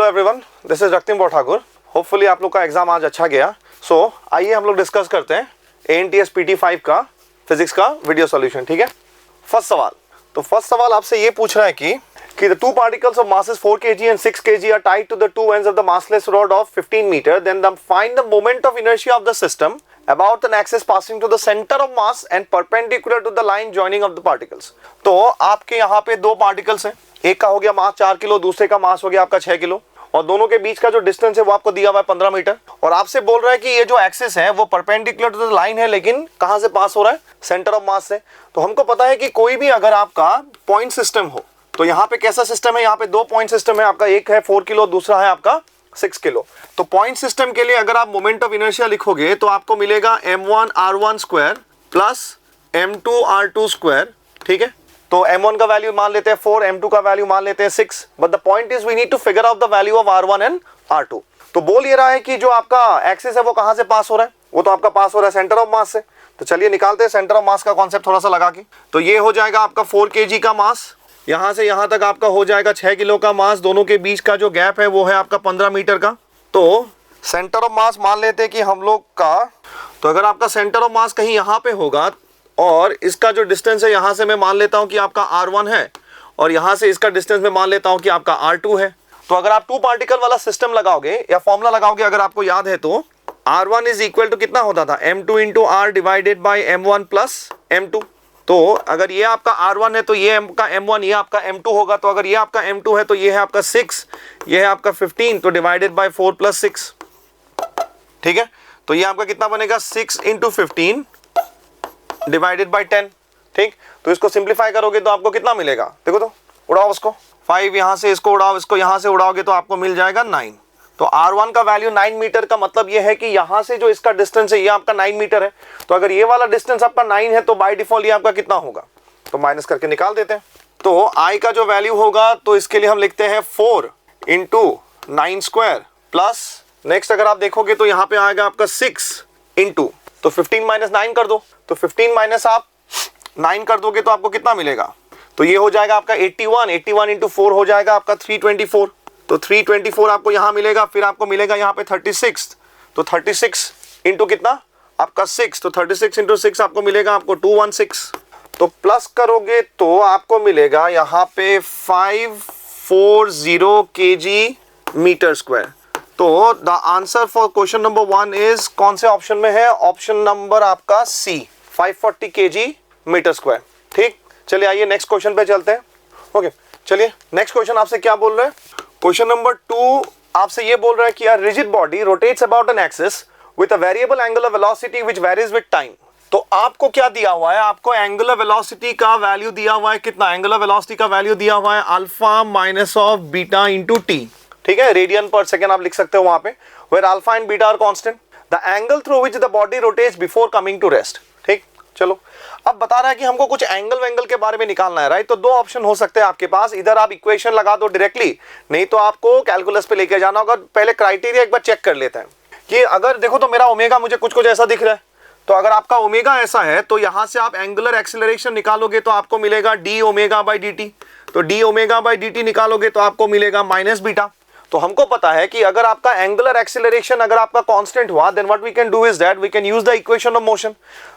Hello everyone, this is Raktim Thakur. Hopefully आप लोग का एग्जाम आज अच्छा गया। आइए हम लोग डिस्कस करते हैं ANTS PT5 का फिजिक्स का वीडियो सॉल्यूशन। ठीक है, फर्स्ट सवाल आपसे ये पूछ रहा है कि the two particles of masses 4 kg and 6 kg are tied to the two ends of the massless rod of 15 meter, then find the moment of inertia of the system about an axis passing to the center of mass and perpendicular to the line joining of the particles। तो आपके यहाँ पे दो particles हैं, एक का हो गया मास 4 किलो, दूसरे का मास हो गया आपका 6 किलो, और दोनों के बीच का जो डिस्टेंस है वो आपको दिया हुआ है 15 मीटर। और आपसे बोल रहा है कि ये जो एक्सिस है वो परपेंडिकुलर टू द लाइन है, लेकिन कहां से पास हो रहा है? सेंटर ऑफ मास से। तो हमको पता है कि कोई भी अगर आपका पॉइंट सिस्टम हो तो यहाँ पे कैसा सिस्टम है, यहाँ पे दो पॉइंट सिस्टम है आपका, एक है 4 किलो, दूसरा है आपका 6 किलो। तो पॉइंट सिस्टम के लिए अगर आप मोमेंट ऑफ इनर्शिया लिखोगे तो आपको मिलेगा m1r1 square plus m2r2 square. ठीक है, तो m1 का वैल्यू मान लेते हैं 4, m2 का वैल्यू मान लेते हैं 6, but the point is we need to figure out the value of r1 and r2। तो बोल ये रहा है कि जो आपका एक्सिस है वो कहां से पास हो रहा है? वो तो आपका पास हो रहा है सेंटर ऑफ मास से। तो चलिए निकालते हैं सेंटर ऑफ मास का कॉन्सेप्ट थोड़ा सा लगा के। तो ये हो जाएगा आपका 4 kg का मास, यहां से यहां तक आपका हो जाएगा 6 किलो का मास, दोनों के बीच का जो गैप है वो है आपका 15 मीटर का। तो सेंटर ऑफ मास मान लेते हैं कि हम लोग का, तो अगर आपका सेंटर ऑफ मास कहीं यहाँ पे होगा और इसका जो डिस्टेंस है यहाँ से मैं मान लेता हूँ कि आपका r1 है, और यहाँ से इसका डिस्टेंस मैं मान लेता हूँ कि आपका r2 है। तो अगर आप 2 पार्टिकल वाला सिस्टम लगाओगे या फॉर्मूला लगाओगे, अगर आपको याद है तो r1 इज इक्वल टू कितना होता था? m2 into r divided by m1 plus m2। तो अगर ये आपका r1 है तो ये आपका m1, ये आपका m2 होगा। तो अगर ये आपका m2 है तो ये है आपका 6, ये है आपका 15, तो डिवाइडेड बाई 4 प्लस 6। ठीक है, तो ये आपका कितना बनेगा? 6 इंटू 15 डिवाइडेड बाई 10। ठीक, तो इसको सिंप्लीफाई करोगे तो आपको कितना मिलेगा? देखो तो, उड़ाओ उसको, 5 यहां से इसको उड़ाओ, इसको यहां से उड़ाओगे तो आपको मिल जाएगा 9। तो r1 का वैल्यू 9 मीटर का मतलब ये है कि यहां से जो इसका डिस्टेंस है ये आपका 9 मीटर है। तो अगर ये वाला डिस्टेंस आपका 9 है तो बाय डिफॉल्ट ये आपका कितना होगा? तो माइनस करके निकाल देते हैं। तो i का जो वैल्यू होगा तो इसके लिए हम लिखते हैं 4 इंटू 9 स्क्वायर प्लस, नेक्स्ट अगर आप देखोगे तो यहाँ पे आएगा आपका 6 इंटू, तो 15 माइनस 9 कर दो, तो 15 माइनस आप 9 कर दोगे तो आपको कितना मिलेगा? तो ये हो जाएगा आपका 81 इंटू 4 हो जाएगा आपका 324। तो 324 आपको यहाँ मिलेगा, फिर आपको मिलेगा यहाँ पे 36, तो 36 इंटू कितना? आपका 6, तो 36 इंटू 6 आपको मिलेगा आपको 216। तो प्लस करोगे तो आपको मिलेगा यहाँ पे 540 kg मीटर स्क्वायर। तो the answer for question number 1 is कौन से ऑप्शन में है? ऑप्शन नंबर आपका C, 540 kg मीटर स्क्वायर। ठीक, चलिए आइए नेक्स्ट क्वेश्चन पे चलते हैं। ओके, चलिए नेक्स्ट क्वेश्चन आपसे क्या बोल रहा है? क्वेश्चन नंबर 2 आपसे ये बोल रहा है कि a rigid body rotates about an axis with a variable angular velocity which varies with time। तो आपको क्या दिया हुआ है? आपको एंगुलर वेलोसिटी का वैल्यू दिया हुआ है कितना? एंगुलर वेलोसिटी का वैल्यू दिया हुआ है alpha minus of beta into T. ठीक है, रेडियन पर सेकेंड आप लिख सकते हो वहां पे, where alpha and beta are constant, the angle through which the body rotates before coming to rest। ठीक, चलो अब बता रहा है कि हमको कुछ एंगल के बारे में निकालना है, राइट? तो दो ऑप्शन हो सकते हैं आपके पास, इधर आप इक्वेशन लगा दो डायरेक्टली, नहीं तो आपको कैलकुलस पे लेके जाना होगा। पहले क्राइटेरिया एक बार चेक कर लेते हैं कि अगर देखो तो मेरा ओमेगा मुझे कुछ ऐसा दिख रहा है, तो अगर आपका ओमेगा ऐसा है तो यहां से आप एंगुलर एक्सीलरेशन निकालोगे तो आपको मिलेगा D omega by D T. तो D omega by D T निकालोगे तो आपको मिलेगा माइनस बीटा। तो हमको पता है कि अगर आपका एंगुलर एक्सीलरेशन अगर आपका कांस्टेंट हुआ, then what we can do is that we can use the equation of motion.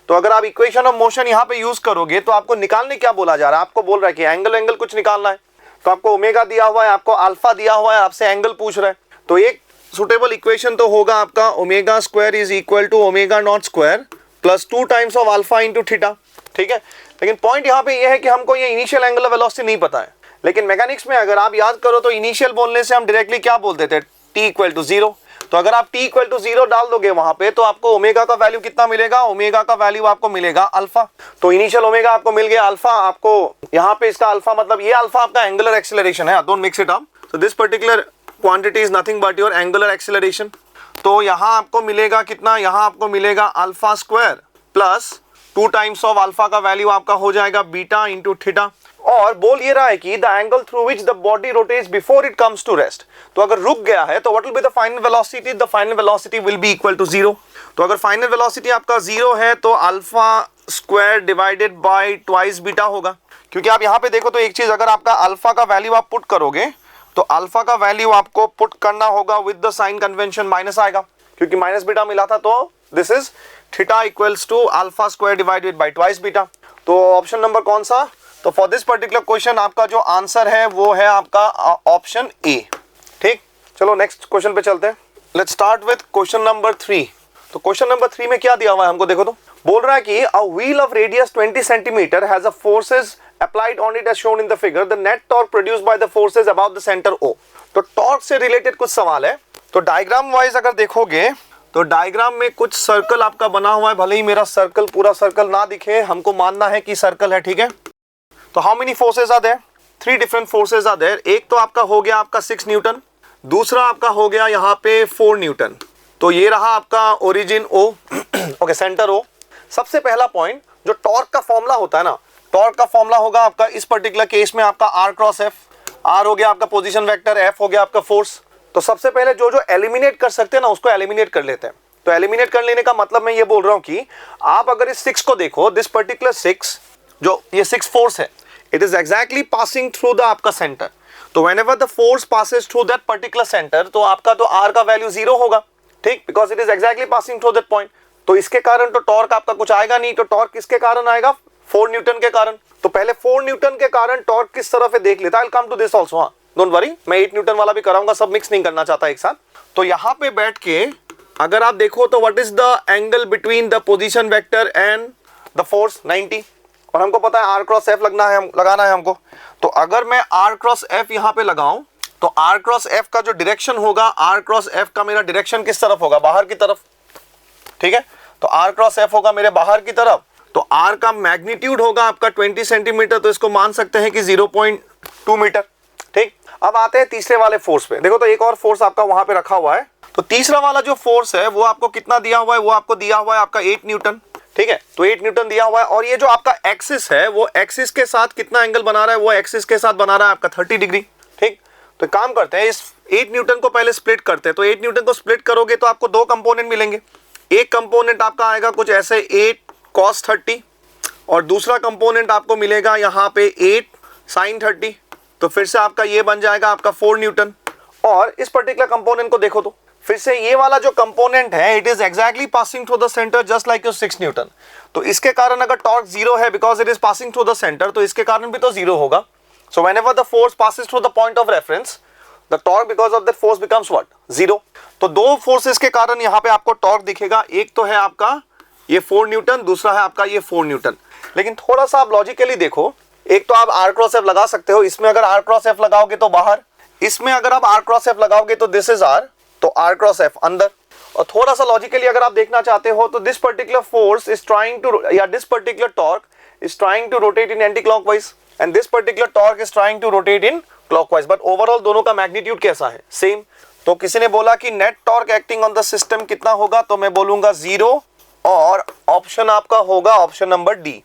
तो अगर आप इक्वेशन ऑफ मोशन यहां पे यूज करोगे तो आपको निकालने क्या बोला जा रहा है? आपको बोल रहा है कि एंगल कुछ निकालना है। तो आपको ओमेगा दिया हुआ है, आपको अल्फा दिया हुआ है, आपसे एंगल पूछ रहा है। तो एक सुटेबल इक्वेशन तो होगा आपका omega square is equal to omega naught square plus 2 times of alpha into theta. ठीक है, लेकिन पॉइंट यहाँ पे ये है कि हमको ये इनिशियल एंगुलर वेलोसिटी नहीं पता है। लेकिन मैकेनिक्स में अगर आप याद करो तो इनिशियल बोलने से हम डायरेक्टली क्या बोलते थे? t equal to 0। तो अगर आप t इक्वल टू 0 डाल दोगे वहां पे तो आपको ओमेगा का वैल्यू कितना मिलेगा? ओमेगा का वैल्यू आपको मिलेगा अल्फा। तो इनिशियल ओमेगा आपको मिल गया अल्फा, आपको यहाँ पे इसका अल्फा मतलब ये अल्फा आपका एंगुलर एक्सीलरेशन है। Don't mix it up. So this particular quantity is nothing but your angular acceleration. तो यहाँ आपको मिलेगा कितना? यहाँ आपको मिलेगा alpha square plus 2 times of alpha का वैल्यू आपका हो जाएगा बीटा इंटू थीटा। और बोल ये रहा है कि the angle through which the body rotates before it comes to rest. तो अगर रुक गया है तो what will be the final velocity? The final velocity will be equal to 0। तो अगर फाइनल वेलोसिटी आपका 0 है तो alpha square divided by twice beta होगा। क्योंकि आप यहाँ पे देखो तो एक चीज, अगर आपका अल्फा का वैल्यू आप पुट करोगे तो अल्फा का वैल्यू आपको पुट करना होगा with the sign convention, minus आएगा क्योंकि माइनस बीटा मिला था, तो this is theta equals to alpha square divided by twice beta. तो ऑप्शन नंबर कौन सा? तो फॉर दिस पर्टिकुलर क्वेश्चन आपका जो आंसर है वो है आपका ऑप्शन ए। ठीक, चलो नेक्स्ट क्वेश्चन पे चलते हैं। Let's start with question number 3। तो क्वेश्चन नंबर 3 में क्या दिया हुआ है हमको, देखो तो बोल रहा है कि a wheel of radius 20 centimetre has a forces applied on it as shown in the figure, the net torque produced by the forces above the center O। तो टॉर्क से रिलेटेड कुछ सवाल है। तो डायग्राम वाइज अगर देखोगे तो diagram में कुछ सर्कल आपका बना हुआ है, भले ही मेरा सर्कल पूरा सर्कल ना दिखे, हमको मानना है कि सर्कल है, ठीक है। तो how many forces are there? 3 different forces are there. एक तो आपका हो गया आपका 6 न्यूटन, दूसरा आपका हो गया यहाँ पे 4 न्यूटन। तो ये रहा आपका origin O, okay, centre O। सबसे पहला पॉइंट, जो टॉर्क का फॉर्मूला होता है ना, टॉर्क का फॉर्मूला होगा आपका इस पर्टिकुलर केस में आपका R क्रॉस F। R हो गया आपका पोजीशन वेक्टर, F हो गया आपका फोर्स। तो सबसे पहले जो जो एलिमिनेट कर सकते हैं ना उसको एलिमिनेट कर लेते हैं। तो एलिमिनेट कर लेने का मतलब मैं ये बोल रहा हूं कि आप अगर इस 6 को देखो, दिस पर्टिकुलर 6, जो ये 6 फोर्स है, it is exactly passing through the आपका सेंटर। तो whenever the force passes through that particular centre, तो आपका तो R का वैल्यू 0 होगा, ठीक, because it is exactly passing through that point. तो इसके कारण तो टॉर्क आपका कुछ आएगा नहीं। तो टॉर्क किसके कारण आएगा? 4 न्यूटन के कारण। तो पहले 4 न्यूटन के कारण टॉर्क किस तरफ है देख लेता है। I will come to this also, हां, डोंट वरी, मैं 8 न्यूटन वाला भी कराऊंगा, सब मिक्स नहीं करना चाहता एक साथ। तो यहां पे बैठ के अगर आप देखो तो what is the angle between the position vector and the force? 90। और हमको पता है R क्रॉस F लगाना है हमको। तो अगर मैं R क्रॉस F यहां पे लगाऊं तो R क्रॉस F का जो डायरेक्शन होगा, R क्रॉस F का मेरा डायरेक्शन किस तरफ होगा? बाहर की तरफ, ठीक है। तो R क्रॉस F होगा मेरे बाहर की तरफ। तो R का मैग्नीट्यूड होगा आपका 20 सेंटीमीटर, तो इसको मान सकते हैं कि 0.2 मीटर, ठीक। अब आते हैं तीसरे वाले फोर्स पे। देखो तो एक और फोर्स आपका वहां पे रखा हुआ है। तो तीसरा वाला जो फोर्स है वो आपको कितना दिया हुआ है? वो आपको दिया हुआ है आपका 8 न्यूटन, ठीक है। तो 8 न्यूटन दिया हुआ है। और ये जो आपका एक्सिस है वो एक्सिस के साथ कितना एंगल बना रहा है? वो एक्सिस के साथ बना रहा है आपका 30 डिग्री, ठीक। तो काम करते हैं, इस 8 न्यूटन को पहले स्प्लिट करते हैं। तो 8 न्यूटन को स्प्लिट करोगे तो आपको 2 कंपोनेंट मिलेंगे। एक कंपोनेंट आपका आएगा कुछ ऐसे 8 cos 30 और दूसरा कंपोनेंट आपको मिलेगा यहाँ पे 8 sin 30। तो फिर से आपका ये बन जाएगा आपका 4 न्यूटन। और इस पर्टिकुलर कंपोनेंट को देखो तो फिर से ये वाला जो कंपोनेंट है, it is exactly passing through the centre just like your 6 Newton. तो इसके कारण अगर टॉर्क 0 है because it is passing through the centre, तो इसके कारण भी तो 0 होगा। So whenever the force passes through the point of reference, the torque because of that force becomes what? 0। तो 2 फोर्सेस के कारण यहाँ पे आपको टॉर्क दिखेगा। एक तो है आपका ये 4 न्यूटन, दूसरा है आपका ये 4 न्यूटन। लेकिन थोड़ा सा आप लॉजिकली देखो, एक तो आप R क्रॉस F लगा सकते हो, इसमें अगर R क्रॉस F लगाओगे तो बाहर, इसमें अगर आप R क्रॉस F लगाओगे तो दिस इज R, तो R क्रॉस F अंदर। और थोड़ा सा लॉजिकली अगर आप देखना चाहते हो तो this particular force is trying to, या this particular torque is trying to rotate in anti clockwise and this particular torque is trying to rotate in clockwise. But overall दोनों का मैग्नीट्यूड कैसा है? सेम। तो किसी ने बोला कि net torque acting on the system कितना होगा, तो मैं बोलूंगा 0 और ऑप्शन आपका होगा ऑप्शन नंबर डी।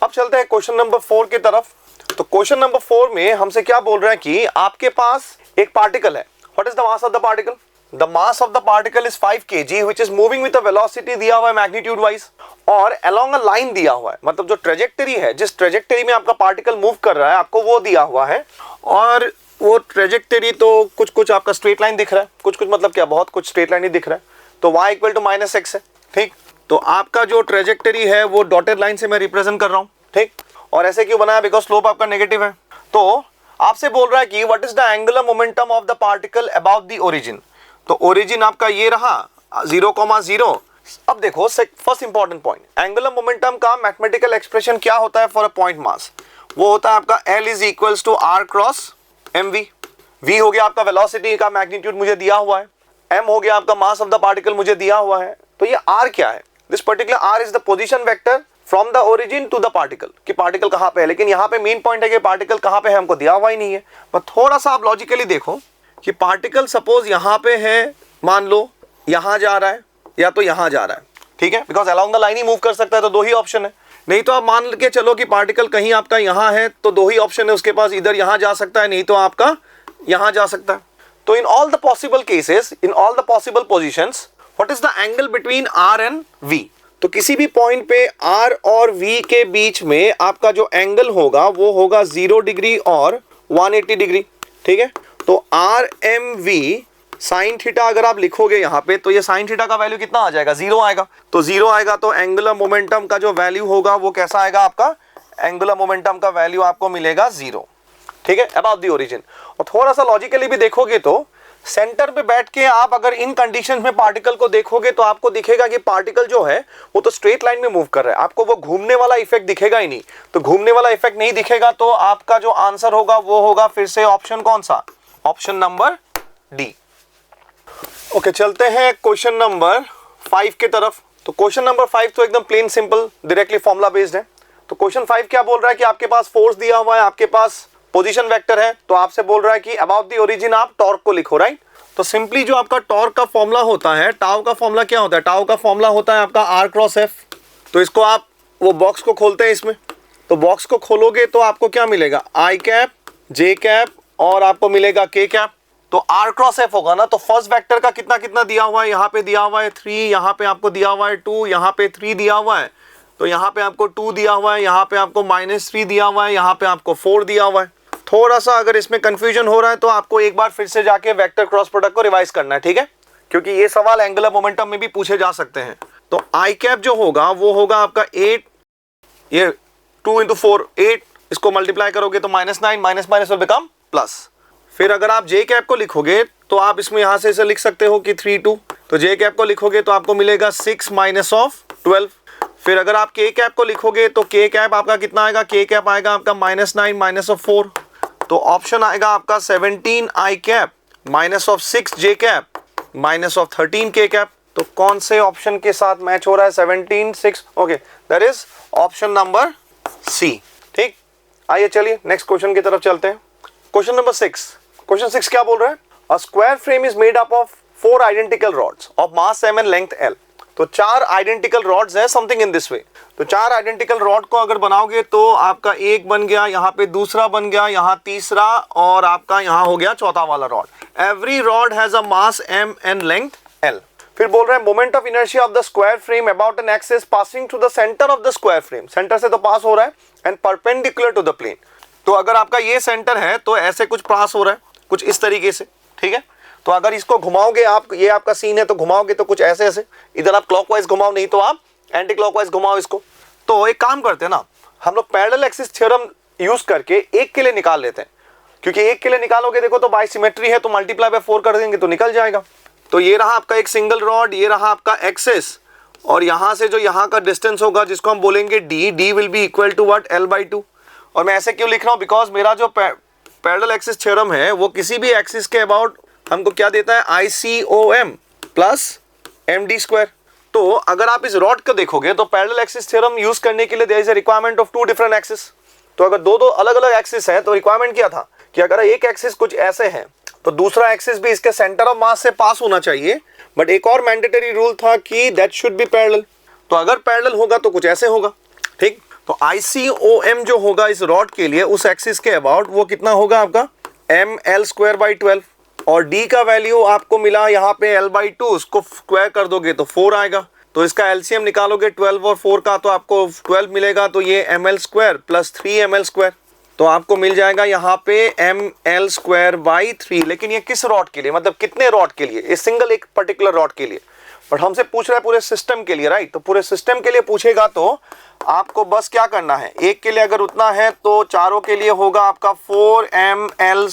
अब चलते हैं क्वेश्चन नंबर 4 की तरफ। तो क्वेश्चन नंबर 4 में हमसे क्या बोल रहा है कि आपके पास एक पार्टिकल है। What is the mass of the particle? The mass of the particle is 5 kg which is moving with a velocity दिया हुआ है मैग्नीट्यूड वाइज, और अलोंग अ लाइन दिया हुआ है। मतलब जो ट्रेजेक्टरी है, जिस ट्रेजेक्टरी में आपका पार्टिकल मूव कर रहा है, आपको वो दिया हुआ है। और वो ट्रेजेक्टरी तो कुछ कुछ आपका स्ट्रेट लाइन दिख रहा है, कुछ कुछ मतलब क्या, बहुत कुछ स्ट्रेट लाइन ही दिख रहा है। तो y इक्वल टू -x है, ठीक। तो आपका जो ट्रेजेक्टरी है वो डॉटेड लाइन से मैं रिप्रेजेंट कर रहा हूँ, ठीक। और ऐसे क्यों बनाया? बिकॉज स्लोप आपका नेगेटिव है। तो आपसे बोल रहा है कि what is the angular momentum of the particle about the origin. तो ओरिजिन आपका ये रहा 0,0। अब देखो first important point, angular momentum का मैथमेटिकल एक्सप्रेशन क्या होता है फॉर अ पॉइंट मास? वो होता है आपका L is equals to R cross mv। v हो गया आपका वेलोसिटी का मैग्नीट्यूड मुझे दिया हुआ है, m हो गया आपका मास ऑफ द पार्टिकल मुझे दिया हुआ है। तो ये r क्या है? This particular r is the position vector from the origin to the particle, कि पार्टिकल कहां पे है। लेकिन यहाँ पे मेन पॉइंट है कि पार्टिकल कहां पे है हमको दिया हुआ ही नहीं है। पर थोड़ा सा आप लॉजिकली देखो कि पार्टिकल सपोज यहाँ पे है, मान लो यहाँ जा रहा है या तो यहाँ जा रहा है, ठीक है, because along the line he move कर सकता है। तो 2 ही ऑप्शन है। नहीं तो आप मान के चलो कि पार्टिकल कहीं आपका यहाँ है, तो 2 ही ऑप्शन है उसके पास, इधर यहाँ जा सकता है, नहीं तो आपका यहाँ जा सकता है। तो in all the possible cases, in all the possible positions, what is the angle between R and V? तो किसी भी पॉइंट पे R और V के बीच में आपका जो एंगल होगा वो होगा 0 डिग्री और 180 डिग्री, ठीक है। तो r m v sine theta अगर आप लिखोगे यहाँ पे, तो ये साइन थीटा का वैल्यू कितना आ जाएगा, 0 आएगा। तो 0 आएगा तो एंगुलर मोमेंटम का जो वैल्यू होगा वो कैसा आएगा आपका, एंगुलर मोमेंटम का वैल्यू आपको मिलेगा 0, ठीक है, अबाउट द ओरिजिन। और थोड़ा सा लॉजिकली भी देखोगे तो सेंटर पे बैठ के आप अगर इन कंडीशन में पार्टिकल को देखोगे तो आपको दिखेगा कि पार्टिकल जो है वो तो स्ट्रेट लाइन में मूव कर रहा है, आपको वो घूमने वाला इफेक्ट दिखेगा ही नहीं। तो घूमने वाला इफेक्ट नहीं दिखेगा तो आपका जो आंसर होगा वो होगा फिर से ऑप्शन कौन सा, ऑप्शन नंबर डी। ओके, चलते हैं क्वेश्चन नंबर 5 की तरफ। तो क्वेश्चन नंबर 5 तो एकदम plain simple directly formula based है। तो क्वेश्चन 5 क्या बोल रहा है कि आपके पास फोर्स दिया हुआ है, आपके पास पोजीशन वेक्टर है, तो आपसे बोल रहा है कि अबाउट द ओरिजिन आप टॉर्क को लिखो, राइट। तो सिंपली जो आपका टॉर्क का फॉर्मूला होता है, टाउ का फॉर्मूला क्या होता है, टाउ का फॉर्मूला होता है आपका आर क्रॉस एफ। तो इसको आप वो बॉक्स को खोलते हैं इसमें, तो बॉक्स को खोलोगे तो आपको क्या मिलेगा, आई कैप, जे कैप और आपको मिलेगा के कैप। तो आर क्रॉस एफ होगा ना, तो फर्स्ट वेक्टर का कितना कितना दिया हुआ है, यहाँ पे दिया हुआ है 3, यहाँ पे आपको दिया हुआ है 2, यहाँ पे 3 दिया हुआ है, तो यहाँ पे आपको 2 दिया हुआ है, यहाँ पे आपको -3 दिया हुआ है, यहाँ पे आपको 4 दिया हुआ है। थोड़ा सा अगर इसमें कंफ्यूजन हो रहा है तो आपको एक बार फिर से जाके वेक्टर क्रॉस प्रोडक्ट को रिवाइज करना है, ठीक है, क्योंकि ये सवाल एंगुलर मोमेंटम में भी पूछे जा सकते हैं। तो आई कैप जो होगा वो होगा आपका 8, ये 2 × 4 8, इसको मल्टीप्लाई करोगे तो -9, माइनस विल बिकम प्लस। फिर अगर आप जे कैप को लिखोगे तो आप इसमें यहां से इसे लिख सकते हो कि 3 2, तो जे कैप को लिखोगे तो आपको मिलेगा 6 - 12। फिर अगर आप के कैप को लिखोगे तो के कैप आपका कितना आएगा, के कैप आएगा आपका -9 - 4, तो ऑप्शन आएगा आपका 17 आई कैप -6 जे कैप -13 के कैप। तो कौन से ऑप्शन के साथ मैच हो रहा है, 17 6, okay, that is option number C, ठीक। आइए चलिए नेक्स्ट क्वेश्चन की तरफ चलते हैं। क्वेश्चन नंबर 6, क्वेश्चन 6 क्या बोल रहा है, a square frame is made up of 4 identical rods of mass m and length l। तो 4 आइडेंटिकल रॉड्स है, समथिंग इन दिस वे। तो 4 आइडेंटिकल रॉड को अगर बनाओगे तो आपका एक बन गया, यहाँ पे दूसरा बन गया, यहाँ तीसरा और आपका यहाँ हो गया चौथा वाला rod. Every rod has a mass m and length l। फिर बोल रहे हैं moment of inertia of the square frame about an axis passing to the centre of the square frame. Centre से तो पास हो रहा है and perpendicular to the plane. तो अगर आपका ये सेंटर है तो ऐसे कुछ पास हो रहा है, कुछ इस तरीके से, ठीक है। तो अगर इसको घुमाओगे आप, ये आपका सीन है, तो घुमाओगे तो कुछ ऐसे ऐसे, इधर आप क्लॉकवाइज घुमाओ, नहीं तो आप एंटी क्लॉकवाइज घुमाओ इसको। तो एक काम करते हैं ना, हम लोग पैरेलल एक्सिस थ्योरम यूज करके एक के लिए निकाल लेते हैं, क्योंकि एक के लिए निकालोगे देखो तो बाय सिमेट्री है, तो मल्टीप्लाई बाय 4 कर देंगे तो निकल जाएगा। तो ये रहा आपका एक सिंगल रॉड, ये रहा आपका एक्सिस, और यहाँ से जो यहाँ का डिस्टेंस होगा जिसको हम बोलेंगे d will be equal to what, l/2। और मैं ऐसे क्यों लिख रहा हूँ, बिकॉज मेरा जो पैरेलल एक्सिस थ्योरम है वो किसी भी एक्सिस के अबाउट हमको क्या देता है, ICOM प्लस MD²। तो अगर आप इस रॉड को देखोगे तो पैरेलल एक्सिस थ्योरम यूज करने के लिए there is a requirement of 2 different axis. तो अगर दो अलग अलग एक्सिस है तो रिक्वायरमेंट क्या था कि अगर एक एक्सिस कुछ ऐसे है तो दूसरा एक्सिस भी इसके सेंटर ऑफ मास से पास होना चाहिए। बट एक और मैंडेटरी रूल था कि दैट शुड बी पैरेलल। तो अगर पैरेलल होगा तो कुछ ऐसे होगा, ठीक। तो ICOM जो होगा इस रॉड के लिए उस एक्सिस के अबाउट वो कितना होगा आपका ml²/12, और d का वैल्यू आपको मिला यहाँ पे l/2, उसको स्क्वायर कर दोगे तो 4 आएगा। तो इसका एलसीएम निकालोगे 12 और 4 का तो आपको 12 मिलेगा, तो ये ml² + 3ml², तो आपको मिल जाएगा यहाँ पे ml²/3। लेकिन ये किस रॉड के लिए, मतलब कितने रॉड के लिए, इस सिंगल एक पर्टिकुलर रॉड के लिए। बट हमसे पूछ रहा है पूरे सिस्टम के लिए, राइट। तो पूरे सिस्टम के लिए पूछेगा तो आपको बस क्या करना है, एक के लिए अगर उतना है तो चारों के लिए होगा आपका 4ml²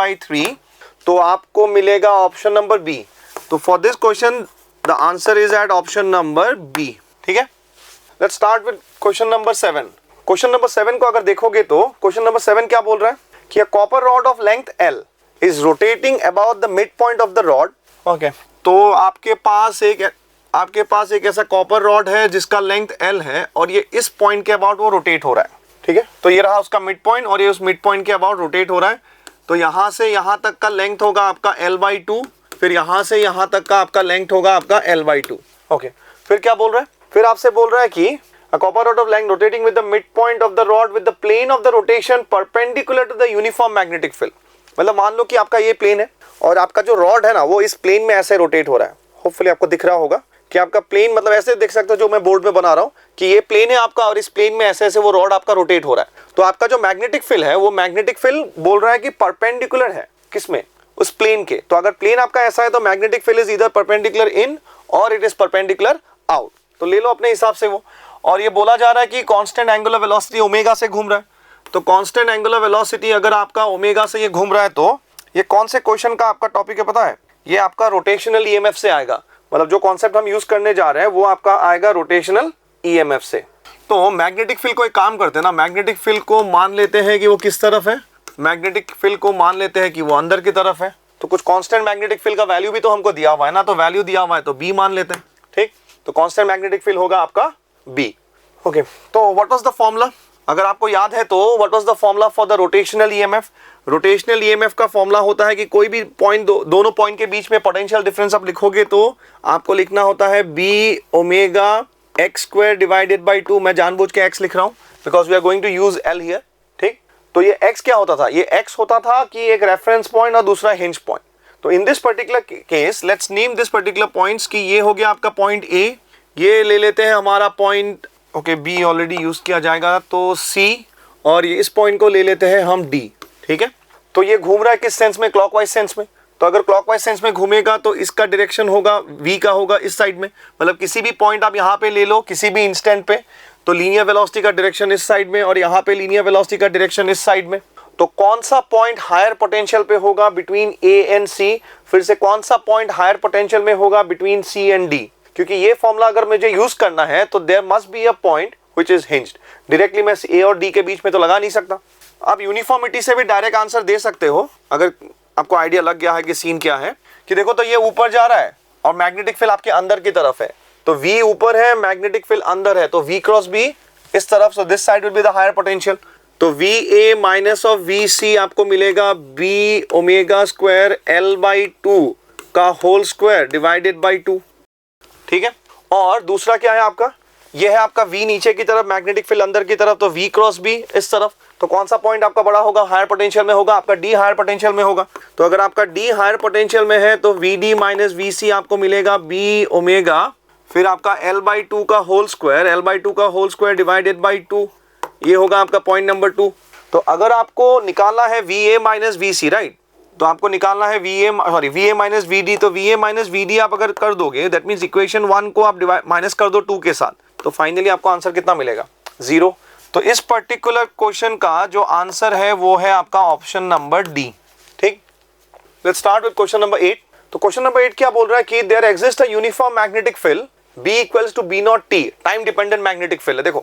/ 3, तो आपको मिलेगा ऑप्शन नंबर बी। तो for this question the answer is at option number B, ठीक है। Let's start with question number 7। Question number 7 को अगर देखोगे तो क्वेश्चन नंबर 7 क्या बोल रहा है कि a copper rod of length l is rotating about the mid point of the rod. Okay, तो आपके पास एक ऐसा कॉपर रॉड है जिसका लेंथ l है और ये इस पॉइंट के अबाउट वो रोटेट हो रहा है, ठीक है। तो ये रहा उसका मिड पॉइंट और ये उस मिड पॉइंट के अबाउट रोटेट हो रहा है। तो यहाँ से यहाँ तक का लेंथ होगा आपका l/2, फिर यहाँ से यहाँ तक का आपका लेंथ होगा आपका l/2। ओके, फिर क्या बोल रहा है, फिर आपसे बोल रहा है कि a copper rod of length rotating with the midpoint of the rod with the plane of the rotation perpendicular to the uniform magnetic field। मतलब मान लो कि आपका ये प्लेन है और आपका जो रॉड है ना वो इस प्लेन में ऐसे रोटेट हो रहा है। होपफुली आपको दिख रहा होगा कि आपका प्लेन मतलब ऐसे देख सकते हो जो मैं बोर्ड में बना रहा हूं कि ये प्लेन है आपका और इस प्लेन में ऐसे ऐसे वो रॉड आपका रोटेट हो रहा है। तो आपका जो मैग्नेटिक फील्ड है वो मैग्नेटिक फील्ड बोल रहा है कि परपेंडिकुलर है किसमें, उस प्लेन के। तो अगर प्लेन आपका ऐसा है तो मैग्नेटिक फील्ड इज इधर परपेंडिकुलर इन और इट इज परपेंडिकुलर आउट। तो ले लो अपने हिसाब से वो। और ये बोला जा रहा है कि कांस्टेंट एंगुलर वेलोसिटी ओमेगा से घूम रहा है। तो कांस्टेंट एंगुलर वेलोसिटी अगर आपका ओमेगा से ये घूम रहा है तो ये कौन से क्वेश्चन का आपका टॉपिक है पता है? ये आपका रोटेशनल ईएमएफ से आएगा। मतलब जो कॉन्सेप्ट हम यूज करने जा रहे हैं वो आपका आएगा रोटेशनल ईएमएफ से। तो मैग्नेटिक फील्ड को एक काम करते हैं ना, मैग्नेटिक फील्ड को मान लेते हैं कि वो किस तरफ है, मैग्नेटिक फील्ड को मान लेते हैं कि वो अंदर की तरफ है। तो कुछ कांस्टेंट मैग्नेटिक फील्ड का वैल्यू भी तो हमको दिया हुआ है ना, तो वैल्यू दिया हुआ है तो बी मान लेते हैं। ठीक, तो कांस्टेंट मैग्नेटिक फील्ड होगा आपका बी। ओके, तो व्हाट वाज द फॉर्मूला? अगर आपको याद है तो what was the formula for the rotational EMF? Rotational EMF का फॉर्मूला होता है कि कोई भी पॉइंट दोनों पॉइंट के बीच में पोटेंशियल डिफरेंस आप लिखोगे तो आपको लिखना होता है B omega x square divided by 2। मैं जानबूझ के एक्स लिख रहा हूं because we are going to use L here. ठीक, तो ये एक्स क्या होता था? ये एक्स होता था कि एक रेफरेंस पॉइंट और दूसरा हिंज पॉइंट। तो in this particular case let's name this particular points कि ये हो गया आपका पॉइंट ए, ये ले लेते हैं हमारा point, okay B already use किया जाएगा तो सी, और ये इस पॉइंट को ले लेते हैं हम डी। ठीक है, तो ये घूम रहा है किस सेंस में? क्लॉकवाइज सेंस में। तो अगर क्लॉकवाइज सेंस में घूमेगा तो इसका डायरेक्शन होगा v का होगा इस साइड में। मतलब किसी भी पॉइंट आप यहाँ पे ले लो किसी भी इंस्टेंट पे, तो लीनियर वेलोसिटी का डायरेक्शन इस साइड में और यहाँ पे लीनियर वेलोसिटी का डायरेक्शन इस साइड में। तो कौन सा पॉइंट हायर पोटेंशियल पे होगा बिटवीन ए एंड सी? फिर से कौन सा पॉइंट हायर पोटेंशियल में होगा बिटवीन सी एंड डी? क्योंकि ये फॉर्मूला अगर मुझे यूज करना है तो there must be a point which is hinged. Directly मैं ए और डी के बीच में तो लगा नहीं सकता। आप यूनिफॉर्मिटी से भी डायरेक्ट आंसर दे सकते हो अगर आपको आइडिया लग गया है कि सीन क्या है। कि देखो तो ये ऊपर जा रहा है और मैग्नेटिक फील्ड आपके अंदर की तरफ है, तो V ऊपर है मैग्नेटिक फील्ड अंदर है, तो V क्रॉस B इस तरफ, so this side will be the higher potential. तो VA माइनस ऑफ VC आपको मिलेगा B ओमेगा स्क्वायर L/2 का होल स्क्वायर डिवाइडेड बाई 2। ठीक है, और दूसरा क्या है आपका? ये है आपका V नीचे की तरफ, मैग्नेटिक फील्ड अंदर की तरफ, तो V क्रॉस B इस तरफ। तो कौन सा पॉइंट आपका बड़ा होगा? हायर पोटेंशियल में होगा, आपका D हायर पोटेंशियल में होगा। तो अगर आपका D हायर पोटेंशियल में है तो VD माइनस VC आपको मिलेगा B ओमेगा, फिर आपका L/2 का होल स्क्वायर, L/2 का होल स्क्वायर डिवाइडेड बाई 2। ये होगा आपका पॉइंट नंबर 2। तो अगर आपको निकालना है VA माइनस VC, राइट, तो आपको निकालना है VA माइनस VD। तो VA माइनस VD आप अगर कर दोगे दैट मीन्स इक्वेशन 1 को आप माइनस कर दो 2 के साथ, तो फाइनली आपको आंसर कितना मिलेगा? 0। तो इस पर्टिकुलर क्वेश्चन का जो आंसर है वो है आपका ऑप्शन नंबर डी। ठीक, let's start with question number 8। तो क्वेश्चन नंबर 8 क्या बोल रहा है कि there exist a uniform magnetic field B equals to B naught T, time dependent magnetic field है। देखो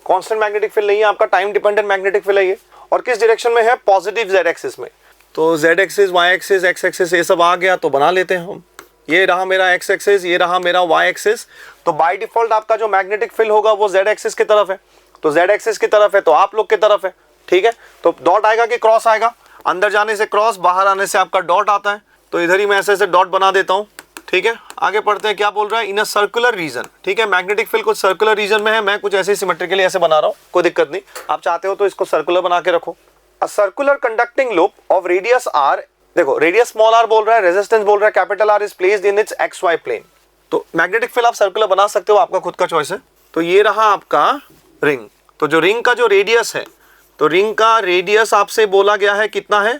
कांस्टेंट मैग्नेटिक फील्ड नहीं है आपका, टाइम डिपेंडेंट मैग्नेटिक फील्ड है ये। और किस डायरेक्शन में है? पॉजिटिव z एक्सिस में। तो z axis, y axis, x axis ये सब आ गया तो बना लेते हैं हम। ये रहा मेरा x एक्सिस, ये रहा मेरा y एक्सिस। तो बाय डिफॉल्ट आपका जो मैग्नेटिक फील्ड होगा वो z एक्सिस की तरफ है, तो z एक्सिस की तरफ है तो आप लोग की तरफ है। ठीक है, तो डॉट आएगा कि क्रॉस आएगा? अंदर जाने से क्रॉस, बाहर आने से आपका डॉट आता है, तो इधर ही मैं ऐसे ऐसे डॉट बना देता हूँ। ठीक है, आगे पढ़ते हैं क्या बोल रहा है। इन अ सर्कुलर रीजन, ठीक है, मैग्नेटिक फील्ड कुछ सर्कुलर रीजन में है, मैं कुछ ऐसे सिमेट्रिकली ऐसे बना रहा हूँ, कोई दिक्कत नहीं। आप चाहते हो तो इसको सर्कुलर बना के रखो। A circular conducting loop of radius r, देखो रेडियस स्मॉल r बोल रहा है, रेजिस्टेंस बोल रहा है capital R is placed in its XY plane. तो मैग्नेटिक फील्ड आप सर्कुलर बना सकते हो, आपका खुद का चॉइस है। तो ये रहा आपका रिंग। तो जो रिंग का जो रेडियस है, तो रिंग का रेडियस आपसे बोला गया है कितना है?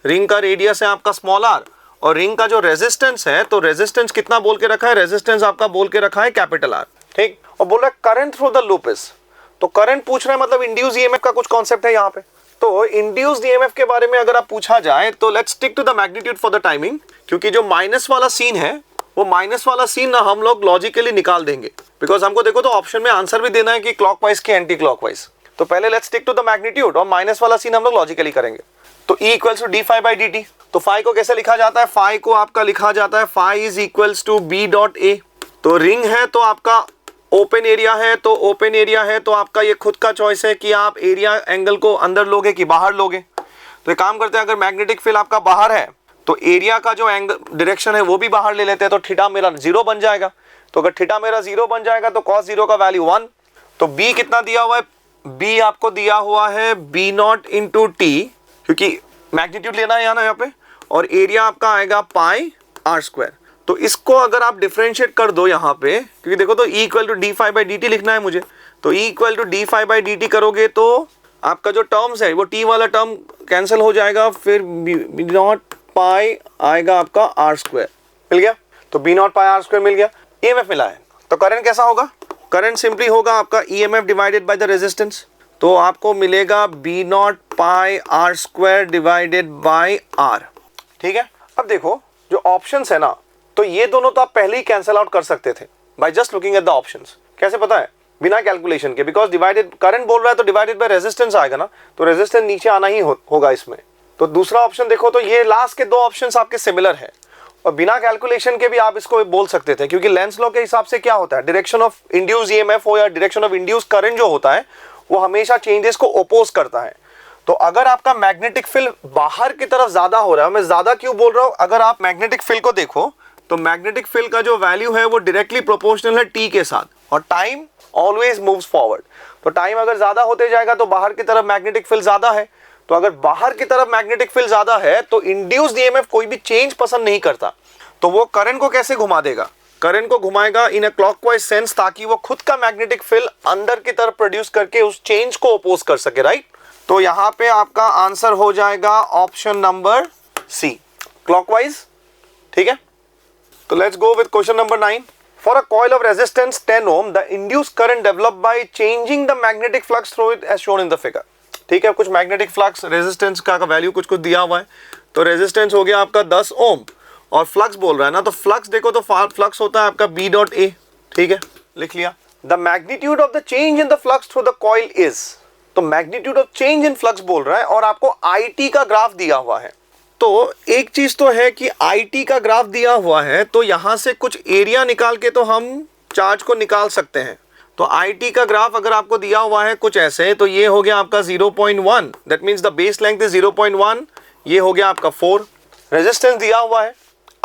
रिंग का रेडियस है आपका स्मॉल r, और रिंग का जो रेजिस्टेंस है, तो रेजिस्टेंस कितना बोल के रखा है? रेजिस्टेंस आपका बोल के रखा है कैपिटल R। ठीक, और बोल रहा है current through the loop is, तो करंट पूछ रहा है मतलब इंड्यूस ईएमएफ का कुछ कॉन्सेप्ट है यहाँ पे। तो इंड्यूस्ड ईएमएफ के बारे में अगर आप पूछा जाए तो let's stick to the magnitude for the timing, क्योंकि जो माइनस वाला सीन है वो माइनस वाला सीन ना हम लोग लॉजिकली निकाल देंगे, बिकॉज हमको देखो तो ऑप्शन में आंसर भी देना है कि क्लॉकवाइज के एंटी क्लॉकवाइज। तो पहले let's stick to the magnitude और माइनस वाला सीन हम लोग लॉजिकली करेंगे। तो E equals to d phi by dt। तो फाई को कैसे लिखा जाता है? फाई को आपका लिखा जाता है phi is equals to B dot A। तो रिंग है तो आपका ओपन एरिया है, तो ओपन एरिया है तो आपका ये खुद का चॉइस है कि आप एरिया एंगल को अंदर लोगे कि बाहर लोगे। तो एक काम करते हैं, अगर मैग्नेटिक फील्ड आपका बाहर है तो एरिया का जो एंगल डायरेक्शन है वो भी बाहर ले लेते हैं, तो थीटा मेरा 0 बन जाएगा। तो अगर थीटा मेरा 0 बन जाएगा तो cos 0 का वैल्यू 1। तो B कितना दिया हुआ है? B आपको दिया हुआ है B नॉट इंटू T, क्योंकि मैग्नीट्यूड लेना है यहाँ पे, और एरिया आपका आएगा पाई r स्क्वायर। तो इसको अगर आप डिफरेंशिएट कर दो यहाँ पे, क्योंकि देखो तो E equal to D phi by D T लिखना है मुझे, तो E equal to D phi by D T करोगे तो आपका जो टर्म्स है वो t वाला टर्म कैंसिल हो जाएगा, फिर बी नॉट पाई आएगा आपका आर स्क्वायर, मिल गया। तो B not pi are square मिल गया, ईएमएफ मिला है। तो करंट कैसा होगा, करंट सिंपली होगा आपका EMF divided by the resistance, तो आपको मिलेगा B not pi are square divided by R, ठीक है। अब देखो जो ऑप्शंस है ना, तो ये दोनों तो आप पहले ही कैंसिल आउट कर सकते थे by just looking at the options. कैसे पता है, बिना कैलकुलेशन के, बिकॉज डिवाइडेड करंट बोल रहा है तो डिवाइडेड बाय रेजिस्टेंस आएगा ना, तो रेजिस्टेंस नीचे आना ही होगा इसमें। तो दूसरा ऑप्शन देखो, तो ये लास्ट के दो ऑप्शंस आपके सिमिलर है, और बिना कैलकुलेशन के भी आप इसको बोल सकते थे, क्योंकि लेंस लॉ के हिसाब से क्या होता है, डायरेक्शन ऑफ इंड्यूस ईएमएफ हो या डायरेक्शन ऑफ इंड्यूस करंट जो होता है वो हमेशा चेंजेस को ओपोज करता है। तो अगर आपका मैग्नेटिक फील्ड बाहर की तरफ ज्यादा हो रहा है, मैं ज्यादा क्यों बोल रहा हूं, अगर आप मैग्नेटिक फील्ड को देखो तो मैग्नेटिक फील्ड का जो वैल्यू है वो डायरेक्टली प्रोपोर्शनल है टी के साथ, और टाइम ऑलवेज मूव्स फॉरवर्ड। तो टाइम अगर ज्यादा होते जाएगा तो बाहर की तरफ मैग्नेटिक फील्ड ज्यादा है, तो अगर बाहर की तरफ मैग्नेटिक फील्ड ज्यादा है तो इंड्यूस्ड ईएमएफ कोई भी चेंज पसंद नहीं करता, तो वो करंट को कैसे घुमा देगा, करंट को घुमाएगा इन अ क्लॉकवाइज सेंस, ताकि वो खुद का मैग्नेटिक फील्ड अंदर की तरफ प्रोड्यूस करके उस चेंज को अपोज कर सके, राइट। तो यहां पे आपका आंसर हो जाएगा ऑप्शन नंबर सी, क्लॉकवाइज, ठीक है। तो let's go with question number 9। For a coil of resistance 10 ohm, the induced current developed by changing the magnetic flux through it as shown in the figure। ठीक है, कुछ magnetic flux resistance का value कुछ दिया हुआ है, तो resistance हो गया आपका 10 ओम, और फ्लक्स बोल रहा है ना, तो फ्लक्स देखो तो फ्लक्स होता है आपका बी डॉट ए, ठीक है, लिख लिया। The magnitude of the change in the flux through the coil is, तो magnitude of change in flux बोल रहा है, और आपको आई टी का ग्राफ दिया हुआ है। तो एक चीज तो है कि IT का ग्राफ दिया हुआ है, तो यहां से कुछ एरिया निकाल के तो हम चार्ज को निकाल सकते हैं। तो IT का ग्राफ अगर आपको दिया हुआ है कुछ ऐसे, तो ये हो गया आपका 0.1, that means the base length is 0.1, ये हो गया आपका 4, रेजिस्टेंस दिया हुआ है,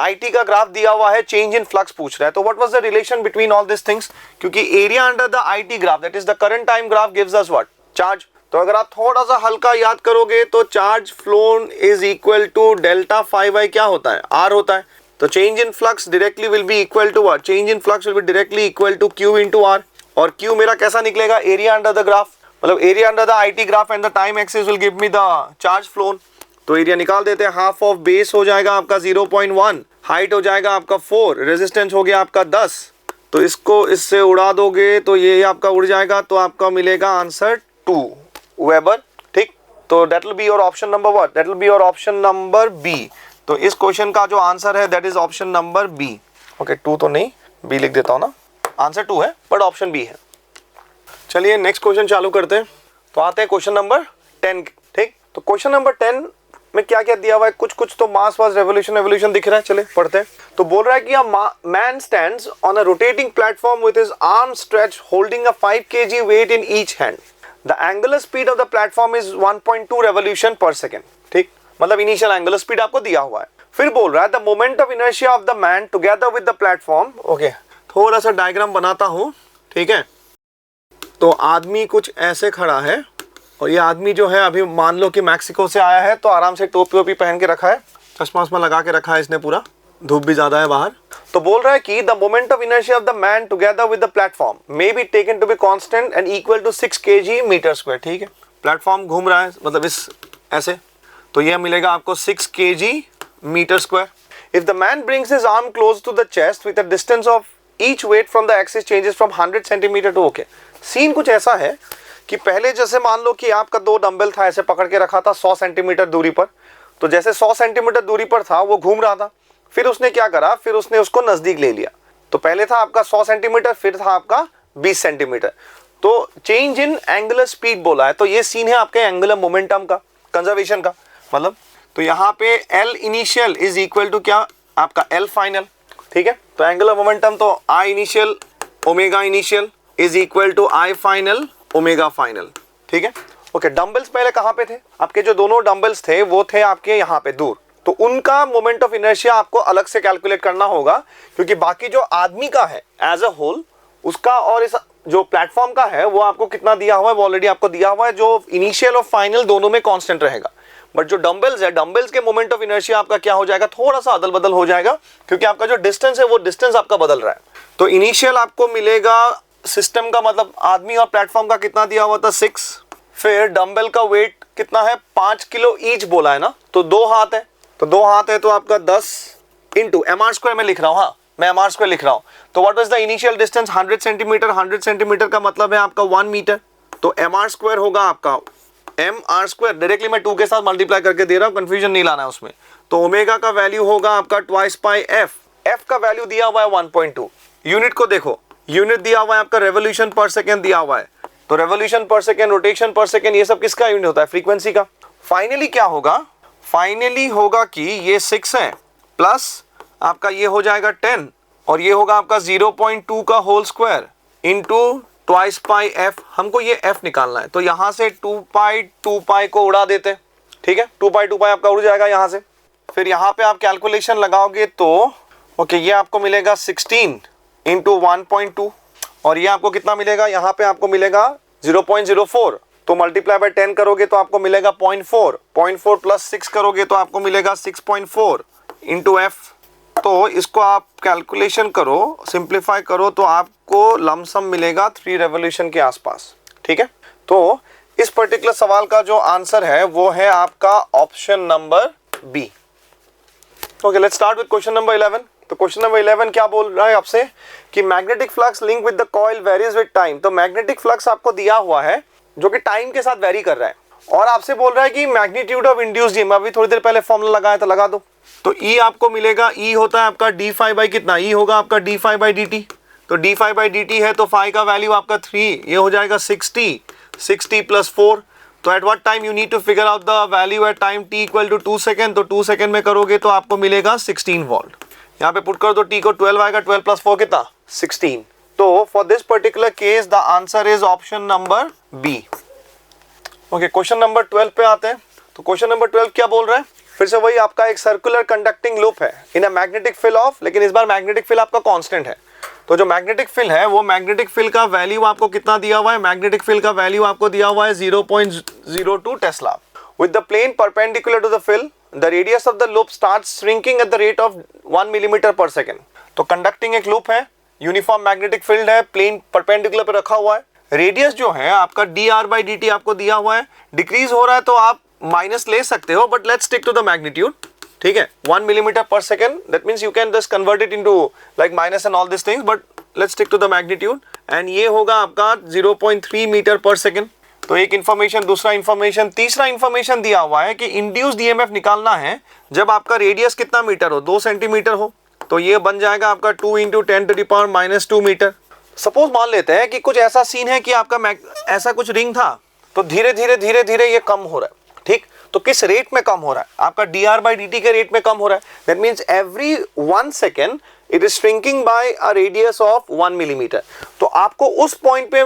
IT का ग्राफ दिया हुआ है, चेंज इन फ्लक्स पूछ रहा है। तो what was the relation between all this things, क्योंकि area under the IT graph that is the current time graph gives us what, charge. तो अगर आप थोड़ा सा हल्का याद करोगे तो charge flown is equal to delta phi by क्या होता है, आर होता है। तो change in flux directly will be equal to what, change in flux will be directly equal to Q into are, और क्यू मेरा कैसा निकलेगा, एरिया अंडर द ग्राफ, मतलब area under the IT graph and the time axis will give me the charge phloem. तो area निकाल देते हैं, half of base हो जाएगा आपका 0.1, हाइट हो जाएगा आपका 4, रेजिस्टेंस हो गया आपका 10, तो इसको इससे उड़ा दोगे तो ये आपका उड़ जाएगा, तो आपका मिलेगा आंसर 2 वेबर, ठीक। तो that will be your option number what, that will be your option number B. तो इस क्वेश्चन का जो आंसर है that is option number B. Okay, 2 तो नहीं, बी लिख देता हूं ना, आंसर 2 है बट ऑप्शन बी है। चलिए नेक्स्ट क्वेश्चन चालू करते हैं। तो आते हैं क्वेश्चन नंबर 10, ठीक। तो क्वेश्चन नंबर 10 में क्या क्या दिया हुआ है, कुछ कुछ तो मास वास रेवोल्यूशन दिख रहा है, चले पढ़ते हैं। तो बोल रहा है कि a man stands on a rotating platform with his arm stretched holding a 5 kg weight in each hand. The angular speed of the platform is 1.2 revolution per second, ठीक, मतलब इनिशियल एंगुलर स्पीड आपको दिया हुआ है। फिर बोल रहा है the moment of inertia of the man together with the platform. Okay, थोड़ा सा डायग्राम बनाता हूं, ठीक है। तो आदमी कुछ ऐसे खड़ा है, और ये आदमी जो है अभी मान लो कि मैक्सिको से आया है, तो आराम से टोपी वोपी पहन के रखा है, चश्मा वश्मा लगा के रखा है इसने पूरा, धूप भी ज्यादा है बाहर। तो बोल रहा है कि the moment of inertia of the man together with the platform may be taken to be constant and equal to 6 kg metre square, ठीक है। प्लेटफॉर्म घूम रहा है, मतलब इस ऐसे, तो यह मिलेगा आपको 6 kg metre square. If the man brings his arm close to the chest with a distance of each weight from the axis changes from 100 centimetre to, okay. Scene कुछ ऐसा है कि पहले जैसे मान लो कि आपका 2 डंबल था, ऐसे पकड़ के रखा था 100 सेंटीमीटर दूरी पर, तो जैसे 100 सेंटीमीटर दूरी पर था वो घूम रहा था, फिर उसने क्या करा, फिर उसने उसको नजदीक ले लिया। तो पहले था आपका 100 सेंटीमीटर, फिर था आपका 20 सेंटीमीटर, तो चेंज इन एंगुलर स्पीड बोला है। तो ये सीन है आपके एंगुलर मोमेंटम का, कंजर्वेशन का मतलब। तो यहाँ पे L initial is equal to क्या, आपका L फाइनल, ठीक है। तो एंगुलर मोमेंटम तो I initial omega initial is equal to I final omega final, ठीक है। ओके, डंबल्स पहले कहाँ पे थे, आपके जो दोनों डंबल्स थे वो थे आपके यहाँ पे दूर, तो उनका मोमेंट ऑफ इनर्शिया आपको अलग से कैलकुलेट करना होगा, क्योंकि बाकी जो आदमी का है एज अ होल उसका और इस जो प्लेटफॉर्म का है वो आपको कितना दिया हुआ है, वो ऑलरेडी आपको दिया हुआ है, जो इनिशियल और फाइनल दोनों में कांस्टेंट रहेगा। बट जो डंबल्स है, डंबल्स के मोमेंट ऑफ इनर्शिया आपका क्या हो जाएगा, थोड़ा सा अदल बदल हो जाएगा, क्योंकि आपका जो डिस्टेंस है वो डिस्टेंस आपका बदल रहा है। तो इनिशियल आपको मिलेगा सिस्टम का मतलब आदमी और प्लेटफॉर्म का कितना दिया हुआ था 6, फिर डंबल का वेट कितना है 5 किलो ईच बोला है ना, तो 2 हाथ है, तो 2 हाथ है तो आपका 10 इंटू mr² में लिख रहा हूँ, हाँ मैं mr² लिख रहा हूँ। तो what was the initial distance 100 centimetre, 100 centimetre का मतलब है आपका 1 मीटर, तो mr² होगा आपका mr², डायरेक्टली मैं 2 के साथ मल्टीप्लाई करके दे रहा हूँ, कंफ्यूजन नहीं लाना है उसमें। तो ओमेगा का वैल्यू होगा आपका ट्वाइस पाई f, f का वैल्यू दिया हुआ है 1.2। यूनिट को देखो, यूनिट दिया हुआ है आपका रेवोल्यूशन पर सेकेंड दिया हुआ है, तो रेवोल्यूशन पर सेकेंड, रोटेशन पर सेकेंड, ये सब किसका यूनिट होता है, फ्रीक्वेंसी का। फाइनली क्या होगा, फाइनली होगा कि ये 6 है प्लस आपका ये हो जाएगा 10 और ये होगा आपका 0.2 का होल स्क्वायर इंटू ट्वाइस पाई f, हमको ये f निकालना है। तो यहां से 2 पाई को उड़ा देते, ठीक है, 2 पाई आपका उड़ जाएगा यहां से। फिर यहां पे आप कैलकुलेशन लगाओगे तो ओके ये आपको मिलेगा 16 इंटू 1.2 और ये आपको कितना मिलेगा, यहाँ पे आपको मिलेगा 0.04, तो मल्टीप्लाई बाय 10 करोगे तो आपको मिलेगा 0.4 प्लस 6 करोगे तो आपको मिलेगा 6.4 इंटू f। तो इसको आप कैलकुलेशन करो, सिंप्लीफाई करो तो आपको लमसम मिलेगा 3 रेवोल्यूशन के आसपास, ठीक है। तो इस पर्टिकुलर सवाल का जो आंसर है वो है आपका option number B. Okay, let's start with question number 11। तो क्वेश्चन नंबर 11 क्या बोल रहा है आपसे कि magnetic flux link with the coil varies with time. तो मैग्नेटिक फ्लक्स आपको दिया हुआ है जो कि टाइम के साथ वेरी कर रहा है और आपसे बोल रहा है कि मैग्नीट्यूड ऑफ इंड्यूस्ड ईएमएफ, अभी थोड़ी देर पहले फॉर्मूला लगाया था, लगा दो। तो E आपको मिलेगा, E होता है आपका डी फाई बाई कितना, E होगा आपका d phi by D T, तो d phi by D t है तो फाई का वैल्यू आपका 3, ये हो जाएगा 60 प्लस 4। तो at what time you need to figure out the value at time t equal to 2 second, तो 2 सेकेंड में करोगे तो आपको मिलेगा 16 वोल्ट। यहाँ पे पुट कर दो, t को 12 आएगा, 12 प्लस 4 कितना 16। तो for this particular case the answer is option number B. Okay, question number 12 पे आते हैं। तो क्वेश्चन नंबर 12 क्या बोल रहा है, फिर से वही आपका एक सर्कुलर कंडक्टिंग लूप है in a magnetic field of, लेकिन इस बार मैग्नेटिक फील्ड आपका कांस्टेंट है। तो जो मैग्नेटिक फील्ड है वो मैग्नेटिक फील्ड का वैल्यू आपको कितना दिया हुआ है, मैग्नेटिक फील्ड का वैल्यू आपको दिया हुआ है 0.02 tesla. With the plane perpendicular to the field the radius of the loop starts shrinking at the rate of 1 millimetre per second. तो कंडक्टिंग एक लूप है, यूनिफॉर्म मैग्नेटिक फील्ड है, प्लेन परपेंडिकुलर पे रखा हुआ है, रेडियस जो है आपका D R by D T आपको दिया हुआ है, डिक्रीज हो रहा है तो आप माइनस ले सकते हो, but let's stick to the magnitude, ठीक है। 1 millimetre per second, that means you can just convert it into like minus and all this things, but let's stick to the magnitude and ये होगा आपका 0.3 metre पर second. तो एक information, दूसरा information, तीसरा इंफॉर्मेशन दिया हुआ है कि इंड्यूस्ड ईएमएफ निकालना है जब आपका रेडियस कितना मीटर हो, 2 सेंटीमीटर हो, तो ये बन जाएगा आपका 2 इंटू 10⁻⁻2 मीटर। सपोज मान लेते हैं कि कुछ ऐसा सीन है कि आपका ऐसा कुछ रिंग था, तो धीरे धीरे ये कम हो रहा है, ठीक। तो किस रेट में कम हो रहा है, आपका D R by D T के रेट में कम हो रहा है। That means every 1 second it is shrinking by a radius of 1 millimetre. तो आपको उस पॉइंट पे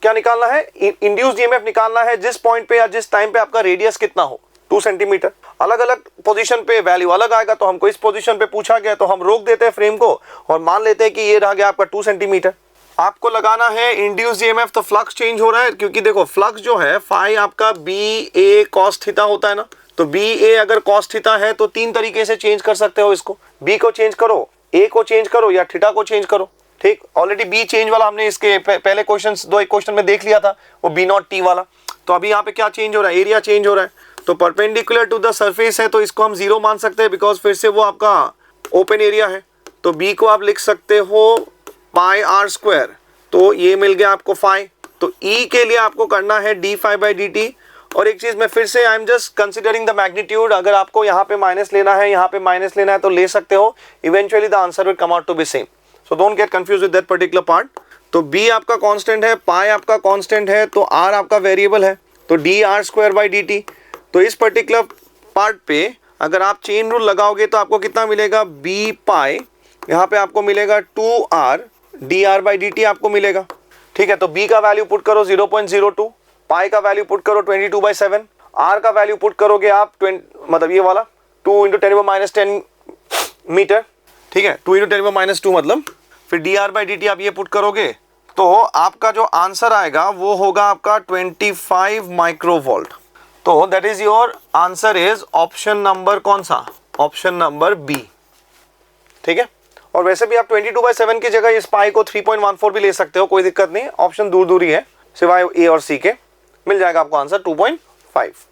क्या निकालना है, इंड्यूस्ड ईएमएफ निकालना है जिस पॉइंट पे या जिस टाइम पे आपका रेडियस कितना हो, 2 सेंटीमीटर। अलग अलग पोजीशन पे वैल्यू अलग आएगा, तो हमको इस पोजीशन पे पूछा गया तो हम रोक देते हैं फ्रेम को और मान लेते हैं कि ये रह गया आपका 2 सेंटीमीटर। आपको लगाना है इंड्यूस्ड ईएमएफ, तो फ्लक्स चेंज हो रहा है, क्योंकि देखो फ्लक्स जो है फाई आपका बी ए कॉस थीटा होता है ना, तो बी ए अगर कॉस थीटा है तो 3 तरीके से चेंज कर सकते हो इसको, बी को चेंज करो, ए को चेंज करो या थीटा को चेंज करो, ठीक। ऑलरेडी बी चेंज वाला हमने इसके पहले क्वेश्चन, एक क्वेश्चन में देख लिया था, वो बी नॉट टी वाला। तो अभी यहाँ पे क्या चेंज हो रहा है, एरिया चेंज हो रहा है। तो परपेंडिकुलर टू द सरफेस है तो इसको हम 0 मान सकते हैं, बिकॉज फिर से वो आपका ओपन एरिया है। तो बी को आप लिख सकते हो पाई आर स्क्वायर, तो ये मिल गया आपको फाई। तो E के लिए आपको करना है D phi by D T. और एक चीज मैं फिर से, I am just considering the magnitude, अगर आपको यहाँ पे माइनस लेना है, यहाँ पे माइनस लेना है तो ले सकते हो, eventually the answer will come out to be same, so don't get confuse with that particular part. तो B आपका कांस्टेंट है, पाई आपका कांस्टेंट है, तो R आपका वेरिएबल है, तो D R square by D T. तो इस पर्टिकुलर पार्ट पे अगर आप चेन रूल लगाओगे तो आपको कितना मिलेगा, बी पाई, यहाँ पे आपको मिलेगा 2R D R by D T आपको मिलेगा, ठीक है। तो B का वैल्यू पुट करो 0.02, पाई का वैल्यू पुट करो 22/7, R का वैल्यू पुट करोगे आप मतलब ये वाला 2 इंटू 10⁻10 मीटर, ठीक है, 2 इंटू 10⁻2 मतलब, फिर D R by D T आप ये पुट करोगे तो आपका जो आंसर आएगा वो होगा आपका 25 माइक्रोवोल्ट। तो that is your answer is option number कौन सा, ऑप्शन नंबर बी, ठीक है। और वैसे भी आप 22/7 की जगह इस पाई को 3.14 भी ले सकते हो, कोई दिक्कत नहीं, ऑप्शन दूर दूर ही है सिवाय ए और सी के, मिल जाएगा आपको answer 2.5।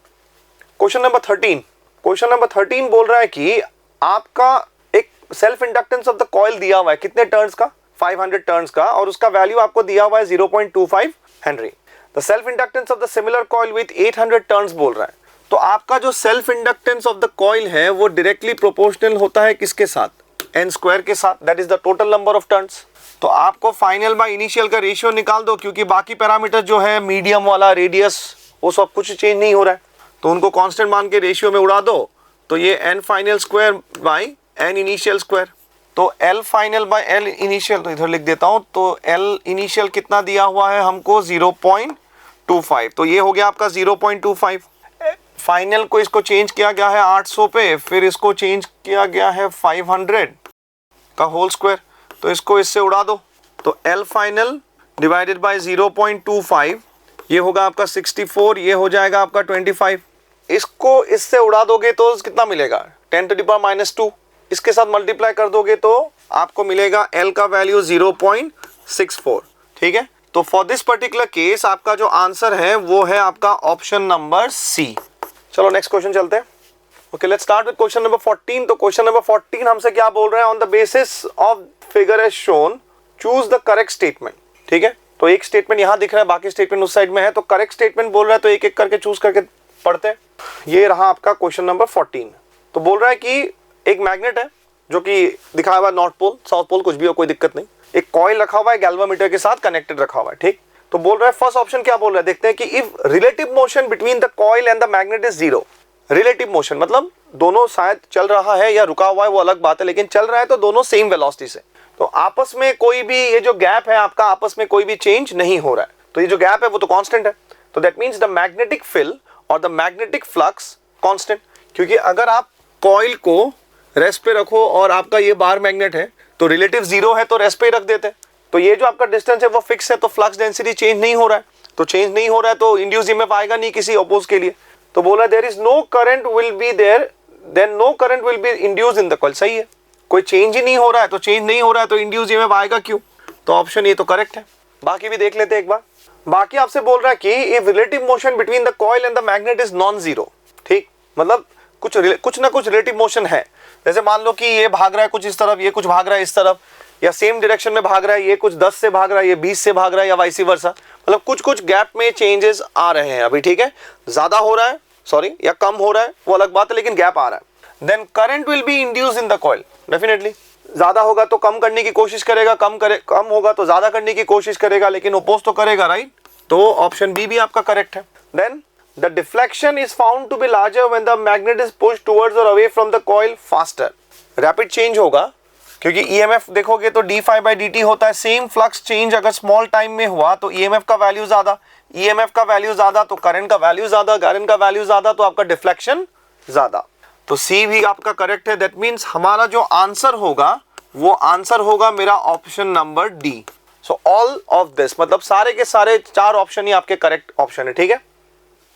Question number 13, question number 13 बोल रहा है कि आपका एक self inductance of the coil दिया हुआ है, कितने टर्न्स का, 500 टर्न्स का, और उसका वैल्यू आपको दिया हुआ है 0.25 Henry. The self inductance of the similar coil with 800 turns बोल रहा है। तो आपका जो self inductance of the coil है वो डायरेक्टली प्रोपोर्शनल होता है किसके साथ, n स्क्वायर के साथ, that is the total number of turns. तो आपको फाइनल बाय इनिशियल का रेशियो निकाल दो, क्योंकि बाकी पैरामीटर जो है मीडियम वाला, रेडियस, वो सब कुछ चेंज नहीं हो रहा है, तो उनको कांस्टेंट मान के रेशियो में उड़ा दो, तो ये n final square by n initial square, तो L final by L initial, तो इधर लिख देता हूं, तो L इनिशियल कितना दिया हुआ है हमको 0.25, तो ये हो गया आपका 0.25। फाइनल को इसको चेंज किया गया है 800 पे, फिर इसको चेंज किया गया है 500 का होल स्क्वायर, तो इसको इससे उड़ा दो, तो L फाइनल डिवाइडेड बाय 0.25 ये होगा आपका 64, ये हो जाएगा आपका 25। इसको इससे उड़ा दोगे तो कितना मिलेगा, 10⁻², इसके साथ मल्टीप्लाई कर दोगे तो आपको मिलेगा L का वैल्यू 0.64, ठीक है। तो फॉर दिस पर्टिकुलर केस आपका जो आंसर है वो है आपका ऑप्शन नंबर सी। चलो नेक्स्ट क्वेश्चन चलते हैं। Okay, let's start with question number 14। तो क्वेश्चन नंबर 14 हमसे क्या बोल रहे हैं, on the basis of figure as shown choose the correct statement, ठीक है। तो एक स्टेटमेंट यहाँ दिख रहा है, बाकी स्टेटमेंट उस साइड में है, तो करेक्ट स्टेटमेंट बोल रहा है, तो एक एक करके चूज करके पढ़ते हैं। ये रहा आपका क्वेश्चन नंबर 14। तो बोल रहा है कि एक मैग्नेट है जो कि दिखाया हुआ नॉर्थ पोल, साउथ पोल, कुछ भी हो, कोई दिक्कत नहीं। एक कॉइल रखा हुआ है, गैल्वामीटर के साथ कनेक्टेड रखा हुआ है, ठीक। तो बोल रहा है फर्स्ट ऑप्शन क्या बोल रहा है, देखते हैं कि if relative motion between the coil and the magnet is 0। Relative motion मतलब दोनों शायद चल रहा है या रुका हुआ है वो अलग बात है, लेकिन चल रहा है तो दोनों सेम वेलोसिटी से, तो आपस में कोई भी, ये जो गैप है आपका, आपस में कोई भी चेंज नहीं हो रहा है, तो ये जो गैप है वो तो कांस्टेंट है। तो that means the magnetic field और द मैग्नेटिक फ्लक्स कांस्टेंट, क्योंकि अगर आप कॉइल को रेस्ट पे रखो और आपका ये बार मैग्नेट है तो रिलेटिव 0 है तो रेस्ट पे ही रख देते हैं, तो ये जो आपका डिस्टेंस है वो फिक्स है, तो फ्लक्स डेंसिटी चेंज नहीं हो रहा है, तो चेंज नहीं हो रहा है तो इंड्यूस ईएमएफ आएगा नहीं किसी अपोज के लिए। तो बोला there is no current will be there, then no current will be induced in the coil, सही है, कोई चेंज ही नहीं हो रहा है, तो चेंज नहीं हो रहा है तो इंड्यूस ईएमएफ आएगा क्यों, तो ऑप्शन ये तो करेक्ट है। बाकी भी देख लेते हैं एक बार। बाकी आपसे बोल रहा है कि if relative motion between the coil and the magnet is non zero, ठीक, मतलब कुछ ना कुछ रिलेटिव मोशन है, जैसे मान लो कि ये भाग रहा है कुछ इस तरफ, ये कुछ भाग रहा है इस तरफ, या सेम डायरेक्शन में भाग रहा है, ये कुछ 10 से भाग रहा है, ये 20 से भाग रहा है, या वाइस वर्सा, मतलब कुछ गैप में चेंजेस आ रहे हैं अभी, ठीक है, ज्यादा हो रहा है, सॉरी, या कम हो रहा है वो अलग बात है, लेकिन गैप आ रहा है। Then current will be induced in the coil, definitely ज्यादा होगा तो कम करने की कोशिश करेगा, कम होगा तो ज्यादा करने की कोशिश करेगा, लेकिन ओपोज तो करेगा, राइट, तो ऑप्शन बी भी आपका करेक्ट है। Then the deflection is found to be larger when the magnet is pushed towards और away from the coil faster, rapid change होगा, क्योंकि ईएमएफ देखोगे तो d∅dt होता है, सेम फ्लक्स चेंज अगर स्मॉल टाइम में हुआ तो ईएमएफ का वैल्यू ज्यादा, ईएमएफ का वैल्यू ज्यादा तो करंट का वैल्यू ज्यादा, करंट का वैल्यू ज्यादा तो आपका डिफ्लेक्शन ज्यादा, तो सी भी आपका करेक्ट है। दैट मींस हमारा जो आंसर होगा वो आंसर होगा मेरा option number D. So all of this, मतलब सारे के सारे 4 ऑप्शन ही आपके करेक्ट ऑप्शन है, ठीक है।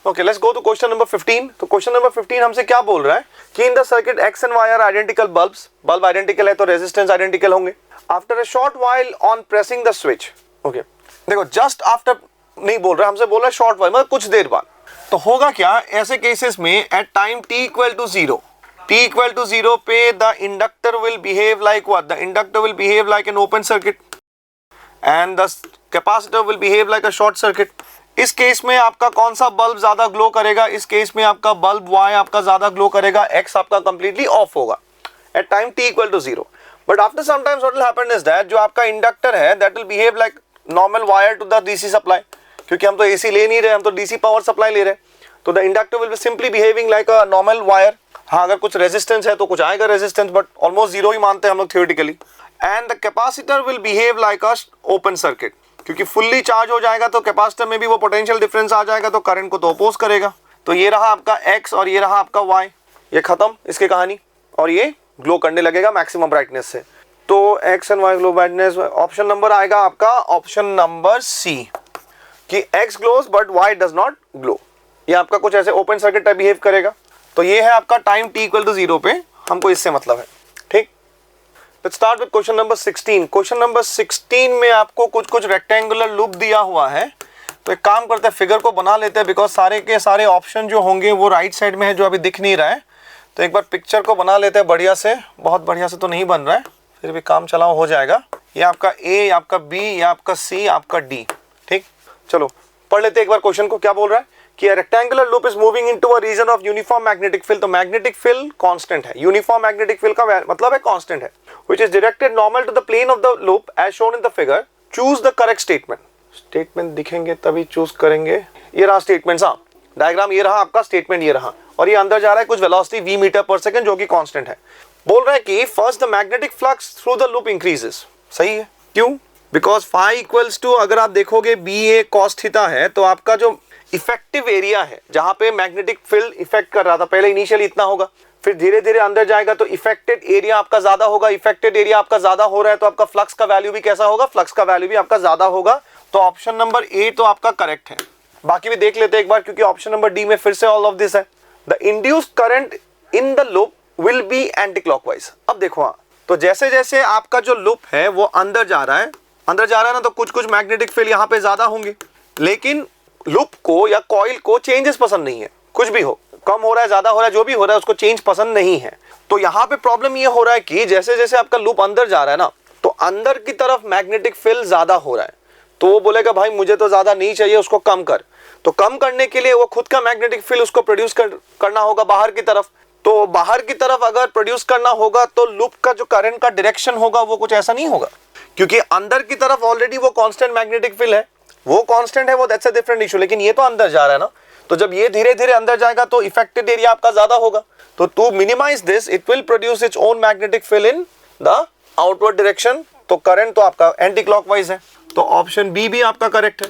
Okay, let's go to question number 15। तो क्वेश्चन नंबर 15 हमसे क्या बोल रहा है कि in the circuit X and Y are identical bulbs, bulb identical है तो रेजिस्टेंस आइडेंटिकल होंगे। After a short while on pressing the switch, okay, देखो जस्ट आफ्टर नहीं बोल रहा, हमसे बोल रहा है शॉर्ट व्हाइल, मतलब कुछ देर बाद, तो होगा क्या ऐसे केसेस में, at time t equal to 0, t equal to 0 पे the inductor will behave like what, the inductor will behave like an open circuit and the capacitor will behave like a short circuit. इस case में आपका कौन सा bulb ज्यादा glow करेगा, इस case में आपका बल्ब Y आपका ज्यादा ग्लो करेगा, X आपका कंप्लीटली ऑफ होगा at time t equal to 0। But after some times what will happen is that जो आपका इंडक्टर है that will behave like normal wire to the DC supply, क्योंकि हम तो एसी ले नहीं रहे, हम तो डीसी पावर सप्लाई ले रहे हैं, तो the inductor will be simply behaving like a normal wire. हाँ, अगर कुछ रेजिस्टेंस है तो कुछ आएगा रेजिस्टेंस, बट ऑलमोस्ट 0 ही मानते हैं हम लोग theoretically. And the capacitor will behave like a open circuit, क्योंकि फुल्ली चार्ज हो जाएगा तो कैपेसिटर में भी वो पोटेंशियल डिफरेंस आ जाएगा, तो करंट को तो अपोज करेगा। तो ये रहा आपका x और ये रहा आपका y, ये खत्म इसकी कहानी, और ये ग्लो करने लगेगा मैक्सिमम ब्राइटनेस से। तो x and y glow brightness, option number आएगा आपका ऑप्शन नंबर सी कि x glows but y does not glow. ये आपका कुछ ऐसे ओपन सर्किट टाइप बिहेव करेगा। तो ये है आपका टाइम t इक्वल टू 0 पे, हमको इससे मतलब है। ठीक, let's start with question number 16। Question number 16 में आपको कुछ रेक्टेंगुलर लूप दिया हुआ है। तो एक काम करते हैं, फिगर को बना लेते हैं, बिकॉज सारे के सारे ऑप्शन जो होंगे वो राइट साइड में है, जो अभी दिख नहीं रहा है। तो एक बार पिक्चर को बना लेते हैं बढ़िया से। बहुत बढ़िया से तो नहीं बन रहा है, फिर भी काम चलाओ हो जाएगा। ये आपका A, ये आपका B, ये आपका C, आपका D। ठीक, चलो पढ़ लेते हैं एक बार क्वेश्चन को। क्या बोल रहा है कि rectangular loop is moving into a region of uniform magnetic field. तो मैग्नेटिक फील्ड कांस्टेंट है, यूनिफॉर्म मैग्नेटिक फील्ड का मतलब है कांस्टेंट है, which is directed normal to the plane of the loop as shown in the figure. Choose the correct statement. Statement दिखेंगे तभी choose करेंगे। ये रहा स्टेटमेंट, हाँ डायग्राम ये रहा आपका, स्टेटमेंट ये रहा, और ये अंदर जा रहा है कुछ वेलोसिटी v मीटर पर सेकंड जो कि कांस्टेंट है। बोल रहा है कि first the magnetic flux through the loop increases. सही है, क्यों? बिकॉज फाई इक्वल्स टू, अगर आप देखोगे BA cos थीटा है, तो आपका जो इफेक्टिव एरिया है जहां पे मैग्नेटिक फील्ड इफेक्ट कर रहा था, पहले इनिशियली इतना होगा, फिर धीरे धीरे अंदर जाएगा तो इफेक्टेड एरिया आपका ज्यादा होगा। इफेक्टेड एरिया आपका ज्यादा हो रहा है तो आपका फ्लक्स का वैल्यू भी कैसा होगा? फ्लक्स का वैल्यू भी आपका ज्यादा होगा। तो ऑप्शन नंबर A तो आपका करेक्ट है। बाकी भी देख लेते हैं एक बार, क्योंकि ऑप्शन नंबर D में फिर से ऑल ऑफ दिस है। The induced current in the loop will be anti clockwise. अब देखो, हाँ, तो जैसे जैसे आपका जो लूप है वो अंदर जा रहा है ना, तो कुछ कुछ मैग्नेटिक फील्ड यहाँ पे ज्यादा होंगे, लेकिन लूप को या कॉइल को चेंजेस पसंद नहीं है। कुछ भी हो, कम हो रहा है, ज्यादा हो रहा है, जो भी हो रहा है उसको चेंज पसंद नहीं है। तो यहाँ पे प्रॉब्लम ये हो रहा है कि जैसे जैसे आपका लूप अंदर जा रहा है ना, तो अंदर की तरफ मैग्नेटिक फील्ड ज्यादा हो रहा है। तो वो बोलेगा भाई मुझे तो ज्यादा नहीं चाहिए, उसको कम कर। तो कम करने के लिए वो खुद का मैग्नेटिक फील्ड उसको प्रोड्यूस करना होगा बाहर की तरफ। तो बाहर की तरफ अगर प्रोड्यूस करना होगा तो लूप का जो करंट का डायरेक्शन होगा वो कुछ ऐसा नहीं होगा, क्योंकि अंदर की तरफ ऑलरेडी वो कांस्टेंट मैग्नेटिक फील्ड है, वो कांस्टेंट है, वो दैट्स अ डिफरेंट इशू। लेकिन ये तो अंदर जा रहा है ना, तो जब ये धीरे धीरे अंदर जाएगा तो इफेक्टेड एरिया आपका ज्यादा होगा। तो to minimise this it will produce its own magnetic field in the outward direction. तो करंट तो आपका एंटी क्लॉकवाइज है, तो ऑप्शन बी भी आपका करेक्ट है।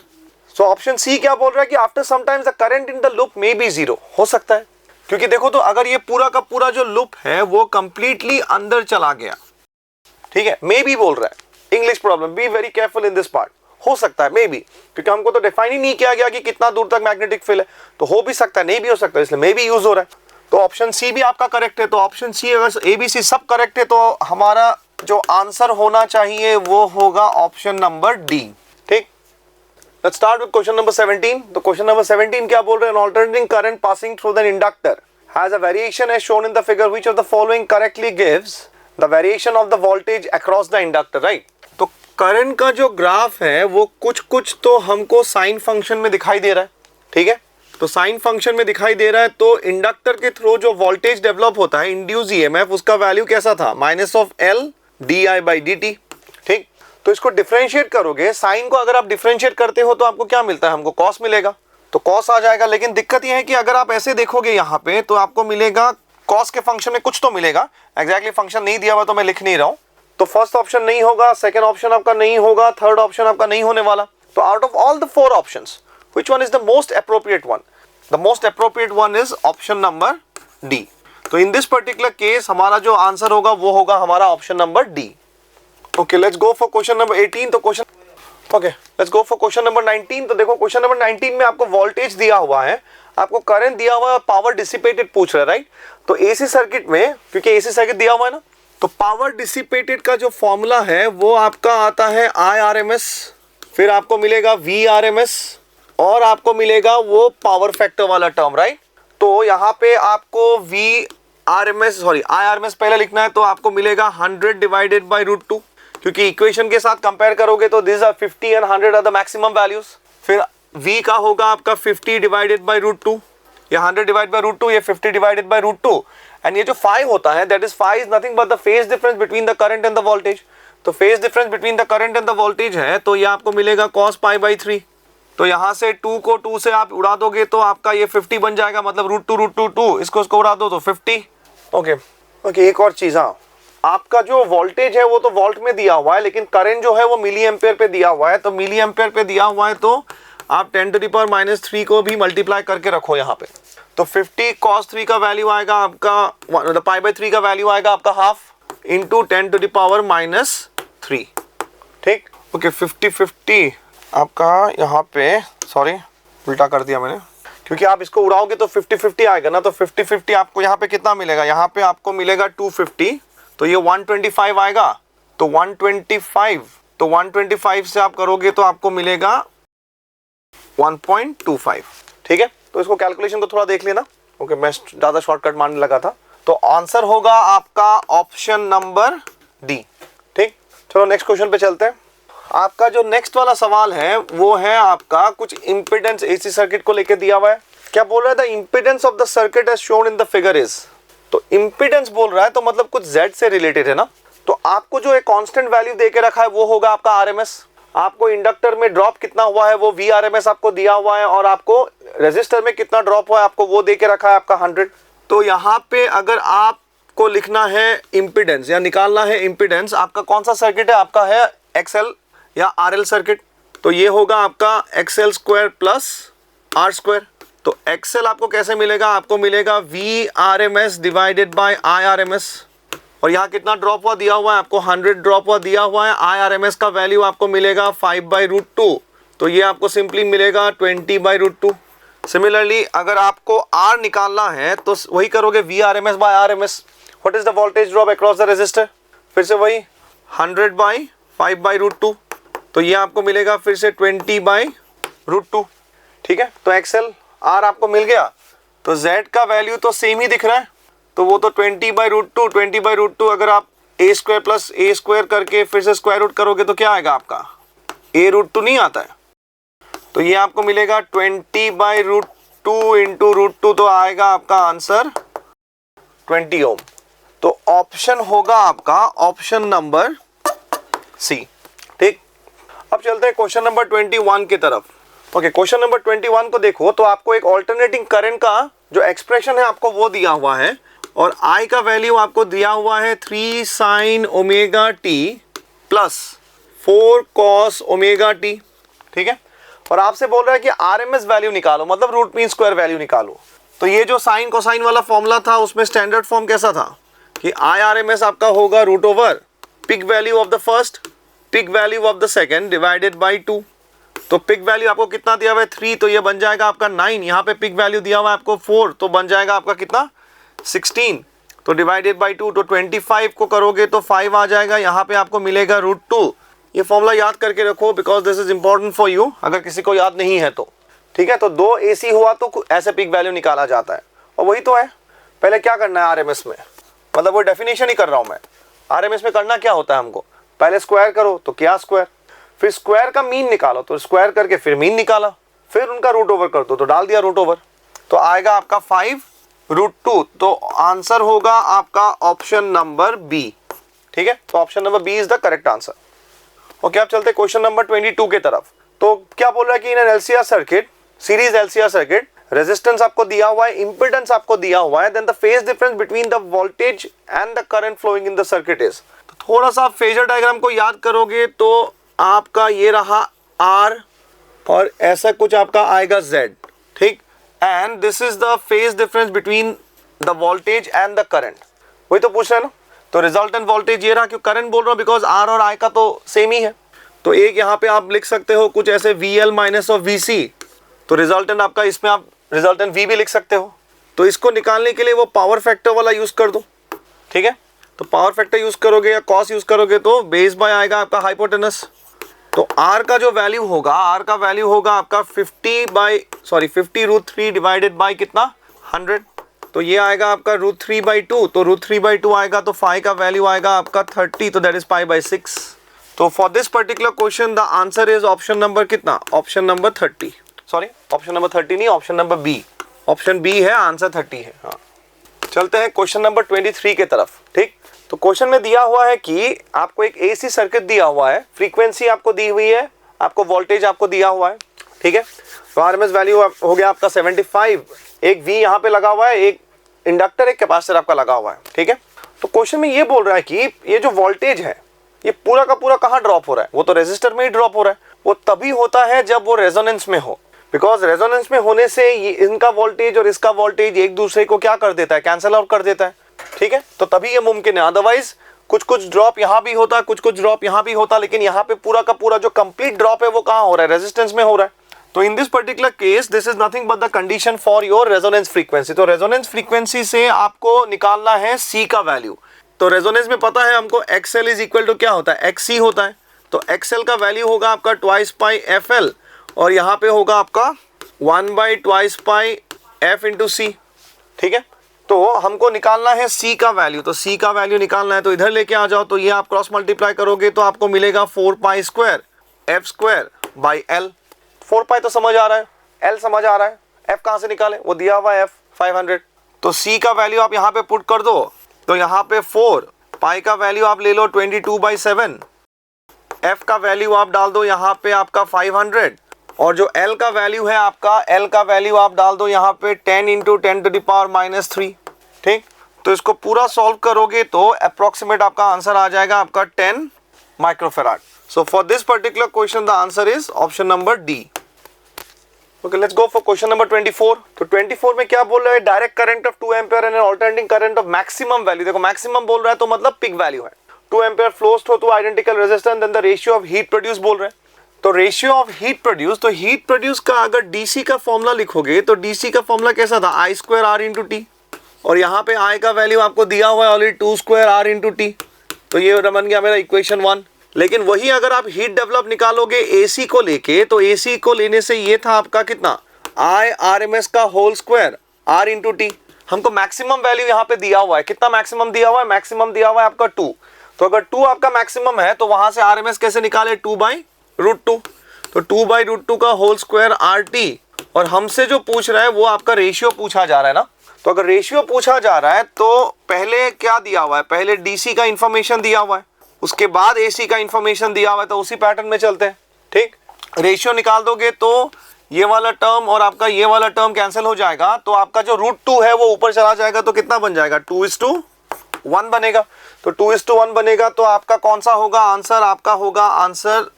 सो ऑप्शन सी क्या बोल रहा है कि after sometimes the current in the loop may be zero. हो सकता है, क्योंकि देखो तो अगर ये पूरा का पूरा जो लूप है वो कंप्लीटली अंदर चला गया, ठीक है, मे बी बोल रहा है, English problem, B very careful in this part. हो सकता है मे बी, क्योंकि हमको तो डिफाइन ही नहीं किया गया कि कितना दूर तक मैग्नेटिक फील्ड है, तो हो भी सकता है, नहीं भी हो सकता है, इसलिए मे बी यूज हो रहा है। तो ऑप्शन सी भी आपका करेक्ट है। तो ऑप्शन सी, अगर ए बी सी सब करेक्ट है तो हमारा जो आंसर होना चाहिए वो होगा ऑप्शन नंबर डी। ठीक, let's start with question number 17। तो क्वेश्चन नंबर 17 क्या बोल रहे हैं? An alternating current passing through the inductor has a variation as shown in the figure, which of the following correctly gives the variation of the voltage across the inductor, right? तो current का जो graph है वो कुछ कुछ तो हमको sine function में दिखाई दे रहा है, ठीक है, तो साइन फंक्शन में दिखाई दे रहा है। तो इंडक्टर के थ्रू जो वोल्टेज डेवलप होता है, इंड्यूस ईएमएफ, उसका वैल्यू कैसा था? -L di/dt। ठीक, तो इसको डिफरेंशिएट करोगे, साइन को अगर आप डिफरेंशिएट करते हो तो आपको क्या मिलता है? हमको कॉस मिलेगा, तो कॉस आ जाएगा। लेकिन दिक्कत यह है कि अगर आप ऐसे देखोगे यहाँ पे तो आपको मिलेगा कॉस के फंक्शन में कुछ तो मिलेगा, एग्जैक्टली फंक्शन नहीं दिया हुआ तो मैं लिख नहीं रहा हूँ। तो फर्स्ट ऑप्शन नहीं होगा, सेकंड ऑप्शन आपका नहीं होगा, थर्ड ऑप्शन आपका नहीं होने वाला। तो out of all the 4 options which one is the most appropriate one? The most appropriate one is option number D. तो इन दिस पर्टिकुलर केस हमारा जो आंसर होगा वो होगा हमारा option number D. Okay, let's go for question number 18। तो question let's go for question number 19। तो देखो क्वेश्चन नंबर 19 में आपको वोल्टेज दिया हुआ है, आपको करंट दिया हुआ है, पावर डिसिपेटेड पूछ रहा है, राइट? तो एसी सर्किट में, क्योंकि एसी सर्किट दिया हुआ है ना, तो पावर डिसिपेटेड का जो फॉर्मूला है वो आपका आता है IRMS, फिर आपको मिलेगा VRMS और आपको मिलेगा वो पावर फैक्टर वाला टर्म, राइट? तो यहाँ पे आपको IRMS पहले लिखना है, तो आपको मिलेगा 100 डिवाइडेड बाई √2, क्योंकि इक्वेशन के साथ कंपेयर करोगे तो this are 50 and 100 are the maximum values. फिर V का होगा आपका 50 डिवाइडेड बाई √2, ये 100 डिवाइड बाई √2, ये 50 डिवाइडेड बाई √2, एंड ये जो 5 होता है that is 5 is nothing but the phase difference between the current and the voltage. तो phase difference between the current and the voltage है, तो ये आपको मिलेगा cos π/3। तो यहाँ से 2 को 2 से आप उड़ा दोगे तो आपका ये 50 बन जाएगा, मतलब √2 इसको उड़ा दो तो 50। ओके, एक और चीज, हाँ, आपका जो वोल्टेज है वो तो वोल्ट में दिया हुआ है, लेकिन करंट जो है वो मिली एम्पेयर पे दिया हुआ है। तो मिली एम्पेयर पे दिया हुआ है तो आप 10⁻³ को भी मल्टीप्लाई करके रखो यहाँ पे। तो 50 cos 3 का वैल्यू आएगा आपका, मतलब π/3 का वैल्यू आएगा आपका हाफ इंटू 10⁻³ ठीक। ओके, 50 आपका यहाँ पे, सॉरी उल्टा कर दिया मैंने, क्योंकि आप इसको उड़ाओगे तो 50-50 आएगा ना, तो 50-50 आपको यहाँ पे कितना मिलेगा, यहाँ पे आपको मिलेगा 250, तो ये 125 आएगा, तो 125 से आप करोगे तो आपको मिलेगा 1.25। ठीक है, तो इसको कैलकुलेशन को थोड़ा देख लेना। ओके, मैं ज़्यादा शॉर्टकट मारने लगा था। तो आंसर होगा आपका ऑप्शन नंबर डी। ठीक, चलो नेक्स्ट क्वेश्चन पे चलते हैं। आपका जो नेक्स्ट वाला सवाल है वो है आपका कुछ इंपिडेंस एसी सर्किट को लेके दिया हुआ है। क्या बोल रहा है, the impedance of the circuit as shown in the figure is, तो इंपिडेंस बोल रहा है तो मतलब कुछ Z से रिलेटेड है ना। तो आपको जो एक कांस्टेंट वैल्यू दे के रखा है वो होगा आपका RMS। आपको इंडक्टर में ड्रॉप कितना हुआ है वो VRMS आपको दिया हुआ है, और आपको रेजिस्टर में कितना ड्रॉप हुआ है आपको वो दे के रखा है आपका 100। तो यहाँ पे अगर आपको लिखना है इंपिडेंस या निकालना है इंपिडेंस, आपका कौन सा सर्किट है, आपका है XL या RL सर्किट। तो ये होगा आपका XL square plus R square. तो XL आपको कैसे मिलेगा, आपको मिलेगा VRMS डिवाइडेड बाय IRMS, और यहाँ कितना ड्रॉप हुआ दिया हुआ है आपको 100 ड्रॉप हुआ दिया हुआ है। IRMS का वैल्यू आपको मिलेगा 5/√2, तो ये आपको सिंपली मिलेगा 20/√2। सिमिलरली अगर आपको R निकालना है तो वही करोगे VRMS by RMS। What is the voltage drop across the resistor, फिर से वही 100/5/√2, तो ये आपको मिलेगा फिर से 20/√2। ठीक है, तो XL R आपको मिल गया, तो Z का वैल्यू तो सेम ही दिख रहा है, तो वो तो 20/√2 अगर आप a square plus a square करके फिर से स्क्वायर रूट करोगे तो क्या आएगा आपका a√2 नहीं आता है, तो ये आपको मिलेगा 20/√2 इंटू √2, तो आएगा आपका आंसर 20 ओम। तो ऑप्शन होगा आपका ऑप्शन नंबर सी। ठीक, अब चलते हैं क्वेश्चन नंबर 21 की तरफ। ओके, क्वेश्चन नंबर 21 को देखो तो आपको एक ऑल्टरनेटिंग करंट का जो एक्सप्रेशन है आपको वो दिया हुआ है, और I का वैल्यू आपको दिया हुआ है 3 sin ωt plus 4 cos ωt। ठीक है, और आपसे बोल रहा है कि RMS वैल्यू निकालो, मतलब रूट मीन स्क्वायर वैल्यू निकालो। तो ये जो साइन कोसाइन वाला फॉर्मूला था उसमें स्टैंडर्ड फॉर्म कैसा था कि IRMS आपका होगा root over peak value of the first peak value of the second divided by 2। तो पिक वैल्यू आपको कितना दिया हुआ है 3, तो ये बन जाएगा आपका 9। यहाँ पे पिक वैल्यू दिया हुआ है आपको 4, तो बन जाएगा आपका कितना 16, तो डिवाइडेड बाई 2, तो 25 को करोगे तो 5 आ जाएगा। यहाँ पे आपको मिलेगा √2। ये फॉर्मूला याद करके रखो because this is important for you, अगर किसी को याद नहीं है तो। ठीक है, तो 2 AC हुआ तो ऐसे पिक वैल्यू निकाला जाता है, और वही तो है। पहले क्या करना है RMS में, मतलब वो डेफिनेशन ही कर रहा हूँ मैं। RMS में करना क्या होता है हमको, पहले स्क्वायर करो तो क्या स्क्वायर, फिर स्क्वायर का मीन निकालो तो स्क्वायर करके फिर मीन निकाला, फिर उनका रूट ओवर कर दो तो डाल दिया रूट ओवर, तो आएगा आपका 5√2। तो आंसर होगा आपका ऑप्शन नंबर बी। ठीक है, तो option number B is the correct answer. Okay, अब चलते क्वेश्चन नंबर 22 के तरफ। तो क्या बोल रहा है कि in an LCR circuit, series LCR circuit, resistance आपको दिया हुआ है, इंपिडेंस आपको दिया हुआ है, then the phase difference between the voltage and the current flowing in the circuit is. तो थोड़ा सा फेजर डायग्राम को याद करोगे तो आपका ये रहा R और ऐसा कुछ आपका आएगा Z। ठीक, and this is the phase difference between the voltage and the current, वही तो पूछ रहे हैं ना। तो रिजल्टेंट वोल्टेज ये रहा, क्यों करंट बोल रहा हूँ बिकॉज R और I का तो सेम ही है। तो एक यहाँ पे आप लिख सकते हो कुछ ऐसे VL माइनस ऑफ VC, तो रिजल्टेंट आपका इसमें आप रिजल्टेंट V भी लिख सकते हो। तो इसको निकालने के लिए वो पावर फैक्टर वाला यूज कर दो। ठीक है, तो पावर फैक्टर यूज करोगे या कॉस यूज करोगे तो बेस बाय आएगा आपका हाइपोटेनस। तो R का जो वैल्यू होगा, R का वैल्यू होगा आपका 50√3 डिवाइडेड बाय कितना 100, तो ये आएगा आपका √3/2, तो √3/2 आएगा तो फाई का वैल्यू आएगा आपका 30, तो दैट इज π/6। तो for this particular question the answer is option number कितना, option number 30, sorry option number 30 नहीं, option number B, option B है, आंसर 30 है। हाँ, चलते हैं क्वेश्चन नंबर 23 के तरफ। ठीक, तो क्वेश्चन में दिया हुआ है कि आपको एक AC सर्किट दिया हुआ है, फ्रीक्वेंसी आपको दी हुई है, आपको वोल्टेज आपको दिया हुआ है। ठीक है, तो RMS वैल्यू हो गया आपका 75, एक V यहाँ पे लगा हुआ है, एक इंडक्टर एक कैपेसिटर आपका लगा हुआ है। ठीक है, तो क्वेश्चन में ये बोल रहा है कि ये जो वोल्टेज है ये पूरा का पूरा कहाँ ड्रॉप हो रहा है, वो तो रेजिस्टर में ही ड्रॉप हो रहा है। वो तभी होता है जब वो रेजोनेंस में हो, बिकॉज रेजोनेंस में होने से इनका वोल्टेज और इसका वोल्टेज एक दूसरे को क्या कर देता है, कैंसिल आउट कर देता है। ठीक है, तो तभी ये मुमकिन है, अदरवाइज कुछ ड्रॉप यहाँ भी होता, कुछ ड्रॉप यहाँ भी होता, लेकिन यहाँ पे पूरा का पूरा जो कंप्लीट ड्रॉप है वो कहाँ हो रहा है, रेजिस्टेंस में हो रहा है। तो in this particular case this is nothing but the condition for your resonance frequency. तो रेजोनेंस फ्रीक्वेंसी से आपको निकालना है सी का वैल्यू। तो रेजोनेंस में पता है हमको XL इज इक्वल टू क्या होता है, XC होता है। तो XL का वैल्यू होगा आपका 2 पाई FL और यहाँ पे होगा आपका 1/2 पाई F इंटू सी। ठीक है, तो हमको निकालना है C का वैल्यू। तो C का वैल्यू निकालना है तो इधर लेके आ जाओ। तो ये आप क्रॉस मल्टीप्लाई करोगे तो आपको मिलेगा 4 pi square F square by L। 4 पाई तो समझ आ रहा है, L समझ आ रहा है, F कहाँ से निकाले, वो दिया हुआ है F 500। तो C का वैल्यू आप यहाँ पे पुट कर दो। तो यहाँ पे 4 पाई का वैल्यू आप ले लो 22/7, F का वैल्यू आप डाल दो यहाँ पे आपका 500 और जो L का वैल्यू है आपका, L का वैल्यू आप डाल दो यहाँ पे 10 इंटू 10⁻³ ठीक। तो इसको पूरा सॉल्व करोगे तो अप्रोक्सीमेट आपका आंसर आ जाएगा आपका 10 microfarad. So for this particular question the answer is option number D. Okay, let's go for question number 24। तो 24 में क्या बोल रहा है, direct current of 2 ampere and alternating current of maximum value. देखो मैक्सिमम बोल रहा है तो मतलब पिक वैल्यू है। 2 ampere flows through two identical resistance then the ratio of heat produce बोल रहे हैं। तो रेशियो ऑफ हीट प्रोड्यूस, तो हीट प्रोड्यूस का अगर डीसी का फॉर्मूला लिखोगे तो डीसी का फॉर्मूला कैसा था, I² R इंटू टी। और यहाँ पे I का वैल्यू आपको दिया हुआ है ऑलरेडी 2² R इंटू टी। तो ये बन गया मेरा इक्वेशन 1। लेकिन वही अगर आप हीट डेवलप निकालोगे AC को लेके, तो AC को लेने से ये था आपका कितना, I RMS का whole square R into T. हमको मैक्सिमम वैल्यू यहाँ पे दिया हुआ है, कितना मैक्सिमम दिया हुआ है, मैक्सिमम दिया हुआ है आपका 2। तो अगर 2 आपका मैक्सिमम है तो वहां से RMS कैसे निकाले, 2/√2। तो 2/√2 का होल स्क्वायर RT। और हमसे जो पूछ रहा है वो आपका रेशियो पूछा जा रहा है ना। तो अगर रेशियो पूछा जा रहा है तो पहले क्या दिया हुआ है, पहले DC का इंफॉर्मेशन दिया हुआ है, उसके बाद AC का इंफॉर्मेशन दिया हुआ है। तो उसी पैटर्न में चलते हैं ठीक। रेशियो निकाल दोगे तो ये वाला टर्म और आपका ये वाला टर्म कैंसिल हो जाएगा। तो आपका जो √2 है वो ऊपर चला जाएगा। तो कितना बन जाएगा, 2:1 बनेगा। तो 2:1 बनेगा तो आपका कौन सा होगा आंसर, आपका होगा answer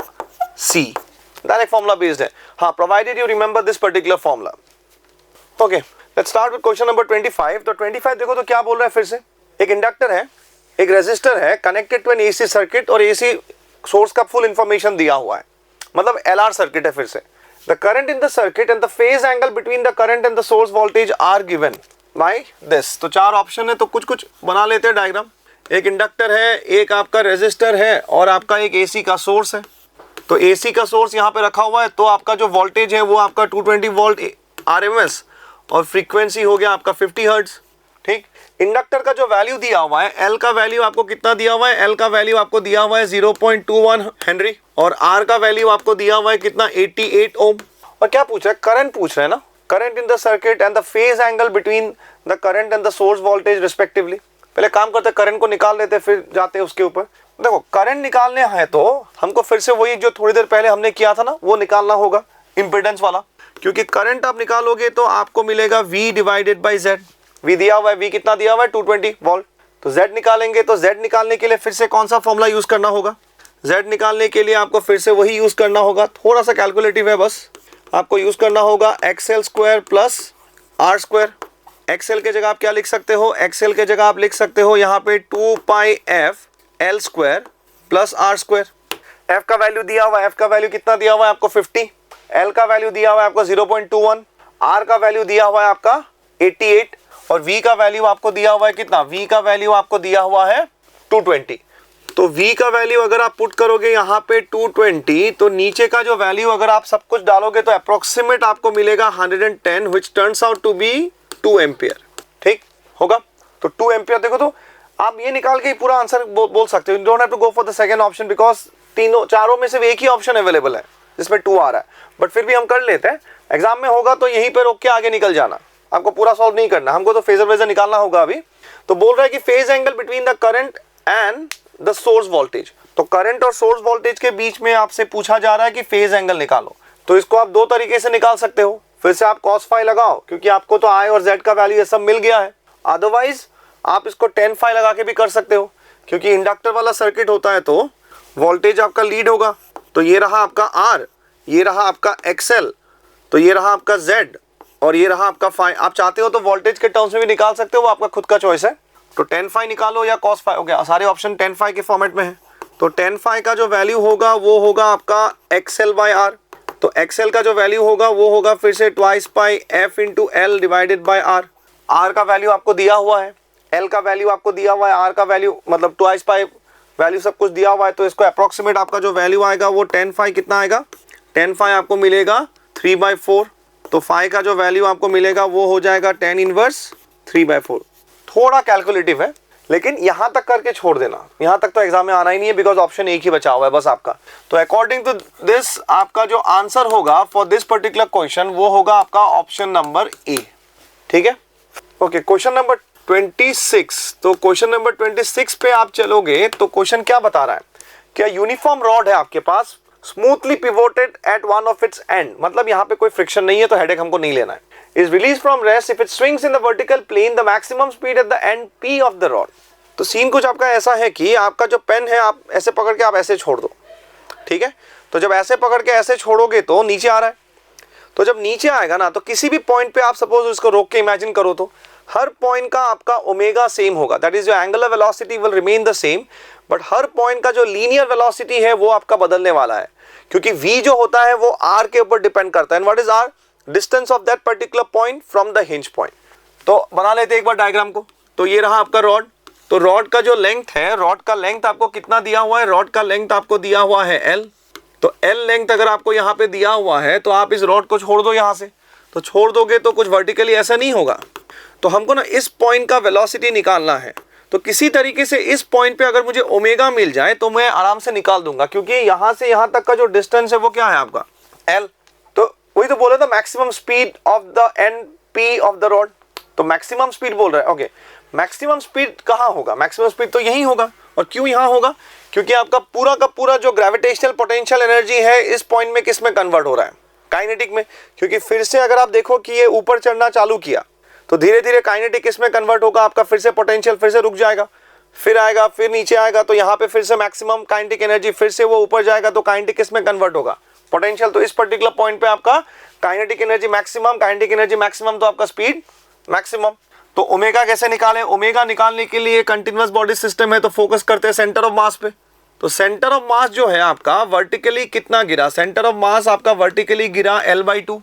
C। Direct formula based है। हाँ, provided you remember this particular formula. Okay, let's start with question number 25। तो 25 देखो तो क्या बोल रहा है फिर से, एक इंडक्टर है, एक रेजिस्टर है connected to an AC circuit और AC सोर्स का फुल इंफॉर्मेशन दिया हुआ है, मतलब LR सर्किट है। फिर से the current in the circuit and the phase angle between the current and the source voltage are given by this. तो 4 ऑप्शन है, तो कुछ कुछ बना लेते हैं डायग्राम। एक इंडक्टर है, एक आपका रेजिस्टर है और आपका एक AC का सोर्स है। तो AC का सोर्स यहाँ पे रखा हुआ है। तो आपका जो वोल्टेज है वो आपका 220 वोल्ट RMS और फ्रीक्वेंसी हो गया आपका 50 हर्ट्ज ठीक। इंडक्टर का जो वैल्यू दिया हुआ है, L का वैल्यू आपको कितना दिया हुआ है, L का वैल्यू आपको दिया हुआ है 0.21 हेनरी और R का वैल्यू आपको दिया हुआ है कितना, 88 ओम। और क्या पूछ रहा है, करंट पूछ रहा है ना, current in the circuit and the phase angle between the current and the source voltage respectively. पहले काम करते करंट को निकाल लेते फिर जाते उसके ऊपर। देखो करंट निकालने हैं तो हमको फिर से वही जो थोड़ी देर पहले हमने किया था ना वो निकालना होगा, इंपेडेंस वाला। क्योंकि करंट आप निकालोगे तो आपको मिलेगा V/Z। V दिया हुआ है, V कितना दिया हुआ है, 220 वोल्ट। तो Z निकालेंगे तो Z निकालने के लिए फिर से कौन सा फॉर्मूला यूज करना होगा, Z निकालने के लिए आपको फिर से वही यूज करना होगा, थोड़ा सा कैलकुलेटिव है बस। आपको यूज करना होगा XL² प्लस R²। XL के जगह आप क्या लिख सकते हो, XL के जगह आप लिख सकते हो यहाँ पे 2 पाई F L² plus R²। F का वैल्यू दिया हुआ है, F का वैल्यू कितना दिया हुआ है आपको 50, L का वैल्यू दिया हुआ है आपको 0.21, R का वैल्यू दिया हुआ है आपका 88 और V का वैल्यू आपको दिया हुआ है कितना, V का वैल्यू आपको दिया हुआ है 220। तो V का वैल्यू अगर आप पुट करोगे यहाँ पे 220 तो नीचे का जो वैल्यू अगर आप सब कुछ डालोगे तो अप्रोक्सीमेट आपको मिलेगा 110 which turns out to be 2 ampere ठीक होगा। तो 2 एम्पियर देखो तो आप ये निकाल के पूरा आंसर बोल सकते हो। You don't have to go for the second option because चारों में सिर्फ एक ही ऑप्शन अवेलेबल है जिसमें 2 आ रहा है। बट फिर भी हम कर लेते हैं, एग्जाम में होगा तो यहीं पे रोक के आगे निकल जाना, आपको पूरा सॉल्व नहीं करना, हमको तो फेजर वेजर निकालना होगा अभी। तो बोल रहा है कि phase angle between the current and the source voltage. तो करंट और सोर्स वोल्टेज के बीच में आपसे पूछा जा रहा है कि फेज एंगल निकालो। तो इसको आप 2 तरीके से निकाल सकते हो। फिर से आप cos फाई लगाओ क्योंकि आपको तो I और Z का वैल्यू ये सब मिल गया है। अदरवाइज आप इसको tan फाई लगा के भी कर सकते हो क्योंकि इंडक्टर वाला सर्किट होता है तो वोल्टेज आपका लीड होगा। तो ये रहा आपका R, ये रहा आपका XL, तो ये रहा आपका Z और ये रहा आपका फाई। आप चाहते हो तो वोल्टेज के टर्म्स में भी निकाल सकते हो, वो आपका खुद का चॉइस है। तो tan फाई निकालो या cos फाई, हो गया सारे ऑप्शन tan फाई के फॉर्मेट में है। तो tan फाई का जो वैल्यू होगा वो होगा आपका XL/R। तो XL का जो वैल्यू होगा वो होगा फिर से twice pi F into L divided by R। R का वैल्यू आपको दिया हुआ है, L का वैल्यू आपको दिया हुआ है, R का वैल्यू मतलब ट्वाइस पाई वैल्यू सब कुछ दिया हुआ है। तो इसको अप्रोक्सीमेट आपका जो वैल्यू आएगा वो 10 फाई कितना आएगा, 10 फाई आपको मिलेगा 3/4। तो फाई का जो वैल्यू आपको मिलेगा वो हो जाएगा 10 इनवर्स 3/4। थोड़ा कैलकुलेटिव है लेकिन यहां तक करके छोड़ देना, यहां तक तो एग्जाम में आना ही नहीं है बिकॉज ऑप्शन एक ही बचा हुआ है बस आपका। तो अकॉर्डिंग टू दिस आपका जो आंसर होगा फॉर दिस पर्टिकुलर क्वेश्चन वो होगा आपका ऑप्शन नंबर ए। ठीक है, ओके। Question number 26। तो क्वेश्चन नंबर 26 पे आप चलोगे तो क्वेश्चन क्या बता रहा है, क्या यूनिफॉर्म रॉड है आपके पास, smoothly pivoted at one of its end, मतलब यहाँ पे कोई फ्रिक्शन नहीं है तो हेडेक हमको नहीं लेना है। Is release from rest if it swings in the vertical plane the maximum speed at the end P of the rod. तो सीन कुछ आपका ऐसा है कि आपका जो पेन है आप ऐसे पकड़ के आप ऐसे छोड़ दो, ठीक है। तो जब ऐसे पकड़ के ऐसे छोड़ोगे तो नीचे आ रहा है, तो जब नीचे आएगा ना तो किसी भी पॉइंट पे आप सपोज इसको रोक के इमेजिन करो तो हर पॉइंट का आपका ओमेगा सेम होगा, that is your angular velocity will remain the same, but her point का जो लीनियर वेलोसिटी है वो आपका बदलने वाला है, क्योंकि v जो होता है वो r के ऊपर डिपेंड करता है। And what is r, distance of that particular point from the hinge point. तो बना लेते हैं एक बार डायग्राम को। तो ये रहा आपका रॉड, तो रॉड का जो लेंथ है, रॉड का लेंथ आपको कितना दिया हुआ है, रॉड का लेंथ आपको दिया हुआ है l। तो l लेंथ अगर आपको यहाँ पे दिया हुआ है तो आप इस रॉड को छोड़ दो यहाँ से, तो छोड़ दोगे तो कुछ वर्टिकली ऐसा नहीं होगा। तो हमको ना इस पॉइंट का वेलोसिटी निकालना है, तो किसी तरीके से इस पॉइंट पे अगर मुझे ओमेगा मिल जाए तो मैं आराम से निकाल दूंगा, क्योंकि यहाँ से यहाँ तक का जो डिस्टेंस है वो क्या है आपका l। तो वही तो बोला था maximum speed of the end P of the rod, तो मैक्सिमम स्पीड बोल रहा है। ओके, मैक्सिमम स्पीड कहाँ होगा, मैक्सिमम स्पीड तो यही होगा। और क्यों यहाँ होगा, क्योंकि आपका पूरा का पूरा जो ग्रेविटेशनल पोटेंशियल एनर्जी है इस पॉइंट में किस में कन्वर्ट हो रहा है, काइनेटिक में। क्योंकि फिर से अगर आप देखो कि ये ऊपर चढ़ना चालू किया तो धीरे धीरे काइनेटिक किस में कन्वर्ट होगा आपका, फिर से पोटेंशियल फिर से रुक जाएगा, फिर आएगा, फिर नीचे आएगा, तो यहाँ पे फिर से मैक्सिमम काइनेटिक एनर्जी, फिर से वो ऊपर जाएगा तो काइनेटिक किस में कन्वर्ट होगा, पोटेंशियल। तो इस पर्टिकुलर पॉइंट पे आपका kinetic energy maximum, kinetic energy maximum, तो आपका स्पीड मैक्सिमम। तो ओमेगा कैसे निकालें, ओमेगा निकालने के लिए कंटिन्यूअस बॉडी सिस्टम है तो फोकस करते हैं सेंटर ऑफ मास पे। तो सेंटर ऑफ मास जो है आपका वर्टिकली कितना गिरा, सेंटर ऑफ मास आपका वर्टिकली गिरा L/2।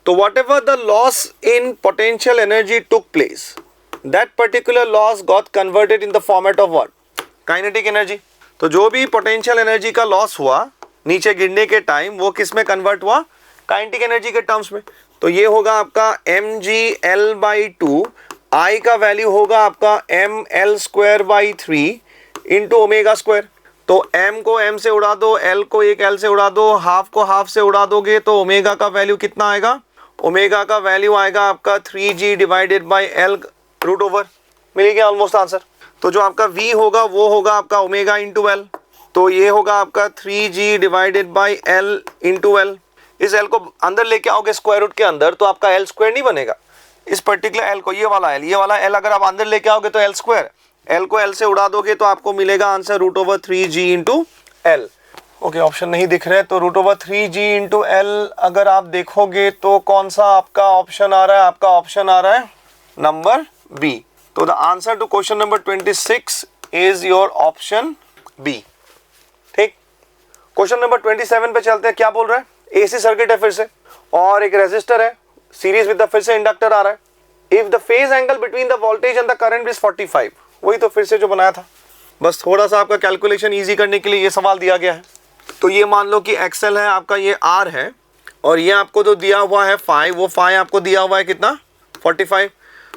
तो whatever the loss in potential energy took place, that particular loss got converted in the format of what, kinetic energy। तो जो भी पोटेंशियल एनर्जी का लॉस हुआ नीचे गिरने के टाइम वो किस में कन्वर्ट हुआ, काइनेटिक एनर्जी के टर्म्स में। तो ये होगा आपका mgL/2, I का वैल्यू होगा आपका mL²/3 इंटू ओमेगा स्क्वायर। तो m को m से उड़ा दो, l को एक l से उड़ा दो, हाफ को हाफ से उड़ा दोगे तो ओमेगा का वैल्यू कितना आएगा, ओमेगा का वैल्यू आएगा आपका 3g divided by l root over. मिल गया ऑलमोस्ट आंसर। तो जो आपका v होगा वो होगा आपका ओमेगा इंटू l, तो ये होगा आपका 3g divided by l into l। इस l को अंदर लेके आओगे स्क्वायर रूट के अंदर तो आपका l स्क्वायर नहीं बनेगा, इस पर्टिकुलर l को, ये वाला l अगर आप अंदर लेके आओगे तो l स्क्वायर, l को l से उड़ा दोगे तो आपको मिलेगा answer root over 3g into l। Okay, option नहीं दिख रहे तो root over 3g into l अगर आप देखोगे तो कौन सा आपका ऑप्शन आ रहा है, आपका ऑप्शन आ रहा है नंबर बी। तो the answer to question number 26 is your option B. ठीक, क्वेश्चन नंबर 27 पे चलते हैं। क्या बोल रहा है, एसी सर्किट है फिर से और एक रेजिस्टर है सीरीज विद द, फिर से इंडक्टर आ रहा है। If the phase angle between the voltage and the current is 45, वही तो फिर से जो बनाया था, बस थोड़ा सा आपका कैलकुलेशन इजी करने के लिए ये सवाल दिया गया है। तो ये मान लो कि एक्सएल है आपका, ये आर है, और ये आपको जो दिया हुआ है फाई, वो फाई आपको दिया हुआ है कितना 45।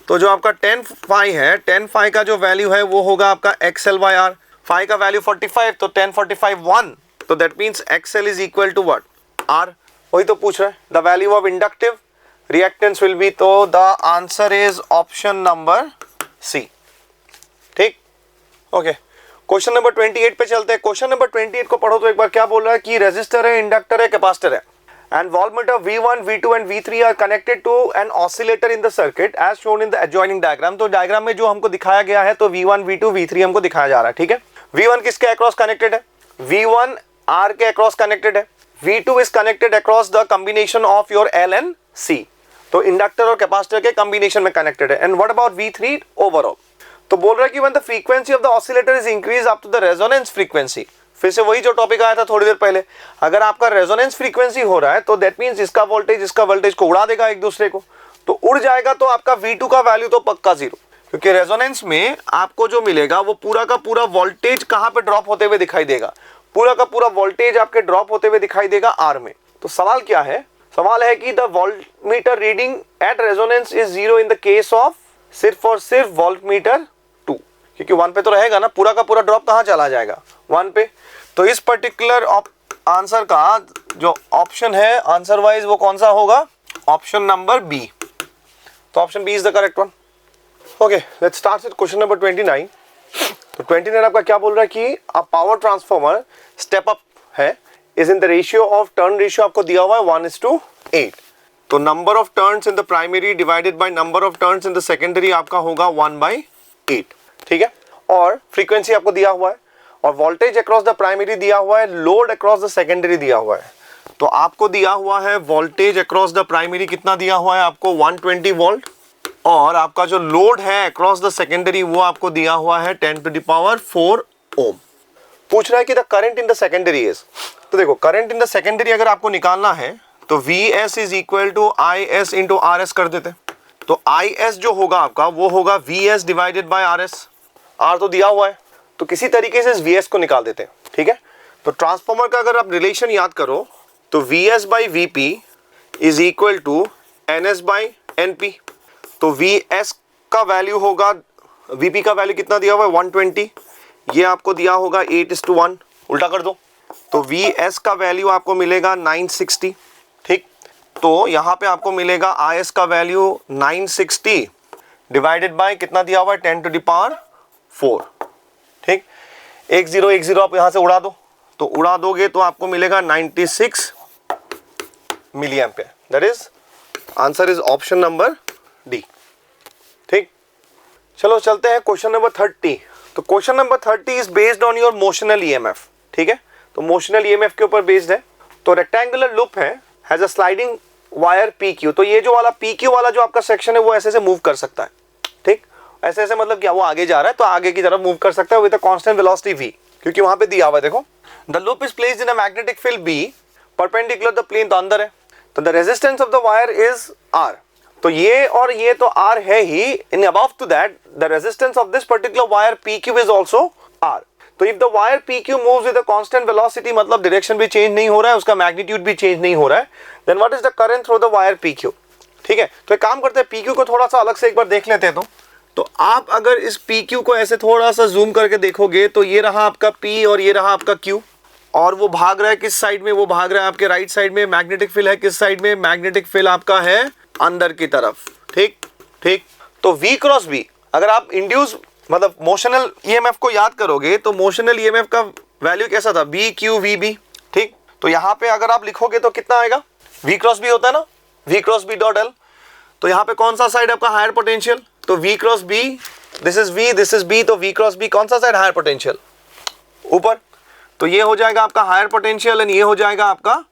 तो जो आपका 10 फाई है, 10 फाई का जो वैल्यू है वो होगा आपका एक्सएल बाई आर। फाई का वैल्यू 45, तो 10 45 1, तो that means X L is equal to what, R. वही तो पूछ रहा है, the value of inductive reactance will be, तो the answer is option number C. ठीक, ओके। क्वेश्चन नंबर 28 पे चलते हैं। क्वेश्चन नंबर 28 को पढ़ो तो एक बार क्या बोल रहा है कि रेजिस्टर है, इंडक्टर है, कैपेसिटर है, एंड वॉल्टमीटर V1, V2 एंड V3 are connected to an oscillator in the circuit as shown in the adjoining diagram. तो डायग्राम में जो हमको दिखाया गया है तो V1, V2, V3 हमको दिखाया जा रहा है। ठीक है, V1 किसके अक्रॉस कनेक्टेड है, V1 R के अक्रॉस कनेक्टेड है, V2 is connected across the combination of your L and C, तो इंडक्टर और कैपेसिटर के कॉम्बिनेशन में कनेक्टेड है। And what about V3 overall, तो बोल रहा है कि when the frequency of the oscillator is increase up to the resonance frequency, फिर से वही जो टॉपिक आया था थोड़ी देर पहले, अगर आपका रेजोनेंस फ्रीक्वेंसी हो रहा है तो दैट मीन्स इसका वोल्टेज को उड़ा देगा एक दूसरे को, तो उड़ जाएगा तो आपका V2 का वैल्यू तो पक्का जीरो, क्योंकि रेजोनेंस में आपको जो मिलेगा वो पूरा का पूरा वोल्टेज कहां पे ड्रॉप होते हुए दिखाई देगा, पूरा का पूरा वोल्टेज आपके ड्रॉप होते हुए दिखाई देगा R में। तो सवाल क्या है, सवाल है कि the voltmeter reading at resonance is zero in the case of सिर्फ और सिर्फ वोल्टमीटर 2, क्योंकि 1 पे तो रहेगा ना, पूरा का पूरा ड्रॉप कहां चला जाएगा 1 पे। तो इस पर्टिकुलर आंसर का जो ऑप्शन है आंसर वाइज वो कौन सा होगा, ऑप्शन नंबर बी। तो option B is the correct one. Okay, let's start with question number 29। तो 29 आपका क्या बोल रहा है कि a power transformer step up है is in the ratio of turn ratio आपको दिया हुआ है 1:8। तो number of turns in the primary divided by number of turns in the secondary आपका होगा 1/8, ठीक है। और फ्रीक्वेंसी आपको दिया हुआ है और वोल्टेज अक्रॉस द प्राइमरी दिया हुआ है, लोड अक्रॉस द सेकेंडरी दिया हुआ है। तो आपको दिया हुआ है वोल्टेज अक्रॉस द प्राइमरी कितना दिया हुआ है आपको 120 वोल्ट, और आपका जो लोड है अक्रॉस द सेकेंडरी वो आपको दिया हुआ है 10⁴ ओम। पूछ रहा है कि the current in the secondary is, तो देखो करंट इन द सेकेंडरी अगर आपको निकालना है तो Vs is equal to Is into Rs कर देते। तो Is जो होगा आपका वो होगा Vs divided by Rs, R तो दिया हुआ है, तो किसी तरीके से इस Vs को निकाल देते हैं, ठीक है। तो ट्रांसफॉर्मर का अगर आप रिलेशन याद करो तो Vs by Vp is equal to Ns by Np। तो Vs का वैल्यू होगा, Vp का वैल्यू कितना दिया हुआ है 120, ये आपको दिया होगा 8:1, उल्टा कर दो तो Vs का वैल्यू आपको मिलेगा 960, ठीक। तो यहाँ पे आपको मिलेगा Is का वैल्यू 960 डिवाइडेड बाय कितना दिया हुआ है 10⁴, ठीक। 1010 आप यहाँ से उड़ा दो, तो उड़ा दोगे तो आपको मिलेगा 96 milli ampere. That is answer is option number D, ठीक। चलो चलते हैं क्वेश्चन नंबर 30। तो question number 30 is based on your motional EMF, ठीक है। तो मोशनल ईएमएफ के ऊपर बेस्ड है। तो रेक्टेंगुलर लूप है, has a sliding wire PQ। तो ये जो वाला PQ वाला जो आपका सेक्शन है वो ऐसे से मूव कर सकता है, ठीक। ऐसे ऐसे मतलब क्या, वो आगे जा रहा है तो आगे की तरफ मूव कर सकता है with a constant velocity v, क्योंकि वहां पे दिया हुआ है देखो, the loop is placed in a magnetic field B perpendicular the plane, तो अंदर है। तो the resistance of the wire is R। तो ये और ये तो R है ही, in above to that the resistance of this particular wire PQ is also R। तो if the wire PQ moves with a constant velocity, मतलब direction भी चेंज नहीं हो रहा है, उसका मैग्नीट्यूड भी चेंज नहीं हो रहा है, then what is the current through the wire PQ, ठीक है। तो एक काम करते हैं, PQ को थोड़ा सा अलग से एक बार देख लेते हैं। तो आप अगर इस PQ को ऐसे थोड़ा सा जूम करके देखोगे तो ये रहा आपका P और ये रहा आपका Q, और वो भाग रहा है किस साइड में, वो भाग रहा है आपके राइट साइड में। मैग्नेटिक फील्ड है किस साइड में, मैग्नेटिक फील्ड आपका है अंदर की तरफ, ठीक ठीक। तो V क्रॉस B, अगर आप इंड्यूस मतलब मोशनल ईएमएफ को याद करोगे तो मोशनल ईएमएफ का वैल्यू कैसा था, BQ/VB, ठीक। तो यहाँ पे अगर आप लिखोगे तो कितना आएगा, V क्रॉस B होता है ना, V cross B dot L। तो यहाँ पे कौन सा साइड आपका हायर पोटेंशियल, तो V cross B, this is V, this is B, तो V क्रॉस B कौन सा साइड हायर पोटेंशियल, ऊपर। तो ये हो जाएगा आपका हायर पोटेंशियल एंड ये हो जाएगा आपका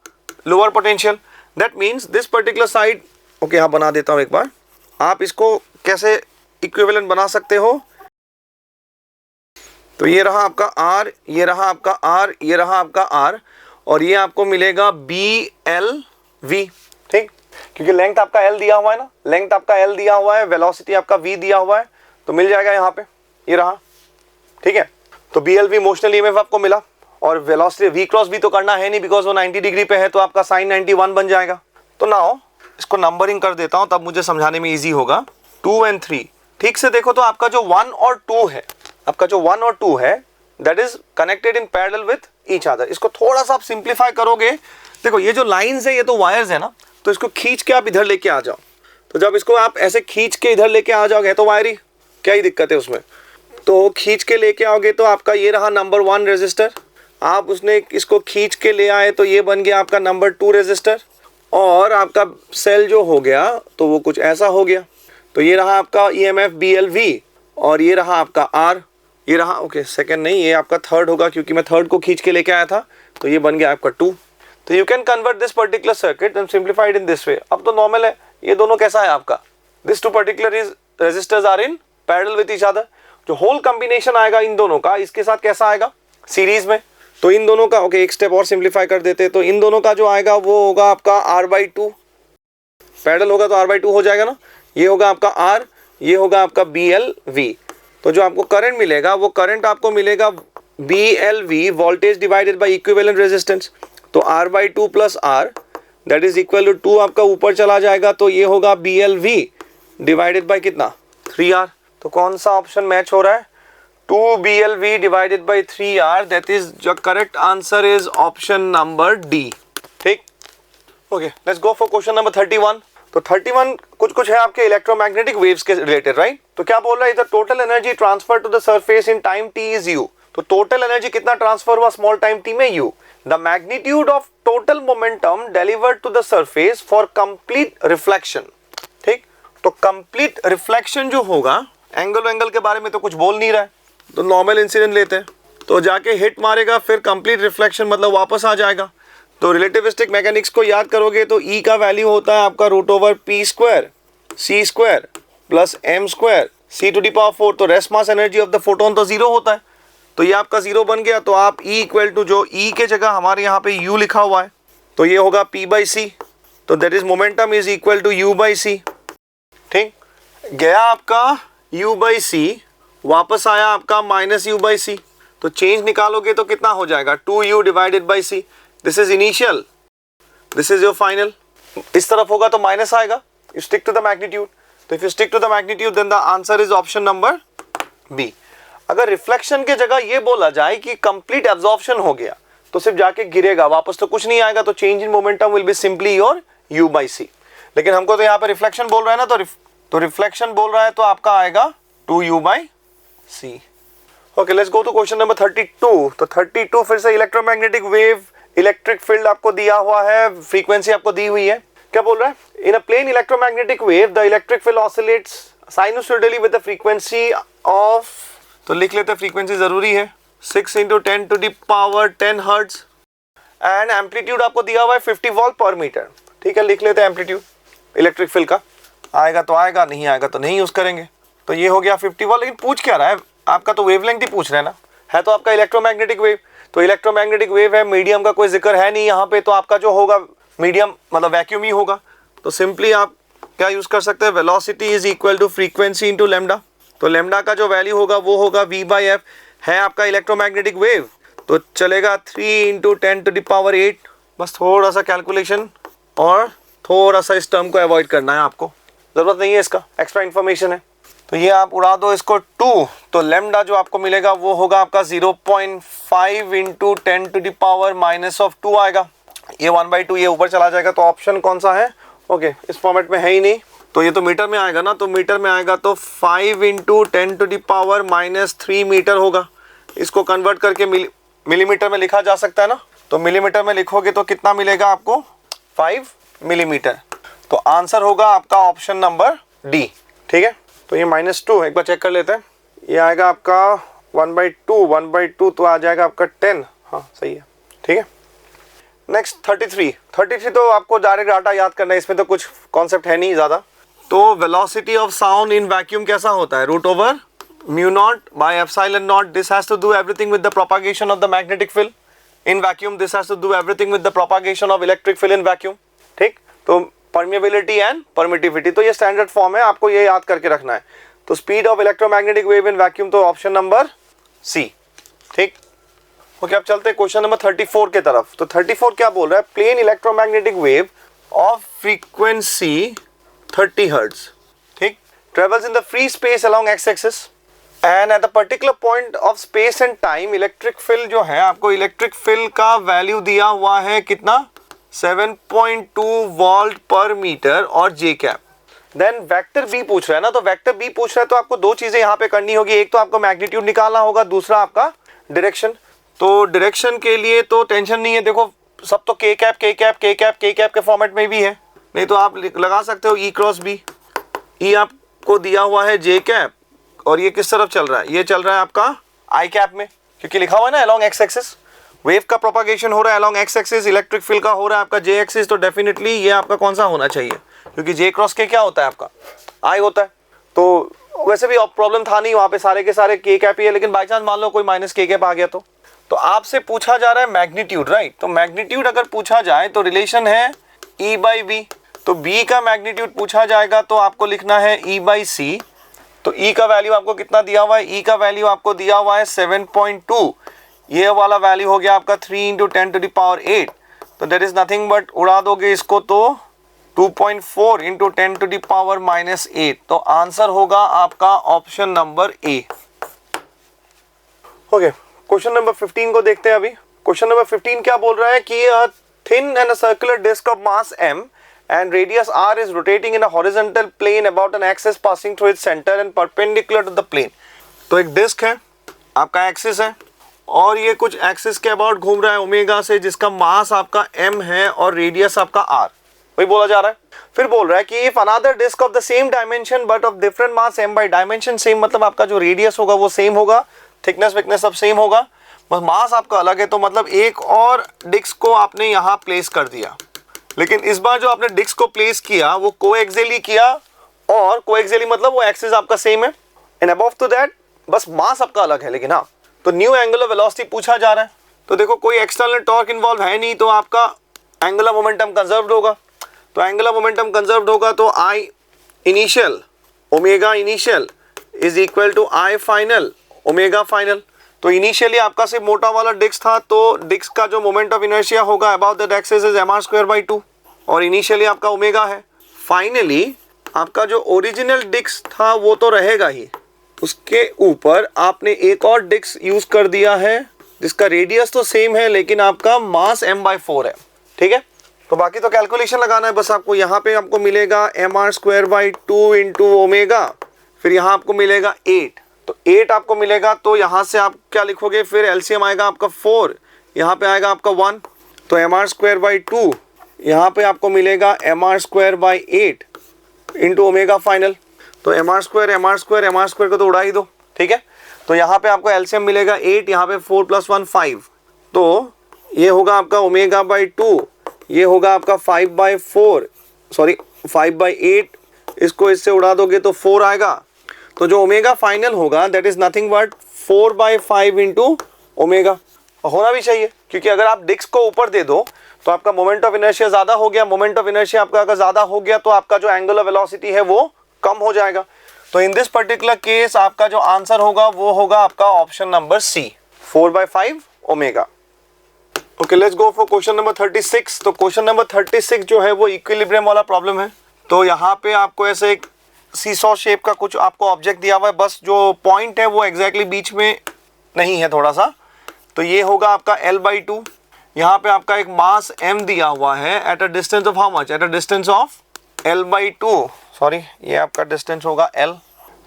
lower potential. That means this particular side, okay यहाँ बना देता हूँ एक बार, आप इसको कैसे इक्विवेलेंट बना सकते हो। तो ये रहा आपका R, ये रहा आपका R, ये रहा आपका R, और ये आपको मिलेगा BLV, ठीक। क्योंकि लेंथ आपका L दिया हुआ है ना, लेंथ आपका L दिया हुआ है, वेलोसिटी आपका V दिया हुआ है, तो मिल जाएगा यहाँ पे, ये रहा, ठीक है। तो BLV मोशनल ईएमएफ आपको मिला, और वेलोसिटी V क्रॉस B तो करना है नहीं बिकॉज वो 90 डिग्री पे है, तो आपका sin 91 बन जाएगा। तो नाउ इसको नंबरिंग कर देता हूँ तब मुझे समझाने में इजी होगा। 2 और 3 ठीक से देखो तो आपका जो 1 और 2 है, आपका जो 1 और 2 है that is connected in parallel with each other. इसको थोड़ा सा आप सिंप्लीफाई करोगे, देखो ये जो लाइंस है ये तो वायर्स है ना, तो इसको खींच के आप इधर लेके आ जाओ। तो जब इसको आप ऐसे खींच के इधर लेके आ जाओगे तो वायर ही, क्या ही दिक्कत है उसमें। तो खींच के लेके आओगे तो आपका ये रहा नंबर 1 रेजिस्टर, आप उसने इसको खींच के ले आए तो ये बन गया आपका नंबर 2 रेजिस्टर, और आपका सेल जो हो गया तो वो कुछ ऐसा हो गया। तो ये रहा आपका EMF BLV, और ये रहा आपका R, ये रहा, ओके सेकंड नहीं, ये आपका थर्ड होगा क्योंकि मैं थर्ड को खींच के लेके आया था, तो ये बन गया आपका 2। तो you can convert this particular circuit and simplified in this way. अब तो नॉर्मल है, ये दोनों कैसा है आपका, this 2 particular is resistors are in parallel with each other. जो होल कॉम्बिनेशन आएगा इन दोनों का, इसके साथ कैसा आएगा, सीरीज में। तो इन दोनों का ओके एक स्टेप और सिंप्लीफाई कर देते, तो इन दोनों का जो आएगा वो होगा आपका r/2, पैरेलल होगा तो r/2 हो जाएगा ना, ये होगा आपका r, ये होगा आपका BLV। तो जो आपको करंट मिलेगा वो करंट आपको मिलेगा BLV voltage divided by equivalent resistance. तो r/2 plus r that is equal to 2 आपका ऊपर चला जाएगा, तो ये होगा BLV डिवाइडेड बाय कितना 3R। तो कौन सा ऑप्शन मैच हो रहा है, 2BLV divided by 3R, that is जो correct answer is option number D. ठीक, okay let's go for question number 31। तो 31 कुछ है आपके इलेक्ट्रोमैग्नेटिक वेव्स के रिलेटेड, राइट। तो क्या बोल रहा है, the total energy transfer to the surface in time t is u। तो टोटल एनर्जी कितना ट्रांसफर हुआ स्मॉल टाइम t में u। The magnitude of total momentum delivered to the surface for complete reflection. ठीक, तो complete reflection जो होगा, angle के बारे में तो कुछ बोल नहीं रहा है, तो नॉर्मल इंसिडेंट लेते हैं, तो जाके हिट मारेगा, फिर कंप्लीट रिफ्लेक्शन मतलब वापस आ जाएगा। तो रिलेटिविस्टिक मैकेनिक्स को याद करोगे तो E का वैल्यू होता है आपका √p² c² plus m² c⁴। तो rest mass energy of the photon तो 0 होता है, तो ये आपका 0 बन गया। तो आप E इक्वल टू जो E के जगह हमारे यहाँ पे U लिखा हुआ है, तो ये होगा p/c। तो that is momentum is equal to u/c। ठीक, गया आपका u/c, वापस आया आपका -u/c। तो चेंज निकालोगे तो कितना हो जाएगा 2u divided by c। This is initial, this is your final. इस तरफ होगा तो माइनस आएगा, you stick to the magnitude. तो if you stick to the magnitude then the answer is option number B. अगर रिफ्लेक्शन के जगह ये बोला जाए कि कंप्लीट एब्जॉर्प्शन हो गया तो सिर्फ जाके गिरेगा, वापस तो कुछ नहीं आएगा, तो change in momentum will be simply your u/c। लेकिन हमको तो यहाँ पे रिफ्लेक्शन बोल रहा है ना, तो रिफ्लेक्शन बोल रहा है तो आपका आएगा 2u/c। Okay let's go to question number 32। तो 32 फिर से इलेक्ट्रोमैग्नेटिक वेव, इलेक्ट्रिक फील्ड आपको दिया हुआ है, फ्रीक्वेंसी आपको दी हुई है। क्या बोल रहा है, in a plane electromagnetic wave the electric field oscillates sinusoidally with the frequency of, तो लिख लेते हैं फ्रीक्वेंसी जरूरी है, 6 × 10⁻10 हर्ट्ज, एंड एम्पलीट्यूड आपको दिया हुआ है 50 वॉल्ट पर मीटर। ठीक है, लिख लेते हैं एम्पलीट्यूड इलेक्ट्रिक फील्ड का, आएगा तो आएगा, नहीं आएगा तो नहीं यूज करेंगे। तो ये हो गया 50 वॉल्ट। लेकिन पूछ क्या रहा है आपका, तो वेवलेंथ ही पूछ रहे हैं ना, है तो आपका इलेक्ट्रोमैग्नेटिक वेव। तो इलेक्ट्रोमैग्नेटिक वेव है, मीडियम का कोई जिक्र है नहीं यहाँ पे, तो आपका जो होगा मीडियम मतलब वैक्यूम ही होगा। तो सिंपली आप क्या यूज कर सकते हैं, velocity is equal to frequency into lambda. तो लैम्डा का जो वैल्यू होगा वो होगा v/f। है आपका इलेक्ट्रोमैग्नेटिक वेव तो चलेगा 3 × 10⁸। बस थोड़ा सा कैलकुलेशन और थोड़ा सा इस टर्म को अवॉइड करना है, आपको जरूरत नहीं है, इसका एक्स्ट्रा इन्फॉर्मेशन है। तो ये आप उड़ा दो इसको 2, तो लैम्डा जो आपको मिलेगा वो होगा आपका 0.5 × 10⁻⁻² आएगा। ये 1/2 ये ऊपर चला जाएगा, तो ऑप्शन कौन सा है, ओके इस फॉर्मेट में है ही नहीं, तो ये तो मीटर में आएगा ना, तो मीटर में आएगा तो 5 × 10⁻³ मीटर होगा। इसको कन्वर्ट करके मिलीमीटर में लिखा जा सकता है ना, तो मिलीमीटर में लिखोगे तो कितना मिलेगा आपको 5 मिलीमीटर। तो आंसर होगा आपका ऑप्शन नंबर डी। ठीक है, तो ये -2 एक बार चेक कर लेते हैं, ये आएगा आपका 1/2 तो आ जाएगा आपका 10। हाँ सही है, ठीक है। नेक्स्ट 33 तो आपको डायरेक्ट डाटा याद करना है, इसमें तो कुछ कॉन्सेप्ट है नहीं ज़्यादा। तो velocity of sound in vacuum कैसा होता है, √μ0/ε0। This has to do everything with the propagation of the magnetic field in vacuum, this has to do everything with the propagation of electric field in vacuum. ठीक, तो permeability and permittivity, तो ये standard form है, आपको ये याद करके रखना है। तो speed of electromagnetic wave in vacuum, तो ऑप्शन नंबर सी। ठीक, ओके अब चलते हैं क्वेश्चन नंबर 34 के तरफ। तो 34 क्या बोल रहा है, plane electromagnetic wave of frequency 30 hertz, ठीक, travels in the free space along x axis and at a particular point of space and time electric field जो है, आपको इलेक्ट्रिक फील्ड का वैल्यू दिया हुआ है कितना 7.2 वोल्ट पर मीटर और जे कैप। देन वेक्टर बी पूछ रहा है ना, तो वेक्टर बी पूछ रहा है तो आपको दो चीजें यहाँ पे करनी होगी, एक तो आपको मैग्नीट्यूड निकालना होगा, दूसरा आपका डायरेक्शन। तो डायरेक्शन के लिए तो टेंशन नहीं है, देखो सब तो के कैप के फॉर्मेट में भी है, नहीं तो आप लगा सकते हो E क्रॉस बी। E आपको दिया हुआ है जे कैप और ये किस तरफ चल रहा है, ये चल रहा है आपका आई कैप में, क्योंकि लिखा हुआ है ना अलोंग एक्स एक्सिस, वेव का प्रोपागेशन हो रहा है along x axis, electric field का हो रहा है आपका जे एक्सिस, तो डेफिनेटली ये आपका कौन सा होना चाहिए, क्योंकि जे क्रॉस के क्या होता है आपका आई होता है। तो वैसे भी प्रॉब्लम था नहीं वहाँ पे, सारे के सारे के कैप ही है, लेकिन बाई चांस मान लो कोई माइनस के कैप आ गया तो तो आपसे पूछा जा रहा है मैग्नीट्यूड, राइट। तो मैग्नीट्यूड अगर पूछा जाए तो रिलेशन है E बाई बी। तो B का मैग्नीट्यूड पूछा जाएगा तो आपको लिखना है E बाई सी। तो E का वैल्यू आपको कितना दिया हुआ है, E का वैल्यू आपको दिया हुआ है 7.2। ये वाला वैल्यू हो गया आपका 3 इंटू 10 टू द पावर 8। तो देट इज नथिंग बट, उड़ा दोगे इसको तो 2.4 इंटू 10 टू द पावर -8। तो आंसर होगा आपका ऑप्शन नंबर ए। ओके, क्वेश्चन नंबर 15 को देखते हैं अभी। क्वेश्चन नंबर 15 क्या बोल रहा है कि thin and circular disc of mass m and radius r is rotating in a horizontal plane about an axis passing through its center and perpendicular to the plane। तो एक डिस्क है, आपका axis है, और ये कुछ एक्सिस के about घूम रहा है ओमेगा से, जिसका मास आपका m है और रेडियस आपका r, वही बोला जा रहा है। फिर बोल रहा है कि if another disc of the same dimension but of different mass m by dimension same, मतलब आपका जो रेडियस होगा वो सेम होगा, थिकनेस विकनेस सब सेम होगा, बस मास आपका अलग है। तो मतलब एक और डिस्क को आपने यहाँ प्लेस कर दिया, लेकिन इस बार जो आपने डिस्क को प्लेस किया वो कोएक्सियली किया, और कोएक्सियली मतलब वो एक्सिस आपका सेम है, एंड अबव टू दैट बस मास आपका अलग है। लेकिन हाँ, तो न्यू एंगुलर वेलोसिटी पूछा जा रहा है। तो देखो कोई एक्सटर्नल टॉर्क इन्वॉल्व है नहीं, तो आपका एंगुलर मोमेंटम कंजर्व्ड होगा। तो एंगुलर मोमेंटम कंजर्व्ड होगा तो I initial omega initial is equal to I final omega final. तो इनिशियली आपका सिर्फ मोटा वाला डिस्क था, तो डिस्क का जो मोमेंट ऑफ इनर्शिया होगा about that axis is mr²/2, और इनिशियली आपका ओमेगा है। फाइनली आपका जो ओरिजिनल डिस्क था वो तो रहेगा ही, उसके ऊपर आपने एक और डिस्क यूज कर दिया है जिसका रेडियस तो सेम है लेकिन आपका मास m/4 है। ठीक है, तो बाकी तो कैलकुलेशन लगाना है बस आपको। यहाँ पे आपको मिलेगा mr²/2 इंटू ओमेगा, फिर यहाँ आपको मिलेगा 8। तो 8 आपको मिलेगा, तो यहाँ से आप क्या लिखोगे, फिर एलसीएम आएगा आपका 4, यहाँ पे आएगा आपका 1, तो mr²/2 यहाँ पे आपको मिलेगा mr²/8 इंटू ओमेगा फाइनल। तो mr² को तो उड़ा ही दो। ठीक है, तो यहाँ पे आपको एलसीएम मिलेगा 8, यहाँ पे 4 + 1 5, तो ये होगा आपका ω/2, ये होगा आपका 5/4, सॉरी 5/8, इसको इससे उड़ा दोगे तो 4 आएगा। तो जो ओमेगा फाइनल होगा that is nothing but 4/5 into omega. होना भी चाहिए, क्योंकि अगर आप डिस्क को ऊपर दे दो तो आपका मोमेंट ऑफ इनर्शिया ज्यादा हो गया, मोमेंट ऑफ इनर्शिया आपका अगर ज्यादा हो गया तो आपका जो एंगुलर वेलोसिटी है वो कम हो जाएगा। तो इन दिस पर्टिकुलर केस आपका जो आंसर होगा वो होगा आपका option number C, 4/5 omega. Okay, let's go for question number 36। तो क्वेश्चन नंबर 36 जो है वो इक्विलिब्रियम वाला प्रॉब्लम है। तो यहाँ पे आपको ऐसे एक सीसॉ शेप का कुछ आपको ऑब्जेक्ट दिया हुआ है, बस जो पॉइंट है वो एग्जैक्टली बीच में नहीं है थोड़ा सा। तो ये होगा आपका L/2। यहाँ पे आपका एक मास m दिया हुआ है at a distance of how much, at a distance of L/2, sorry ये आपका डिस्टेंस होगा L।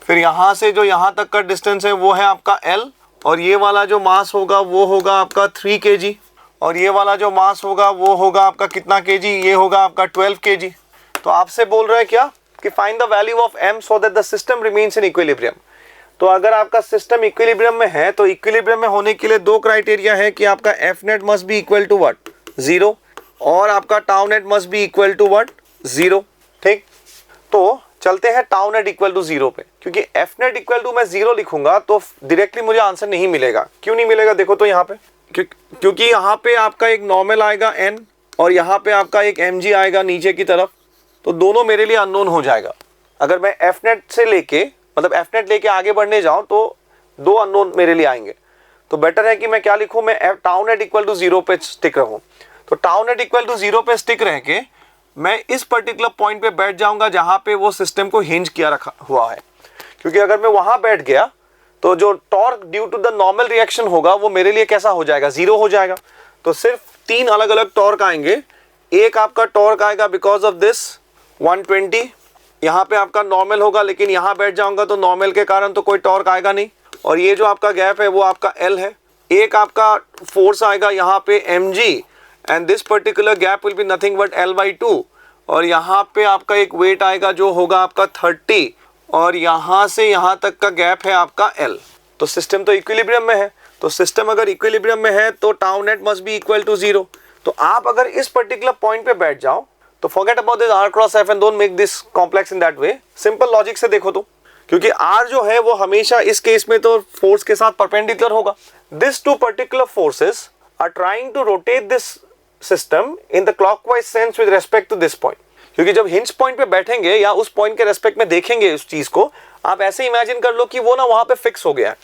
फिर यहाँ से जो यहाँ तक का डिस्टेंस है वो है आपका L, और ये वाला जो मास होगा वो होगा आपका 3 kg, और ये वाला जो मास होगा वो होगा आपका कितना kg, ये होगा आपका 12 kg। तो आपसे बोल रहा है क्या कि find the value of m so that the system remains in equilibrium. तो अगर आपका सिस्टम इक्विलिब्रियम में है तो इक्विलिब्रियम में होने के लिए दो क्राइटेरिया है कि आपका F net must be equal to what, 0, और आपका tau net must be equal to what, 0। ठीक, तो चलते हैं टाउ नेट इक्वल टू 0 पे, क्योंकि एफ नेट इक्वल टू मैं 0 लिखूंगा तो डायरेक्टली मुझे आंसर नहीं मिलेगा। क्यों नहीं मिलेगा, देखो तो यहाँ पे, क्योंकि यहाँ पे आपका एक नॉर्मल आएगा n और यहाँ पे आपका एक mg आएगा नीचे की तरफ, तो दोनों मेरे लिए अननोन हो जाएगा। अगर मैं एफ नेट से लेके मतलब एफ नेट लेके आगे बढ़ने जाऊं तो दो अननोन मेरे लिए आएंगे। तो बेटर है कि मैं क्या लिखूं, मैं टाउ नेट इक्वल टू 0 पे स्टिक रहूं। तो टाउ नेट इक्वल टू 0 पे स्टिक रह के मैं इस पर्टिकुलर पॉइंट पे बैठ जाऊंगा जहां पे वो सिस्टम को हिंज किया रखा हुआ है, क्योंकि अगर मैं वहां बैठ गया तो जो torque due to the normal reaction होगा वो मेरे लिए कैसा हो जाएगा, 0 हो जाएगा। तो सिर्फ 3 अलग अलग टॉर्क आएंगे। एक आपका टॉर्क आएगा बिकॉज ऑफ दिस 120, यहाँ पे आपका नॉर्मल होगा, लेकिन यहाँ बैठ जाऊंगा तो नॉर्मल के कारण तो कोई टॉर्क आएगा नहीं, और ये जो आपका गैप है वो आपका L है। एक आपका फोर्स आएगा यहाँ पे mg and this particular gap will be nothing but L/2, और यहाँ पे आपका एक वेट आएगा जो होगा आपका 30, और यहाँ से यहाँ तक का गैप है आपका L। तो सिस्टम तो इक्विलिब्रियम में है, तो सिस्टम अगर इक्विलिब्रियम में है तो tau net must be equal to 0। तो आप अगर इस पर्टिकुलर पॉइंट पे बैठ जाओ तो forget about this r cross f and don't make this complex in that way। Simple logic से देखो तो क्योंकि R जो है वो हमेशा इस केस में तो फोर्स के साथ परपेंडिकुलर होगा. This two particular forces are trying to rotate this system in the clockwise sense with respect to this point. क्योंकि जब हिंज पॉइंट पे बैठेंगे या उस पॉइंट के रेस्पेक्ट में देखेंगे उस चीज को, आप ऐसे इमेजिन कर लो कि वो ना वहां पे फिक्स हो गया है.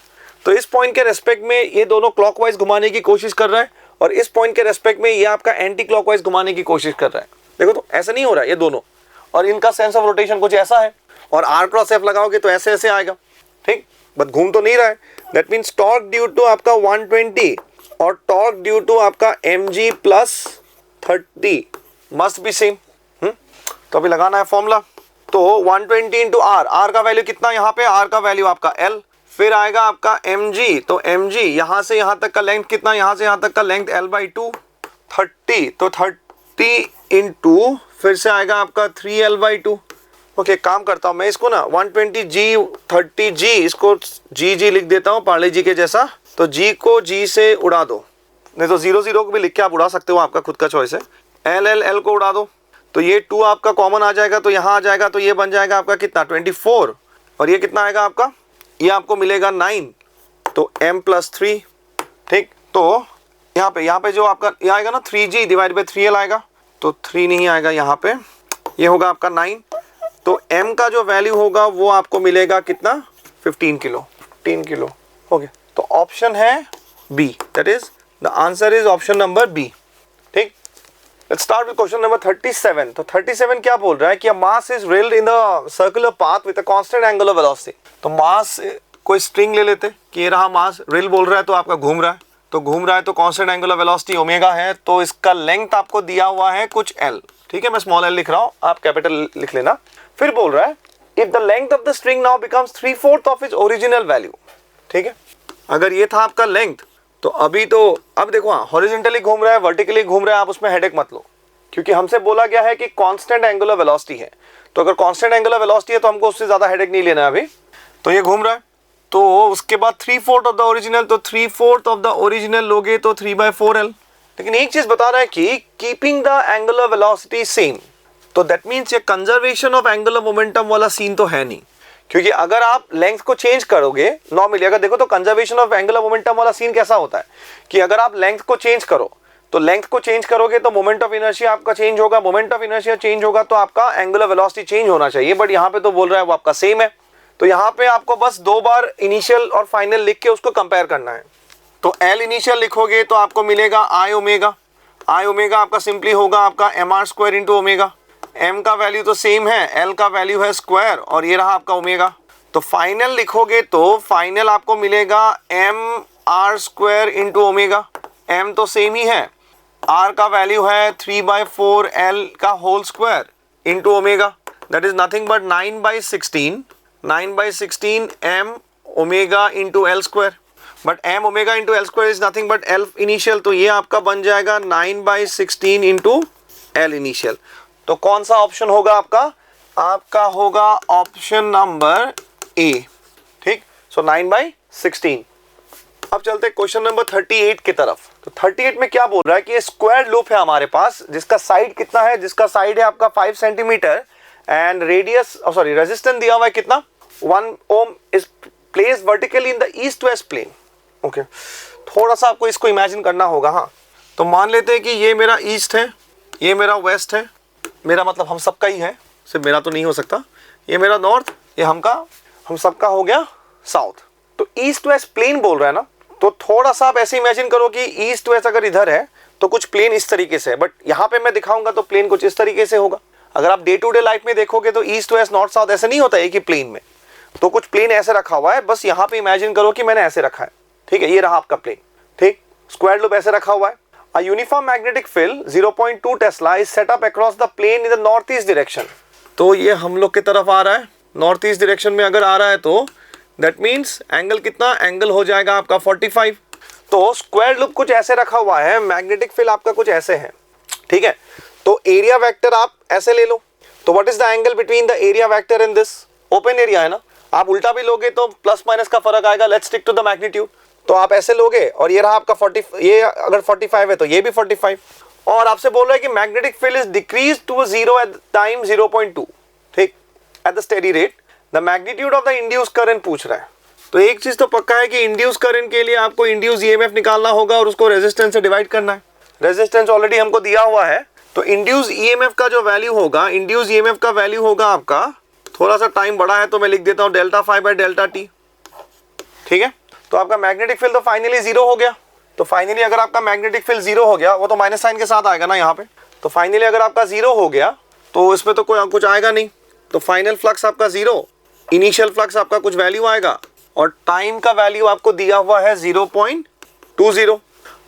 तो इस पॉइंट के रेस्पेक्ट में ये दोनों क्लॉकवाइज घुमाने की कोशिश कर रहा है और इस पॉइंट के रेस्पेक्ट में ये आपका एंटी क्लॉकवाइज घुमाने की कोशिश कर रहा है. देखो तो ऐसा नहीं हो रहा है ये दोनों, और इनका सेंस ऑफ रोटेशन कुछ ऐसा है. और R क्रॉस F लगाओगे तो ऐसे ऐसे आएगा. ठीक, बट घूम तो नहीं रहा है. That means torque due to आपका 120 और टॉर्क ड्यू टू आपका mg plus 30 must be same. तो अभी लगाना है फॉर्मूला. तो 120 इंटू R का वैल्यू कितना यहाँ पे, R का वैल्यू आपका L, फिर आएगा आपका mg. तो mg यहाँ से यहाँ तक का लेंथ कितना, यहाँ से यहाँ तक का लेंथ L/2 30. तो 30 इंटू फिर से आएगा आपका 3L/2. ओके, काम करता हूँ मैं इसको ना 120G 30G, इसको G लिख देता हूँ पार्ले जी के जैसा. तो G को G से उड़ा दो, नहीं तो 0 को भी लिख के आप उड़ा सकते हो, आपका खुद का चॉइस है. L को उड़ा दो तो ये 2 आपका कॉमन आ जाएगा, तो यहाँ आ जाएगा. तो ये बन जाएगा आपका कितना 24, और ये कितना आएगा आपका, ये आपको मिलेगा 9. तो m प्लस 3. ठीक, तो यहाँ पे जो आपका ये आएगा ना 3G डिवाइड बाई 3L आएगा. तो 3 नहीं आएगा यहाँ पे, ये होगा आपका 9. तो m का जो वैल्यू होगा वो आपको मिलेगा कितना 15 किलो. 15 किलो. ओके, तो ऑप्शन है B, that is the answer is option number B. ठीक, let's start with question number 37. तो 37 क्या बोल रहा है कि mass is railed in the circular path with a constant angular velocity. तो मास, कोई स्ट्रिंग ले लेते कि ये रहा मास, रेल बोल रहा है तो आपका घूम रहा है, तो घूम रहा है तो कांस्टेंट एंगुलर वेलोसिटी ओमेगा है. तो इसका लेंथ आपको दिया हुआ है कुछ L. ठीक है, मैं स्मॉल l लिख रहा हूँ, आप कैपिटल लिख लेना. फिर बोल रहा है if the length of the string now becomes 3/4 of its original value. ठीक है, अगर ये था आपका लेंथ, तो अभी तो अब देखो, हाँ हॉरिजॉन्टली घूम रहा है, वर्टिकली घूम रहा है, आप उसमें हेडेक मत लो, क्योंकि हमसे बोला गया है कि कांस्टेंट एंगुलर वेलोसिटी है. तो अगर कांस्टेंट एंगुलर वेलोसिटी है तो हमको उससे ज्यादा हेडेक नहीं लेना है अभी. तो ये घूम रहा है, तो उसके बाद 3/4 ऑफ द ओरिजिनल, तो 3/4 ऑफ द ओरिजिनल लोगे तो 3/4L. लेकिन एक चीज बता रहा है कि keeping the angular velocity same. तो दैट मीन्स ये कंजर्वेशन ऑफ एंगुलर मोमेंटम वाला सीन तो है नहीं, क्योंकि अगर आप लेंथ को चेंज करोगे नॉर्मली, अगर देखो तो कंजर्वेशन ऑफ एंगुलर मोमेंटम वाला सीन कैसा होता है कि अगर आप लेंथ को चेंज करो, तो लेंथ को चेंज करोगे तो मोमेंट ऑफ इनर्शिया आपका चेंज होगा, मोमेंट ऑफ इनर्शिया चेंज होगा तो आपका एंगुलर वेलोसिटी चेंज होना चाहिए. बट यहाँ पे तो बोल रहा है वो आपका सेम है. तो यहाँ पे आपको बस 2 बार इनिशियल और फाइनल लिख के उसको कंपेयर करना है. तो L इनिशियल लिखोगे तो आपको मिलेगा I ओमेगा. I ओमेगा आपका सिंपली होगा आपका mr² इंटू ओमेगा. m का वैल्यू तो सेम है, L का वैल्यू है स्क्वायर, और ये रहा आपका ओमेगा. तो फाइनल लिखोगे तो फाइनल आपको मिलेगा mr² इंटू ओमेगा. m तो सेम ही है, r का वैल्यू है 3/4L का whole square into omega. That is nothing but 9/16 m omega into L square. But m omega into L square is nothing but L initial. तो ये आपका बन जाएगा 9/16 इंटू L इनिशियल. तो कौन सा ऑप्शन होगा आपका, आपका होगा ऑप्शन नंबर ए. ठीक, सो 9/16. अब चलते क्वेश्चन नंबर 38 की तरफ. तो 38 में क्या बोल रहा है कि ये स्क्वायर लूप है हमारे पास, जिसका साइड कितना है, जिसका साइड है आपका 5 centimetre and radius sorry resistance दिया हुआ है कितना 1 ohm, is placed vertically in the east west plane. Okay, थोड़ा सा आपको इसको इमेजिन करना होगा. हाँ, तो मान लेते हैं कि ये मेरा ईस्ट है, ये मेरा वेस्ट है, मेरा मतलब हम सबका ही है, सिर्फ मेरा तो नहीं हो सकता. ये मेरा नॉर्थ, ये हम सबका हो गया साउथ. तो ईस्ट वेस्ट प्लेन बोल रहा है ना, तो थोड़ा सा आप ऐसे इमेजिन करो कि ईस्ट वेस्ट अगर इधर है तो कुछ प्लेन इस तरीके से है, बट यहाँ पे मैं दिखाऊंगा तो प्लेन कुछ इस तरीके से होगा. अगर आप डे टू डे लाइफ में देखोगे तो ईस्ट वेस्ट नॉर्थ साउथ ऐसे नहीं होता है कि प्लेन में, तो कुछ प्लेन ऐसे रखा हुआ है. बस यहाँ पे इमेजिन करो कि मैंने ऐसे रखा है. ठीक है, ये रहा आपका प्लेन. ठीक, स्क्वायर लूप ऐसे रखा हुआ है. A uniform magnetic field 0.2 Tesla is set up across the plane in the northeast direction. तो ये हम लोग की तरफ आ रहा है, नॉर्थ ईस्ट डायरेक्शन में अगर आ रहा है तो दैट मीन्स एंगल कितना, एंगल हो जाएगा आपका 45. तो स्क्वायर लूप कुछ ऐसे रखा हुआ है, मैग्नेटिक फील्ड आपका कुछ ऐसे है. ठीक है, तो एरिया वेक्टर आप ऐसे ले लो. तो what is the angle between the area vector and this, open area है ना, आप उल्टा भी लोगे तो प्लस माइनस का फर्क आएगा. Let's stick to the magnitude. तो आप ऐसे लोगे और ये रहा आपका 40, ये अगर 45 है तो ये भी 45. और आपसे बोल रहा है कि magnetic field is decrease to 0 at time 0.2. ठीक, at the steady rate the magnitude of the induce current पूछ रहा है। तो एक चीज तो पक्का है कि इंड्यूस करंट के लिए आपको इंड्यूस ईएमएफ निकालना होगा और उसको रेजिस्टेंस से डिवाइड करना है। रेजिस्टेंस ऑलरेडी हमको दिया हुआ है, तो इंड्यूस ईएमएफ का जो वैल्यू होगा, इंड्यूस ईएमएफ का वैल्यू होगा आपका, थोड़ा सा टाइम बड़ा है तो मैं लिख देता हूं delta phi by delta T. ठीक है, तो आपका मैग्नेटिक फील्ड तो फाइनली जीरो हो गया। तो फाइनली अगर आपका मैग्नेटिक फील्ड जीरो हो गया, वो तो माइनस साइन के साथ आएगा ना यहाँ पे, तो फाइनली अगर आपका जीरो हो गया तो इसमें तो कोई कुछ आएगा नहीं, तो फाइनल फ्लक्स आपका जीरो, इनिशियल फ्लक्स आपका कुछ वैल्यू आएगा और टाइम का वैल्यू आपको दिया हुआ है 0.20।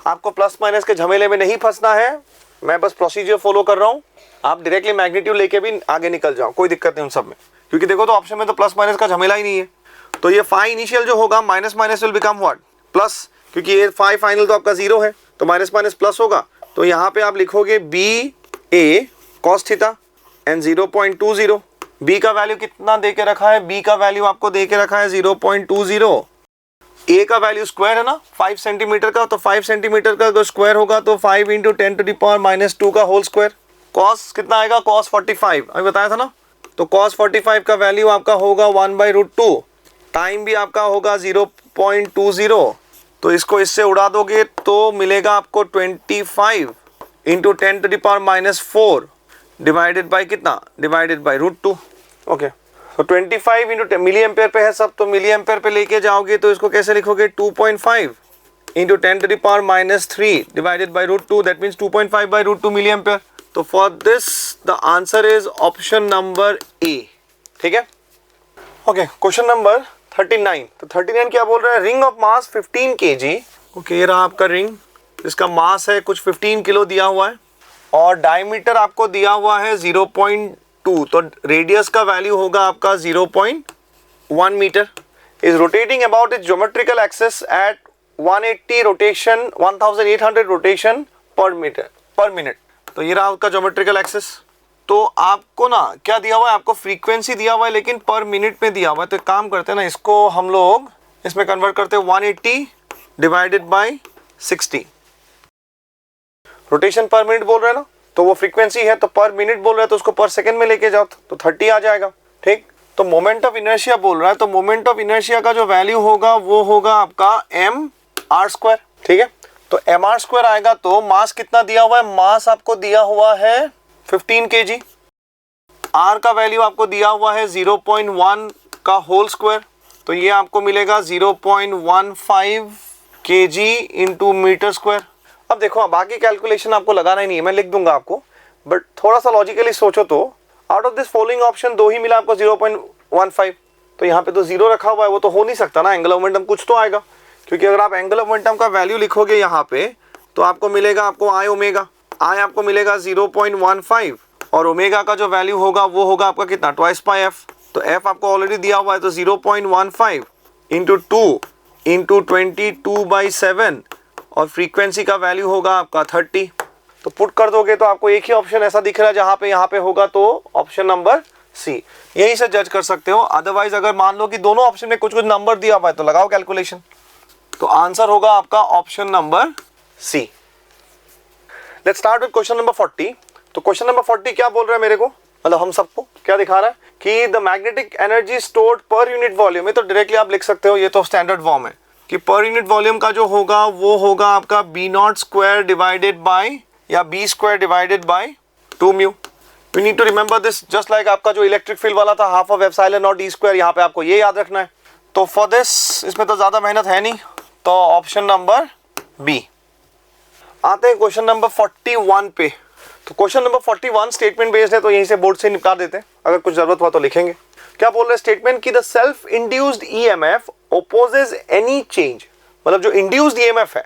आपको प्लस माइनस के झमेले में नहीं फंसना है, मैं बस प्रोसीजर फॉलो कर रहा हूँ। आप डायरेक्टली मैग्नीट्यूड लेके भी आगे निकल जाओ, कोई दिक्कत नहीं उन सब में, क्योंकि देखो तो ऑप्शन में तो प्लस माइनस का झमेला ही नहीं है। तो ये फाई इनिशियल जो होगा minus minus will become what, plus, क्योंकि ये फाई फाइनल तो आपका जीरो है, तो माइनस माइनस प्लस होगा। तो यहाँ पे आप लिखोगे B A cos theta and 0.20। B का वैल्यू कितना दे के रखा है, बी का वैल्यू आपको दे के रखा है 0.20। ए का वैल्यू स्क्वायर है ना 5 सेंटीमीटर का, तो 5 सेंटीमीटर का जो स्क्वायर होगा तो 5 × 10⁻⁻2 का होल स्क्वायर। कॉस कितना आएगा, कॉस 45 अभी बताया था ना, तो कॉस 45 का वैल्यू आपका होगा 1/√2। टाइम भी आपका होगा 0.20, तो इसको इससे उड़ा दोगे तो मिलेगा आपको 25 × 10⁻⁻4 डिवाइडेड बाई कितना, डिवाइडेड बाई √2। ओके, तो 25 × मिली एम्पेयर पे है सब, तो मिली एम्पेयर पे लेके जाओगे तो इसको कैसे लिखोगे, 2.5 × 10⁻³ divided by √2, that means 2.5/√2 milli ampere. तो for this the answer is option number A. ठीक है, ओके, क्वेश्चन नंबर 39। तो 39 क्या बोल रहा है, ring of mass 15 kg। Okay, ये रहा आपका रिंग, इसका मास है कुछ 15 किलो दिया हुआ है और डायमीटर आपको दिया हुआ है 0.2, तो रेडियस का वैल्यू होगा आपका 0.1 meter. Is rotating about its geometrical axis at 180 rotation 1800 rotation per minute. तो ये रहा उसका ज्योमेट्रिकल एक्सिस। तो आपको ना क्या दिया हुआ है, आपको फ्रीक्वेंसी दिया हुआ है लेकिन पर मिनट में दिया हुआ है। तो एक काम करते हैं ना, इसको हम लोग इसमें कन्वर्ट करते हैं 180 divided by 60। Rotation per minute बोल रहे हैं ना, तो वो फ्रीक्वेंसी है, तो पर मिनट बोल रहा है तो उसको पर सेकंड में लेके जाओ तो 30 आ जाएगा। ठीक, तो मोमेंट ऑफ इनर्शिया बोल रहा है, तो मोमेंट ऑफ इनर्शिया का जो वैल्यू होगा वो होगा आपका mr²। ठीक है, तो mr² आएगा। तो मास कितना दिया हुआ है, मास आपको दिया हुआ है 15 kg, r का वैल्यू आपको दिया हुआ है 0.1 का होल स्क्वायर, तो ये आपको मिलेगा 0.15 kg × मीटर स्क्वायर। अब देखो बाकी कैलकुलेशन आपको लगाना ही नहीं है, मैं लिख दूंगा आपको, बट थोड़ा सा लॉजिकली सोचो तो out of this following option 2 ही मिला आपको 0.15, तो यहाँ पे तो 0 रखा हुआ है, वो तो हो नहीं सकता ना, एंगल ऑफ मोमेंटम कुछ तो आएगा, क्योंकि अगर आप एंगल ऑफ मोमेंटम का वैल्यू लिखोगे यहाँ पे तो आपको मिलेगा आपको आई ओमेगा, आई आपको मिलेगा 0.15 और ओमेगा का जो वैल्यू होगा वो होगा आपका कितना, ट्वाइस पाई एफ। तो एफ आपको ऑलरेडी दिया हुआ है, तो 0.15 × 2 × 22/7 और फ्रीक्वेंसी का वैल्यू होगा आपका 30। तो पुट कर दोगे तो आपको एक ही ऑप्शन ऐसा दिख रहा है जहां पे यहाँ पे होगा, तो ऑप्शन नंबर सी। यही से जज कर सकते हो। अदरवाइज अगर मान लो कि दोनों ऑप्शन में कुछ कुछ नंबर दिया हुआ है तो लगाओ कैलकुलेशन, तो आंसर होगा आपका option number C. Let's start with question number 40। तो क्वेश्चन नंबर 40 क्या बोल रहा है मेरे को, मतलब हम सबको क्या दिखा रहा है कि the magnetic energy stored per unit volume है, तो डायरेक्टली आप लिख सकते हो, ये तो स्टैंडर्ड फॉर्म है कि पर यूनिट वॉल्यूम का जो होगा वो होगा आपका B0² डिवाइडेड बाय या B² divided by 2 mu. You need to remember this, just like आपका जो इलेक्ट्रिक फील्ड वाला था half of epsilon not D², यहाँ पे आपको ये याद रखना है। तो फॉर दिस इसमें तो ज्यादा मेहनत है नहीं, तो ऑप्शन नंबर बी। आते हैं क्वेश्चन नंबर 41 पे। तो क्वेश्चन नंबर 41 स्टेटमेंट बेस्ड है, तो यहीं से बोर्ड से निपटा देते हैं, अगर कुछ जरूरत हुआ तो लिखेंगे। क्या बोल रहे हैं स्टेटमेंट की, the self induced EMF opposes any change, मतलब जो इंड्यूस्ड ईएमएफ है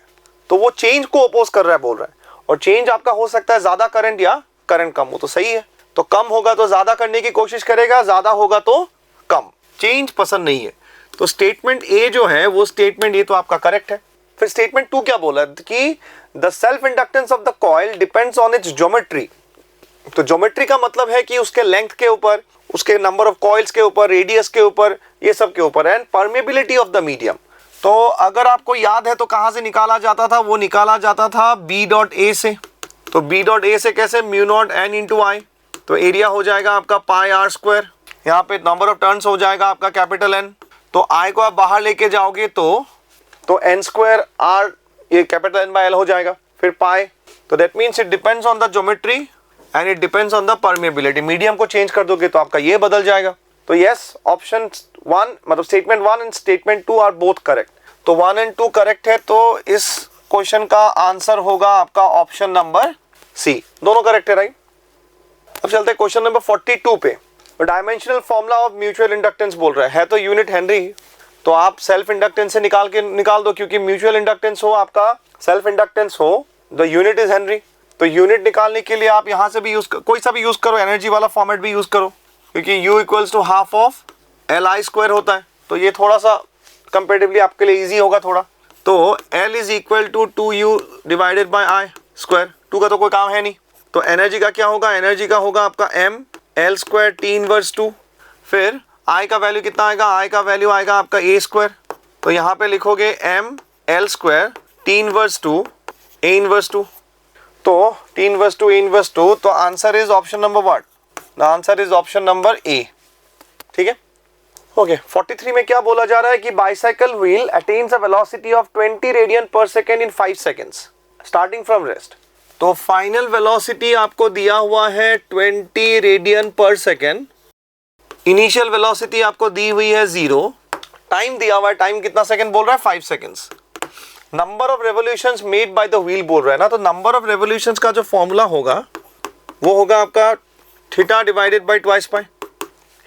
तो वो चेंज को ओपोज कर रहा है बोल रहा है, और चेंज आपका हो सकता है ज्यादा करंट या करंट कम हो, तो सही है। तो कम होगा तो ज्यादा करने की कोशिश करेगा, ज्यादा होगा तो कम, चेंज पसंद नहीं है। तो स्टेटमेंट ए जो है वो स्टेटमेंट ए तो आपका करेक्ट है। फिर स्टेटमेंट 2 क्या बोला कि the self inductance of the coil depends on it's geometry. तो ज्योमेट्री का मतलब है कि उसके लेंथ के ऊपर, उसके नंबर ऑफ कॉइल्स के ऊपर, रेडियस के ऊपर, ये सब के ऊपर, and permeability of the medium. तो अगर आपको याद है तो कहां से निकाला जाता था, वो निकाला जाता था B.A से। तो B.A से कैसे, μ0 n × I, तो एरिया हो जाएगा आपका πr²। यहाँ पे नंबर ऑफ टर्न्स हो जाएगा आपका कैपिटल N। तो I को आप बाहर लेके जाओगे तो n स्क्वायर R ये कैपिटल N बाय L हो जाएगा, फिर पाई। तो that means it depends on the geometry and it depends on the permeability. Medium को चेंज कर दोगे तो आपका ये बदल जाएगा। तो यस, ऑप्शन 1 मतलब statement 1 and statement 2 are both correct. तो 1 एंड 2 करेक्ट है, तो इस क्वेश्चन का आंसर होगा आपका ऑप्शन नंबर सी, दोनों करेक्ट है, राइट। अब चलते हैं क्वेश्चन नंबर 42 पे। Dimensional formula of mutual inductance बोल रहा है तो यूनिट हेनरी, तो आप सेल्फ इंडक्टेंस से निकाल दो, क्योंकि म्यूचुअल इंडक्टेंस हो आपका सेल्फ इंडक्टेंस हो, द यूनिट इज हेनरी। तो यूनिट निकालने के लिए आप यहाँ से भी कोई सा भी यूज करो, एनर्जी वाला फॉर्मेट भी यूज करो, क्योंकि U equals to half of LI square होता है। तो ये थोड़ा सा कंपेरेटिवली आपके लिए इजी होगा थोड़ा। तो L is equal to 2U divided by I square, 2 का तो कोई काम है नहीं। तो एनर्जी का क्या होगा, एनर्जी का होगा आपका M L square T inverse 2। फिर I का वैल्यू कितना आएगा, I का वैल्यू आएगा आपका A स्क्वायर। तो यहाँ पे लिखोगे M L square T inverse 2 A inverse 2। तो T इनवर्स 2 A इनवर्स 2, तो answer is option number what, the answer is option number A। ठीक है, ओके। 43 में क्या बोला जा रहा है कि bicycle wheel attains a velocity of 20 radian per second in 5 seconds starting from rest. तो फाइनल वेलोसिटी आपको दिया हुआ है 20 radian per second, initial velocity आपको दी हुई है 0, टाइम दिया हुआ है, टाइम कितना सेकेंड बोल रहा है, 5 seconds. Number of revolutions made by the wheel बोल रहा है ना, तो नंबर ऑफ रेवोल्यूशंस का जो फॉर्मूला होगा वो होगा आपका थीटा डिवाइडेड बाय ट्वाइस पाई।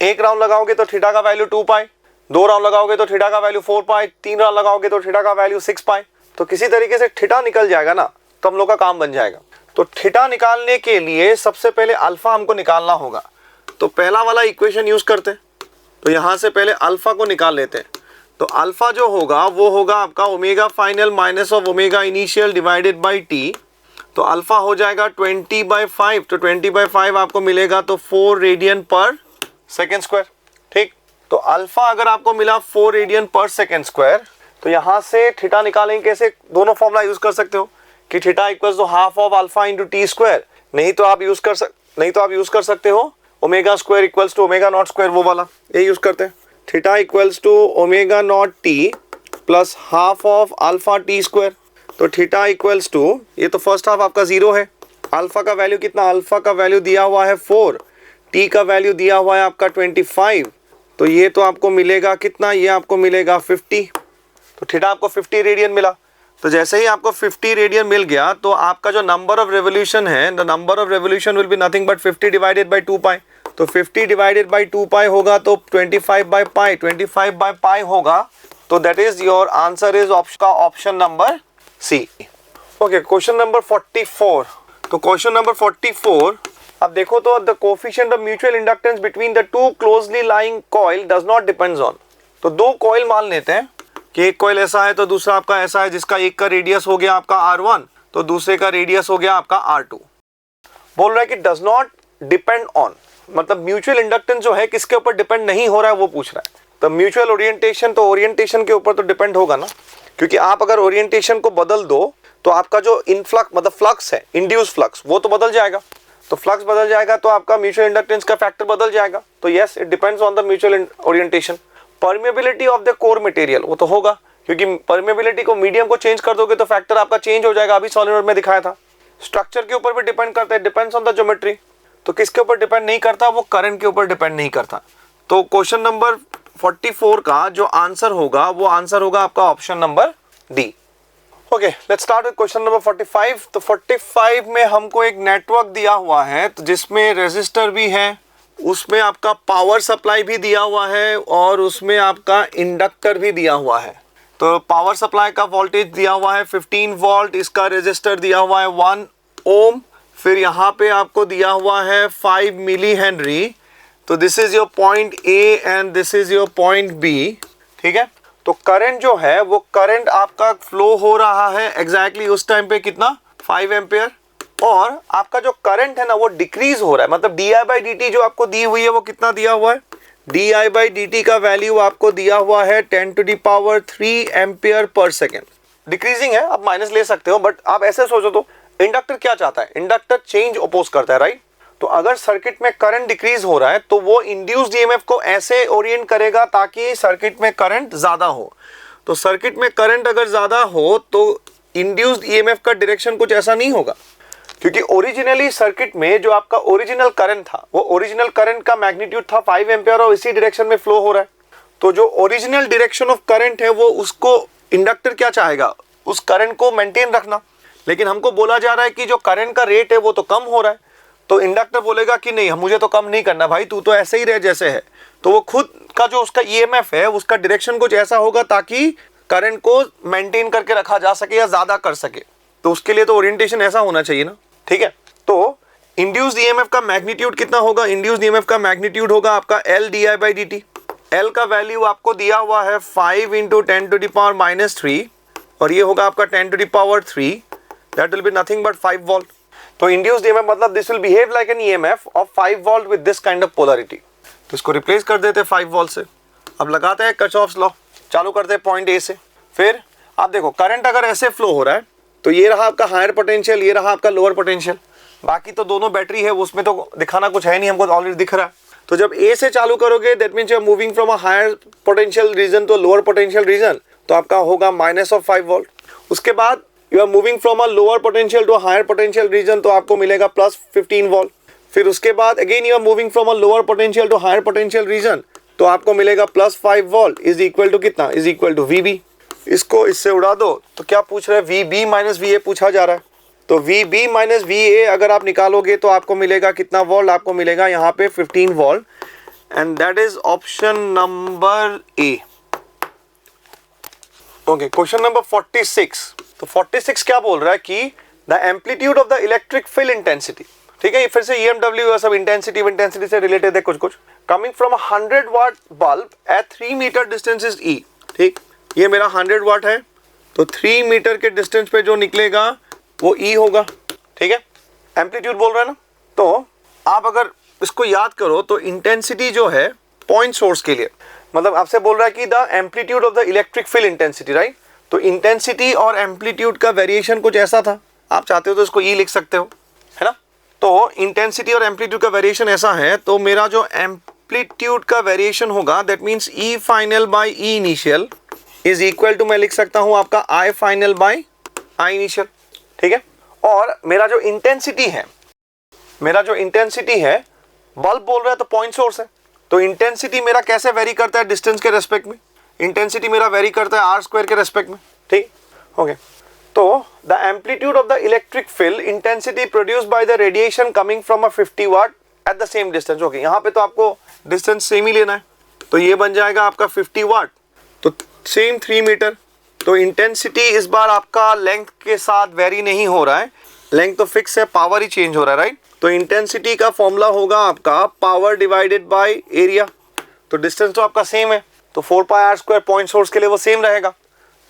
एक राउंड लगाओगे तो थीटा का वैल्यू 2 पाई, 2 राउंड लगाओगे तो थीटा का वैल्यू 4 पाई, 3 राउंड लगाओगे तो थीटा का वैल्यू 6 पाई। तो किसी तरीके से थीटा निकल जाएगा ना, तो हम लोग का काम बन जाएगा। तो थीटा निकालने के लिए सबसे पहले अल्फा हमको निकालना होगा। तो पहला वाला इक्वेशन यूज करते हैं, तो यहां से पहले अल्फा को निकाल लेते हैं। तो अल्फा जो होगा वो होगा आपका omega final minus of omega initial divided by T. तो अल्फा हो जाएगा 20/5, तो 20/5 आपको मिलेगा तो 4 रेडियन पर सेकेंड स्क्वायर। ठीक, तो अल्फा अगर आपको मिला 4 रेडियन पर सेकेंड स्क्वायर, तो यहाँ से थीटा निकालेंगे कैसे, दोनों फॉर्मूला यूज कर सकते हो कि theta equals to half of alpha into T square, नहीं तो आप यूज कर सकते हो omega square equals to omega naught square, वो वाला ये यूज करते हैं। Theta equals to omega naught T plus half of alpha T square. तो थीटा इक्वल्स टू, ये तो फर्स्ट हाफ आपका 0 है, अल्फा का वैल्यू कितना, अल्फा का वैल्यू दिया हुआ है 4, टी का वैल्यू दिया हुआ है आपका 25, तो ये तो आपको मिलेगा कितना, ये आपको मिलेगा 50। तो थीटा आपको 50 रेडियन मिला। तो जैसे ही आपको 50 रेडियन मिल गया तो आपका जो नंबर ऑफ रेवोल्यूशन है, the number of revolution will be nothing but 50 divided by 2 पाई। तो 50 डिवाइडेड बाई 2 पाई होगा तो 25 बाई पाई होगा। तो that is your answer is option number C. Okay, question number 44। तो क्वेश्चन नंबर 44 अब देखो तो the coefficient of mutual inductance between the two closely lying coil does not depends on. तो दो कॉइल मान लेते हैं कि एक कॉइल ऐसा है तो दूसरा आपका ऐसा है, जिसका एक का रेडियस हो गया आपका R1 तो दूसरे का रेडियस हो गया आपका R2। बोल रहा है कि डज नॉट डिपेंड ऑन, मतलब म्यूचुअल इंडक्टेंस जो है किसके ऊपर डिपेंड नहीं हो रहा है वो पूछ रहा है। तो म्यूचुअल ओरिएंटेशन, तो ओरिएंटेशन के ऊपर तो डिपेंड होगा ना, क्योंकि आप अगर ओरिएंटेशन को बदल दो तो आपका जो इनफ्लक्स मतलब फ्लक्स है, इंड्यूस फ्लक्स, वो तो बदल जाएगा। तो फ्लक्स बदल जाएगा तो आपका म्यूचुअल इंडक्टेंस का फैक्टर बदल जाएगा। तो yes, it depends on the mutual orientation. Permeability of the core material, वो तो होगा, क्योंकि परमेबिलिटी को मीडियम को चेंज कर दोगे तो फैक्टर आपका चेंज हो जाएगा, अभी सॉलिनॉइड में दिखाया था। स्ट्रक्चर के ऊपर भी डिपेंड करता है, डिपेंड्स ऑन द ज्योमेट्री। तो किसके ऊपर डिपेंड नहीं करता, वो करंट के ऊपर डिपेंड नहीं करता। तो क्वेश्चन नंबर 44 का जो आंसर होगा वो आंसर होगा आपका option number D. Okay, let's start with question number 45। तो 45 में हमको एक नेटवर्क दिया हुआ है, तो जिसमें रेजिस्टर भी है, उसमें आपका पावर सप्लाई भी दिया हुआ है और उसमें आपका इंडक्टर भी दिया हुआ है। तो पावर सप्लाई का वोल्टेज दिया हुआ है 15 वोल्ट, इसका रेजिस्टर दिया हुआ है 1 ओम, फिर यहाँ पे आपको दिया हुआ है 5 मिली हेनरी। तो this is your point A and this is your point B. ठीक है, तो करंट जो है वो करंट आपका फ्लो हो रहा है एग्जैक्टली उस टाइम पे कितना, 5 एम्पियर, और आपका जो करंट है ना वो डिक्रीज हो रहा है, मतलब di/dt जो आपको दी हुई है वो कितना दिया हुआ है, di/dt का वैल्यू आपको दिया हुआ है 10⁻³ एम्पियर पर सेकेंड। डिक्रीजिंग है, आप माइनस ले सकते हो, बट आप ऐसे सोचो तो इंडक्टर क्या चाहता है, इंडक्टर चेंज अपोज करता है, राइट। तो अगर सर्किट में करंट डिक्रीज हो रहा है तो वो इंड्यूस्ड ईएमएफ को ऐसे ओरिएंट करेगा ताकि सर्किट में करंट ज्यादा हो। तो सर्किट में करंट अगर ज्यादा हो तो इंड्यूस्ड ईएमएफ का डायरेक्शन कुछ ऐसा नहीं होगा, क्योंकि ओरिजिनली सर्किट में जो आपका ओरिजिनल करंट था वो ओरिजिनल करंट का मैग्नीट्यूड था 5 एम्पियर और इसी डायरेक्शन में फ्लो हो रहा है। तो जो ओरिजिनल डायरेक्शन ऑफ करंट है वो उसको इंडक्टर क्या चाहेगा, उस करंट को मेंटेन रखना। लेकिन हमको बोला जा रहा है कि जो करंट का रेट है वो तो कम हो रहा है, तो इंडक्टर बोलेगा कि नहीं मुझे तो कम नहीं करना भाई, तू तो ऐसे ही रह जैसे है। तो वो खुद का जो उसका ईएमएफ है उसका डायरेक्शन कुछ ऐसा होगा ताकि करंट को मेंटेन करके रखा जा सके या ज्यादा कर सके। तो उसके लिए तो ओरिएंटेशन ऐसा होना चाहिए ना, ठीक है। तो इंड्यूस्ड ईएमएफ का मैग्नीट्यूड कितना होगा, इंड्यूस्ड ईएमएफ का मैग्नीट्यूड होगा आपका L di by dt। L का वैल्यू आपको दिया हुआ है 5 × 10⁻³ और ये होगा आपका 10⁻3, that will be nothing but 5 volt. तो इंड्यूस्ड ईएमएफ मतलब this will behave like N EMF of 5 volt with this kind of polarity. तो इसको रिप्लेस कर देते हैं 5 वोल्ट से। अब लगाते हैं किरचॉफ्स लॉ, चालू करते हैं पॉइंट ए से। फिर आप देखो करंट अगर ऐसे फ्लो हो रहा है तो ये रहा आपका हायर पोटेंशियल, ये रहा आपका लोअर पोटेंशियल, बाकी तो दोनों बैटरी है उसमें तो दिखाना कुछ है नहीं, हमको ऑलरेडी दिख रहा है। तो जब ए से चालू करोगे that means you are moving from a higher potential region to lower potential region, तो आपका होगा -5 वोल्ट। उसके बाद you are moving from a lower potential to higher potential region, तो आपको मिलेगा +15 वोल्ट। फिर उसके बाद again you are moving from a lower potential to higher potential region, तो आपको मिलेगा +5 वोल्ट इज इक्वल टू कितना, इज इक्वल टू VB। इसको इससे उड़ा दो तो क्या पूछ रहे हैं, VB - VA पूछा जा रहा है। तो VB - VA अगर आप निकालोगे तो आपको मिलेगा कितना वोल्ट, आपको मिलेगा यहाँ पे 15 volt, and that is option number A। Okay, question number 46। तो 46 क्या बोल रहा है कि the amplitude of the electric field intensity, ठीक है, ये फिर से EMW सब इंटेंसिटी से रिलेटेड है कुछ coming from 100 watt bulb at 3 meter distance is E। ठीक, ये मेरा 100 वाट है, तो 3 मीटर के डिस्टेंस पे जो निकलेगा वो E होगा, ठीक है, एम्पलीट्यूड बोल रहा है ना। तो आप अगर इसको याद करो तो इंटेंसिटी जो है पॉइंट सोर्स के लिए, मतलब आपसे बोल रहा है कि the amplitude of the electric field intensity, right. तो इंटेंसिटी और एम्पलीट्यूड का वेरिएशन कुछ ऐसा था, आप चाहते हो तो इसको E लिख सकते हो, है ना। तो इंटेंसिटी और एम्पलीट्यूड का वेरिएशन ऐसा है, तो मेरा जो एम्पलीट्यूड का वेरिएशन होगा that means E final by E initial is equal to, मैं लिख सकता हूं आपका I final by I initial, ठीक है। और मेरा जो इंटेंसिटी है बल्ब बोल रहा है तो पॉइंट सोर्स है, तो इंटेंसिटी मेरा कैसे वेरी करता है डिस्टेंस के रेस्पेक्ट में, इंटेंसिटी मेरा वेरी करता है R² के रेस्पेक्ट में, ठीक, ओके। तो the amplitude of the electric field intensity produced by the radiation coming from a 50 watt at the same distance. Okay, यहाँ पे तो आपको डिस्टेंस सेम ही लेना है, तो ये बन जाएगा आपका 50 वाट, तो सेम 3 मीटर। तो इंटेंसिटी इस बार आपका लेंथ के साथ वेरी नहीं हो रहा है, लेंथ तो फिक्स है, पावर ही चेंज हो रहा है, राइट। तो इंटेंसिटी का फॉर्मूला होगा आपका पावर डिवाइडेड बाय एरिया, तो डिस्टेंस तो आपका सेम है, तो 4πr² पॉइंट सोर्स के लिए वो सेम रहेगा,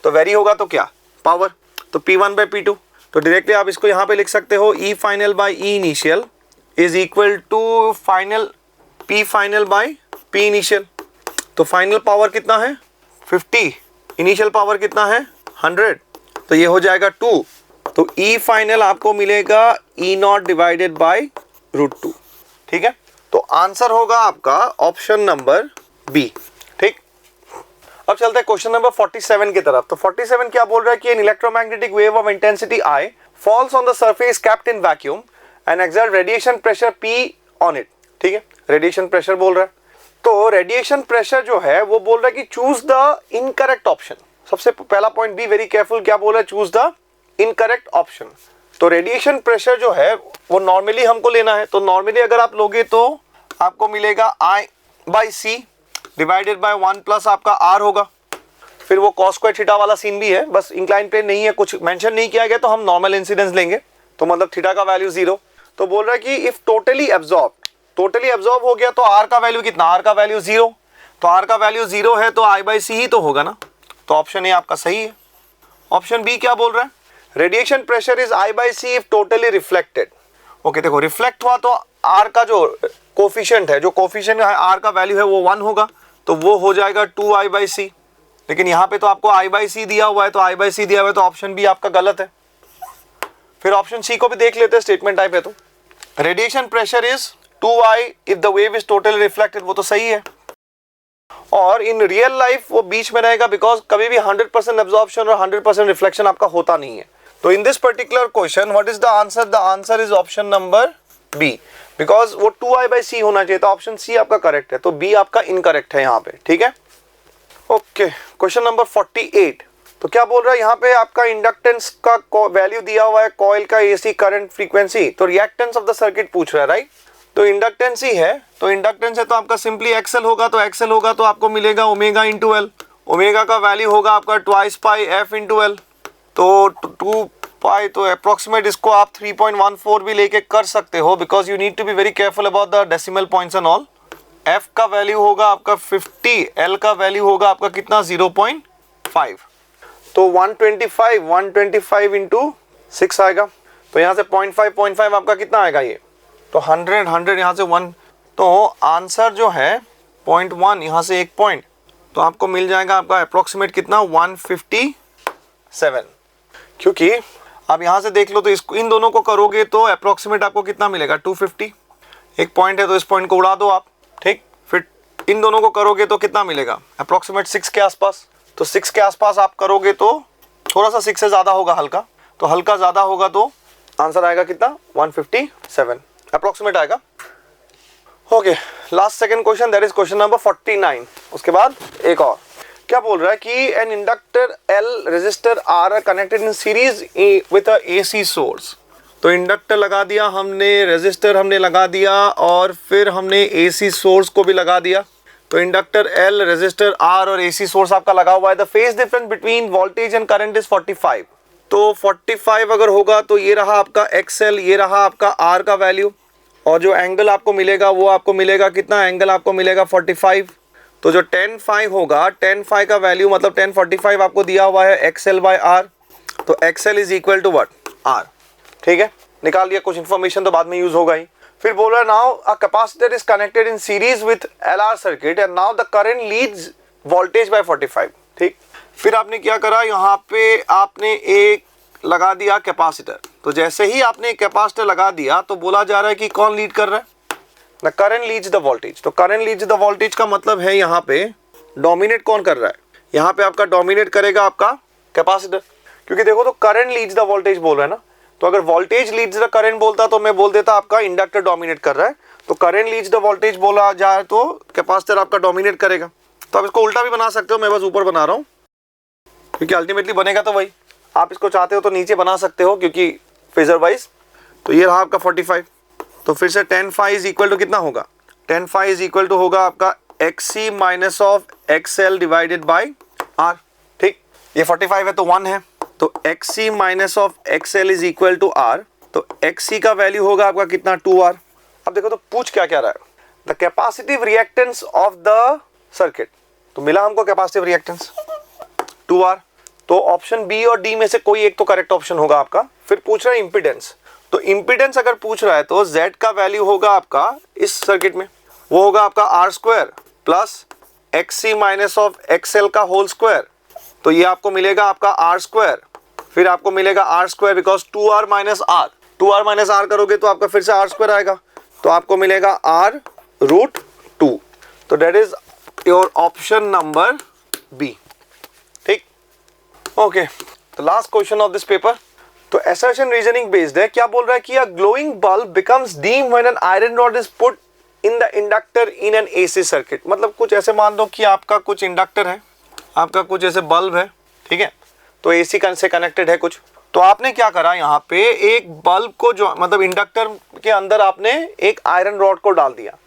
तो वेरी होगा तो क्या, पावर, तो P1/P2। तो डायरेक्टली आप इसको यहाँ पे लिख सकते हो E final by E initial is equal to final P final by P initial. तो फाइनल पावर कितना है 50, इनिशियल पावर कितना है 100, तो ये हो जाएगा 2। तो E फाइनल आपको मिलेगा E0 डिवाइडेड बाई √2, ठीक है। तो आंसर होगा आपका ऑप्शन नंबर B, ठीक। अब चलते हैं क्वेश्चन नंबर 47 की तरफ। तो 47 क्या बोल रहा है कि an electromagnetic wave of intensity I falls on the surface kept in vacuum and exert radiation pressure P on it, ठीक है, रेडिएशन प्रेशर बोल रहा है। तो रेडिएशन प्रेशर जो है वो बोल रहा है कि चूज द इनकरेक्ट ऑप्शन। सबसे पहला पॉइंट बी वेरी केयरफुल, क्या बोल रहा है, चूज द इनकरेक्ट ऑप्शन। तो रेडिएशन प्रेशर जो है वो नॉर्मली हमको लेना है, तो नॉर्मली अगर आप लोगे तो आपको मिलेगा I/C डिवाइडेड बाय 1 प्लस आपका R होगा। फिर वो cos² थीटा वाला सीन भी है, बस इंक्लाइन प्लेन नहीं है, कुछ मेंशन नहीं किया गया, तो हम नॉर्मल इंसिडेंस लेंगे, तो मतलब थीटा का वैल्यू 0। तो बोल रहा है कि इफ टोटली एब्जॉर्ब हो गया तो R का वैल्यू कितना, R का वैल्यू 0, तो R का वैल्यू 0 है तो I/C ही तो होगा ना, तो ऑप्शन ए आपका सही है। ऑप्शन बी क्या बोल रहा है, radiation pressure is I/C if totally reflected. Okay, देखो रिफ्लेक्ट हुआ तो R का जो कोफिशिएंट है, जो कोफिशिएंट है R का वैल्यू है वो 1 होगा, तो वो हो जाएगा 2I/C। लेकिन यहाँ पे तो आपको I/C दिया हुआ है, तो I/C दिया हुआ है, तो ऑप्शन बी आपका गलत है। फिर ऑप्शन सी को भी देख लेते हैं, स्टेटमेंट टाइप है radiation pressure is 2I if the wave is totally reflected, वो तो सही है। और इन रियल लाइफ वो बीच में रहेगा, बिकॉज कभी भी 100% एब्जॉर्प्शन और 100% रिफ्लेक्शन आपका होता नहीं है। तो in this particular question what is the answer? The answer is option number B, because वो 2I/c होना चाहिए था। ऑप्शन सी आपका करेक्ट है, तो बी आपका इनकरेक्ट है यहाँ पे, ठीक है। Okay, question number 48। तो क्या बोल रहा है यहाँ पे? आपका इंडक्टेंस का वैल्यू दिया हुआ है, कॉइल का AC करंट फ्रीक्वेंसी, तो रिएक्टेंस ऑफ द सर्किट पूछ रहा है, राइट। तो इंडक्टेंस ही है, तो इंडक्टेंस है तो आपका सिंपली XL होगा, तो XL होगा तो आपको मिलेगा ओमेगा इंटू एल। ओमेगा का वैल्यू होगा आपका 2πf इंटू एल, तो 2π, तो अप्रोक्सीमेट इसको आप 3.14 भी लेके कर सकते हो, because you need to be very careful about the decimal points and all. F का वैल्यू होगा आपका 50, L का वैल्यू होगा आपका कितना? 0.5, तो 125 इंटू 6 आएगा, तो यहाँ से 0.5 आपका कितना आएगा ये? तो 100 यहाँ से 1, तो आंसर जो है 0.1 यहाँ से 1 पॉइंट, तो आपको मिल जाएगा आपका अप्रोक्सीमेट कितना? 157। क्योंकि आप यहाँ से देख लो तो इसको, इन दोनों को करोगे तो अप्रोक्सीमेट आपको कितना मिलेगा? 250। एक पॉइंट है तो इस पॉइंट को उड़ा दो आप, ठीक। फिर इन दोनों को करोगे तो कितना मिलेगा? अप्रोक्सीमेट 6 के आसपास। तो 6 के आसपास आप करोगे तो थोड़ा सा 6 से ज़्यादा होगा, हल्का, तो हल्का ज़्यादा होगा तो आंसर आएगा कितना? 157 अप्रोक्सीमेट आएगा। Okay, last second question, that is question number 49। उसके बाद एक और क्या बोल रहा है कि an inductor L, resistor R R connected in series with a AC source. तो इंडक्टर लगा दिया हमने, रेजिस्टर हमने लगा दिया, और फिर हमने AC सोर्स को भी लगा दिया। तो इंडक्टर L, रेजिस्टर R और AC सोर्स आपका लगा हुआ है। The phase difference between voltage and current is 45। तो 45 अगर होगा तो ये रहा आपका XL, ये रहा आपका R का वैल्यू, और जो एंगल आपको मिलेगा वो आपको मिलेगा कितना? एंगल आपको मिलेगा 45। तो जो 10φ होगा, 10φ का वैल्यू मतलब 1045 आपको दिया हुआ है XL/R, तो XL is equal to what? R, ठीक है। निकाल लिया, कुछ इंफॉर्मेशन तो बाद में यूज होगा ही। फिर बोल रहा है now a capacitor is connected in series with LR circuit and now the current Leeds voltage bye 45, ठीक। फिर आपने क्या करा? यहाँ पे आपने एक लगा दिया कैपेसिटर। तो जैसे ही आपने कैपेसिटर लगा दिया तो बोला जा रहा है कि कौन लीड कर रहा है? The current leads the voltage. तो करंट लीड्स द वोल्टेज का मतलब है यहाँ पे डोमिनेट कौन कर रहा है? यहाँ पे आपका डोमिनेट करेगा आपका कैपेसिटर, क्योंकि देखो तो करंट लीड्स द वोल्टेज बोल रहा है ना। तो अगर वोल्टेज लीड्स द करंट बोलता तो मैं बोल देता आपका इंडक्टर डोमिनेट कर रहा है। तो करंट लीड्स द वोल्टेज बोला जाए तो कैपेसिटर आपका डोमिनेट करेगा। तो आप इसको उल्टा भी बना सकते हो, मैं बस ऊपर बना रहा हूँ क्योंकि अल्टीमेटली बनेगा तो वही। आप इसको चाहते हो तो नीचे बना सकते हो क्योंकि फेजर वाइज। तो ये रहा आपका 45। तो फिर से 10φ इज इक्वल टू कितना होगा? 10φ इज इक्वल टू होगा आपका XC minus of XL divided by R, ठीक। ये 45 है तो 1 है, तो XC minus of XL is equal to R, तो XC का वैल्यू होगा आपका कितना? 2R। अब देखो तो पूछ क्या क्या रहा है? The capacitive reactance of the circuit. तो मिला हमको कैपेसिटिव रिएक्टेंस 2R। तो ऑप्शन बी और डी में से कोई एक तो करेक्ट ऑप्शन होगा आपका। फिर पूछ रहा है इंपीडेंस। तो इंपीडेंस अगर पूछ रहा है तो Z का वैल्यू होगा आपका इस सर्किट में, वो होगा आपका R² plus XC minus of XL का होल स्क्वायर। तो ये आपको मिलेगा आपका R², फिर आपको मिलेगा R² because 2R minus R, 2R minus R करोगे तो आपका फिर से R² आएगा, तो आपको मिलेगा R√2। तो that is your option number B, ठीक। ओके, तो last question of this paper. तो assertion रीजनिंग बेस्ड है। क्या बोल रहा है कि a glowing bulb becomes dim when an iron rod is put in the inductor in an AC circuit। मतलब कुछ ऐसे मान लो कि आपका कुछ इंडक्टर है, आपका कुछ ऐसे बल्ब है, ठीक है, तो AC से कनेक्टेड है कुछ। तो आपने क्या करा? यहाँ पे एक बल्ब को जो मतलब इंडक्टर के अंदर आपने एक आयरन रॉड को डाल दिया।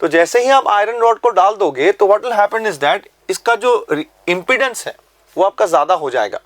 तो जैसे ही आप आयरन रॉड को डाल दोगे तो what will happen is that इसका जो इंपीडेंस है वो आपका ज़्यादा हो जाएगा,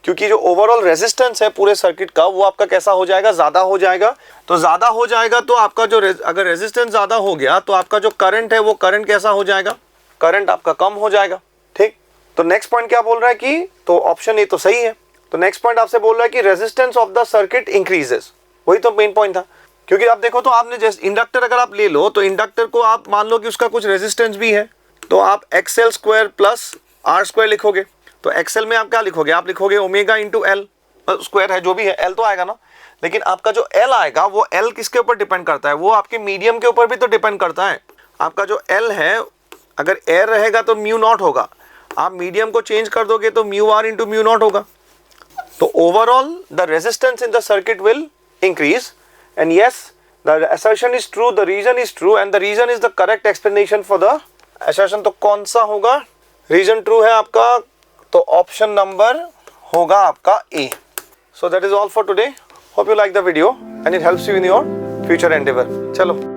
क्योंकि जो ओवरऑल रेजिस्टेंस है पूरे सर्किट का वो आपका कैसा हो जाएगा? ज़्यादा हो जाएगा। तो ज़्यादा हो जाएगा तो आपका जो अगर रेजिस्टेंस ज़्यादा हो गया तो आपका जो करंट है वो करंट कैसा हो जाएगा? करंट आपका कम हो जाएगा, ठीक। तो नेक्स्ट पॉइंट क्या बोल रहा है कि तो ऑप्शन ए तो सही है। तो नेक्स्ट पॉइंट आपसे बोल रहा है कि resistance of the circuit increases, वही तो मेन पॉइंट था। क्योंकि आप देखो तो आपने जैसे इंडक्टर अगर आप ले लो तो इंडक्टर को आप मान लो कि उसका कुछ रेजिस्टेंस भी है, तो आप XL² प्लस R² लिखोगे। तो XL में आप क्या लिखोगे? आप लिखोगे ओमेगा इंटू एल स्क्वायर है, जो भी है एल तो आएगा ना। लेकिन आपका जो L आएगा वो L किसके ऊपर डिपेंड करता है, वो आपके मीडियम के ऊपर भी तो डिपेंड करता है। आपका जो L है अगर एयर रहेगा तो म्यू नॉट होगा, आप मीडियम को चेंज कर दोगे तो mu R into mu naught होगा। तो overall the resistance in the circuit will increase and yes the assertion is true, the reason is true and the reason is the correct explanation for the assertion. तो कौन सा होगा, reason true है आपका, तो option number होगा आपका A. So that is all for today. Hope you like the video and it helps you in your future endeavour. चलो।